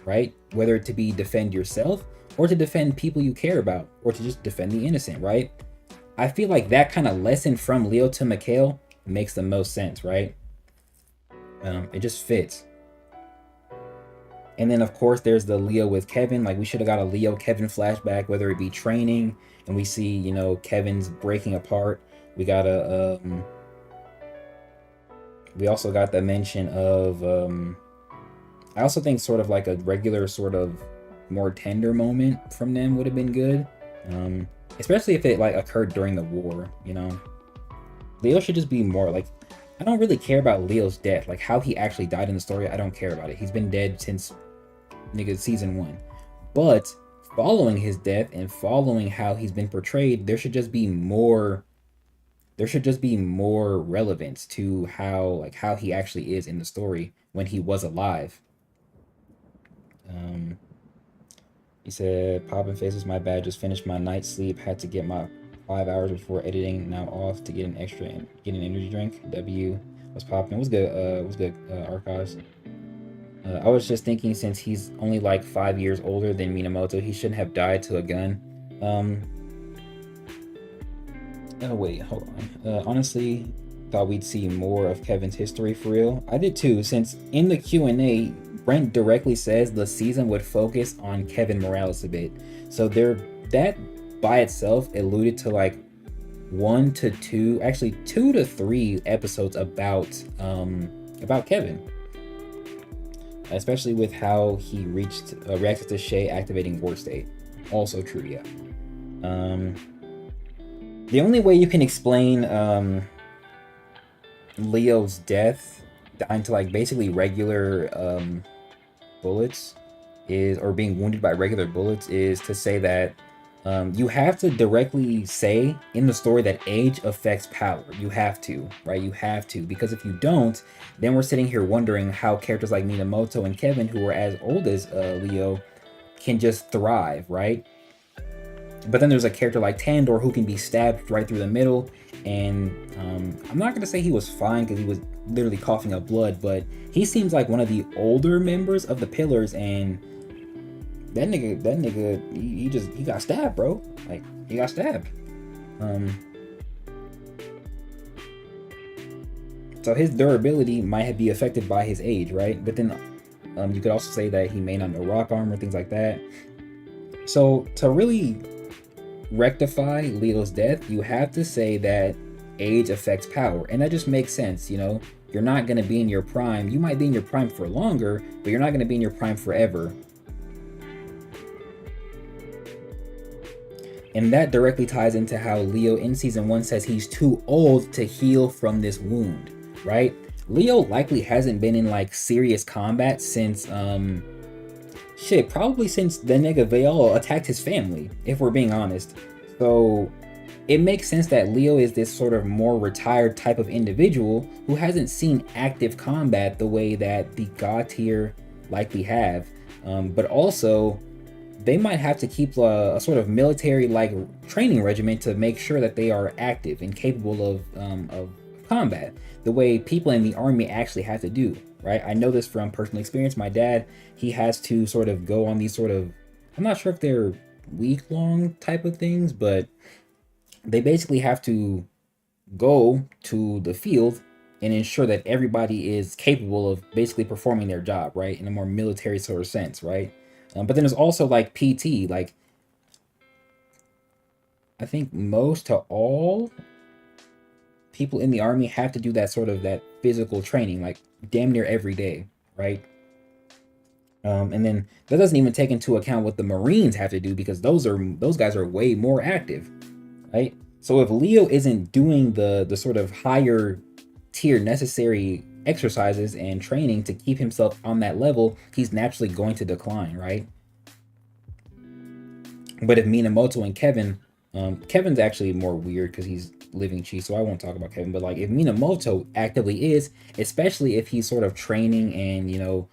right? Whether to be defend yourself or to defend people you care about or to just defend the innocent, right? I feel like that kind of lesson from Leo to Mikhail makes the most sense, right? It just fits. And then of course there's the Leo with Kevin. Like we should have got a Leo Kevin flashback, whether it be training and we see, you know, Kevin's breaking apart. We got we also got the mention of I also think sort of like a regular sort of more tender moment from them would have been good. Especially if it like occurred during the war, you know. Leo should just be more like, I don't really care about Leo's death, like how he actually died in the story. I don't care about it. He's been dead since nigga season 1. But following his death and following how he's been portrayed, there should just be more relevance to how he actually is in the story when he was alive. He said, "Popping faces, my bad. Just finished my night's sleep. Had to get my 5 hours before editing. Now off to get an get an energy drink. W was popping. Was good. Was good. Archives. I was just thinking, since he's only like 5 years older than Minamoto, he shouldn't have died to a gun. Oh wait, hold on. Honestly, thought we'd see more of Kevin's history for real. I did too, since in the Q&A, Brent directly says the season would focus on Kevin Morales a bit. So that by itself alluded to like 1 to 2, actually 2 to 3 episodes about Kevin. Especially with how he reacted to Shay activating War State. Also true, yeah. The only way you can explain Leo's death dying to like basically regular bullets or being wounded by regular bullets is to say that you have to directly say in the story that age affects power. You have to, right? You have to, because if you don't, then we're sitting here wondering how characters like Minamoto and Kevin, who are as old as Leo, can just thrive, right? But then there's a character like Tandor who can be stabbed right through the middle, and I'm not gonna say he was fine because he was literally coughing up blood, but he seems like one of the older members of the Pillars, and that nigga, he got stabbed, bro. Like, he got stabbed. So his durability might be affected by his age, right? But then you could also say that he may not know rock armor, things like that. So to really rectify Leo's death, you have to say that age affects power, and that just makes sense. You know, you're not going to be in your prime. You might be in your prime for longer, but you're not going to be in your prime forever. And that directly ties into how Leo in season 1 says he's too old to heal from this wound, right? Leo likely hasn't been in like serious combat since probably since the nigga Veil attacked his family, if we're being honest. So it makes sense that Leo is this sort of more retired type of individual who hasn't seen active combat the way that the God tier likely have. But also, they might have to keep a sort of military-like training regimen to make sure that they are active and capable of combat, the way people in the army actually have to do, right? I know this from personal experience. My dad, he has to sort of go on these sort of, I'm not sure if they're week-long type of things, but they basically have to go to the field and ensure that everybody is capable of basically performing their job, right? In a more military sort of sense, right? But then there's also like PT, like I think most to all people in the army have to do that sort of that physical training, like damn near every day, right? And then that doesn't even take into account what the Marines have to do, because those guys are way more active, right? So if Leo isn't doing the sort of higher tier necessary exercises and training to keep himself on that level, he's naturally going to decline, right? But if Minamoto and Kevin, Kevin's actually more weird because he's living chi, so I won't talk about Kevin. But like if Minamoto actively is, especially if he's sort of training and, you know,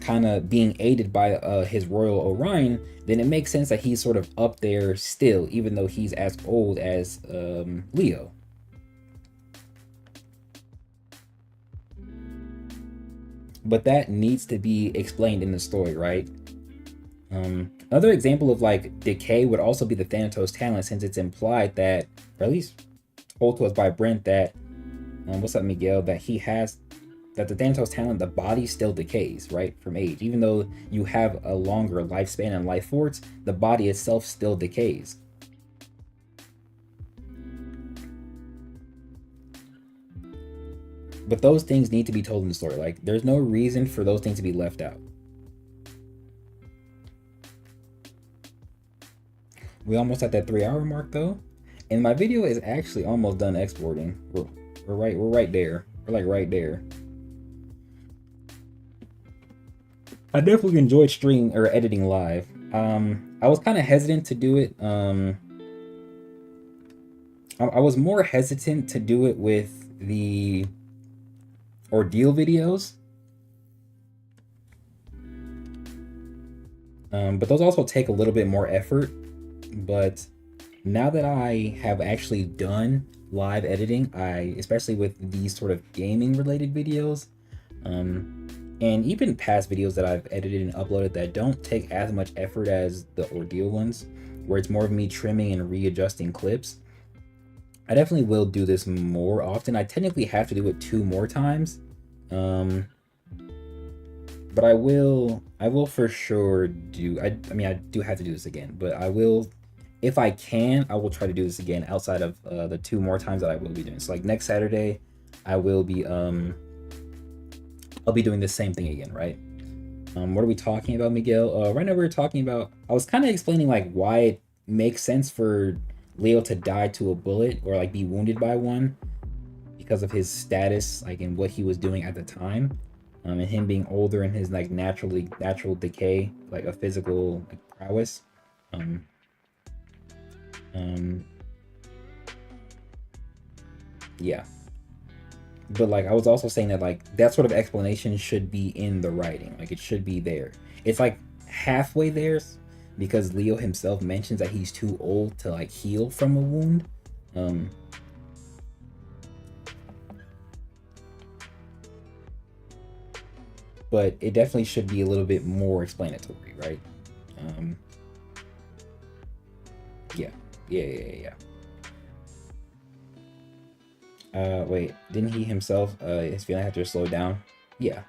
kind of being aided by his Royal Orion, then it makes sense that he's sort of up there still, even though he's as old as Leo. But that needs to be explained in the story, right? Another example of like decay would also be the Thanatos talent, since it's implied that, or at least told to us by Brent, that what's up, Miguel, that the Thanatos talent, the body still decays, right, from age. Even though you have a longer lifespan and life force, the body itself still decays. But those things need to be told in the story. Like, there's no reason for those things to be left out. We almost at that 3-hour mark though, and my video is actually almost done exporting. We're right there. We're like right there. I definitely enjoyed streaming or editing live. I was kind of hesitant to do it. I was more hesitant to do it with the ordeal videos, But those also take a little bit more effort. But now that I have actually done live editing, especially with these sort of gaming related videos, and even past videos that I've edited and uploaded that don't take as much effort as the Ordeal ones, where it's more of me trimming and readjusting clips, I definitely will do this more often. I technically have to do it 2 more times, but I will for sure do. I mean, I do have to do this again, but I will, if I can, I will try to do this again outside of the 2 more times that I will be doing. So like next Saturday, I will be I'll be doing the same thing again, right? What are we talking about, Miguel? Right now we're talking about, I was kind of explaining like why it makes sense for Leo to die to a bullet or like be wounded by one because of his status, like in what he was doing at the time, and him being older and his like natural decay, like a physical like, prowess. Yeah. But like I was also saying that like that sort of explanation should be in the writing, like it should be there. It's like halfway there because Leo himself mentions that he's too old to like heal from a wound. But it definitely should be a little bit more explanatory, right? Yeah. Wait, didn't he himself, his feeling had to slow down? Yeah.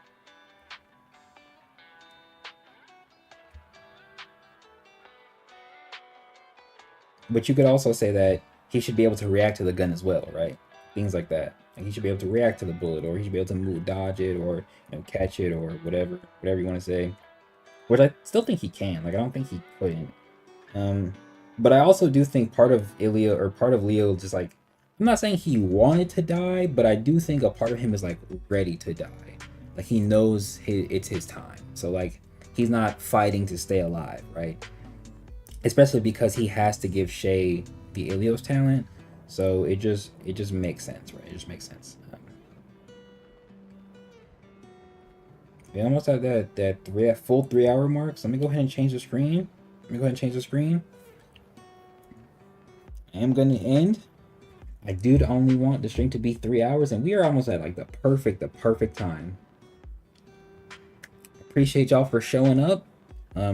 But you could also say that he should be able to react to the gun as well, right? Things like that. Like he should be able to react to the bullet, or he should be able to move, dodge it, or catch it, or whatever you want to say. Which I still think he can. Like I don't think he couldn't. But I also do think part of Leo just like, I'm not saying he wanted to die, but I do think a part of him is like ready to die. Like he knows it's his time. So like he's not fighting to stay alive, right? Especially because he has to give Shay the Ilios talent. So it just makes sense, right? It just makes sense. We almost have that full 3-hour mark. So let me go ahead and change the screen. I am going to end. I do only want the stream to be 3 hours, and we are almost at like the perfect time. Appreciate y'all for showing up,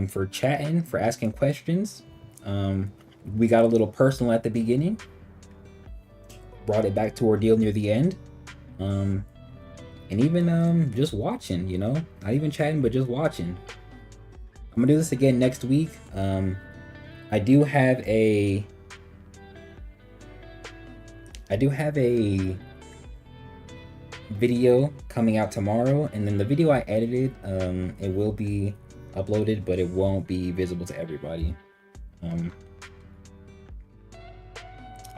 for chatting, for asking questions. We got a little personal at the beginning. Brought it back to Ordeal near the end. And even just watching, not even chatting, but just watching. I'm gonna do this again next week. I do have a video coming out tomorrow, and then the video I edited, it will be uploaded, but it won't be visible to everybody.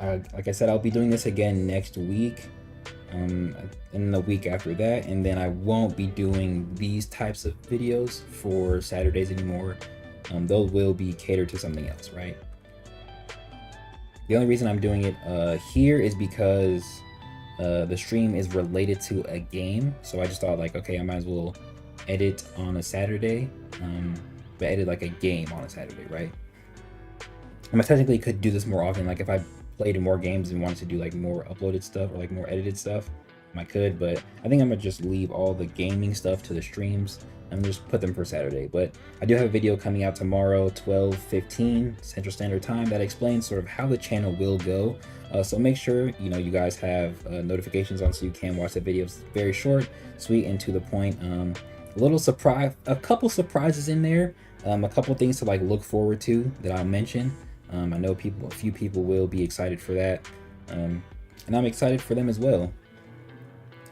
Like I said, I'll be doing this again next week, and the week after that, and then I won't be doing these types of videos for Saturdays anymore. Those will be catered to something else, right? The only reason I'm doing it here is because the stream is related to a game, so I just thought like, okay, I might as well edit on a Saturday, but edit like a game on a Saturday, right? I technically could do this more often, like if I played in more games and wanted to do like more uploaded stuff or like more edited stuff, I could, but I think I'm gonna just leave all the gaming stuff to the streams and just put them for Saturday. But I do have a video coming out tomorrow, 12:15 Central Standard Time, that explains sort of how the channel will go. So make sure you guys have notifications on so you can watch the videos. Very short, sweet, and to the point. A little surprise, a couple surprises in there, a couple things to like look forward to that I'll mention. I know a few people will be excited for that, and I'm excited for them as well.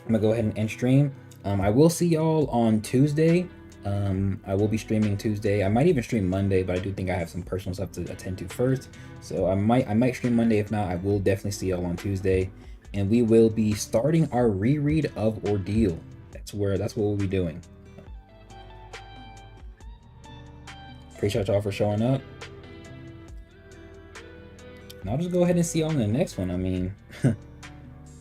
I'm gonna go ahead and end stream. I will see y'all on Tuesday. I will be streaming Tuesday. I might even stream Monday, but I do think I have some personal stuff to attend to first. So I might stream Monday. If not, I will definitely see y'all on Tuesday. And we will be starting our reread of Ordeal. That's what we'll be doing. Appreciate y'all for showing up. And I'll just go ahead and see y'all in the next one. I mean,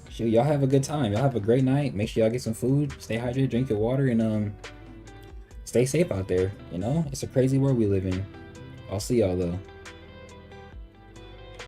shoot, y'all have a good time. Y'all have a great night. Make sure y'all get some food, stay hydrated, drink your water, and stay safe out there. You know, it's a crazy world we live in. I'll see y'all though.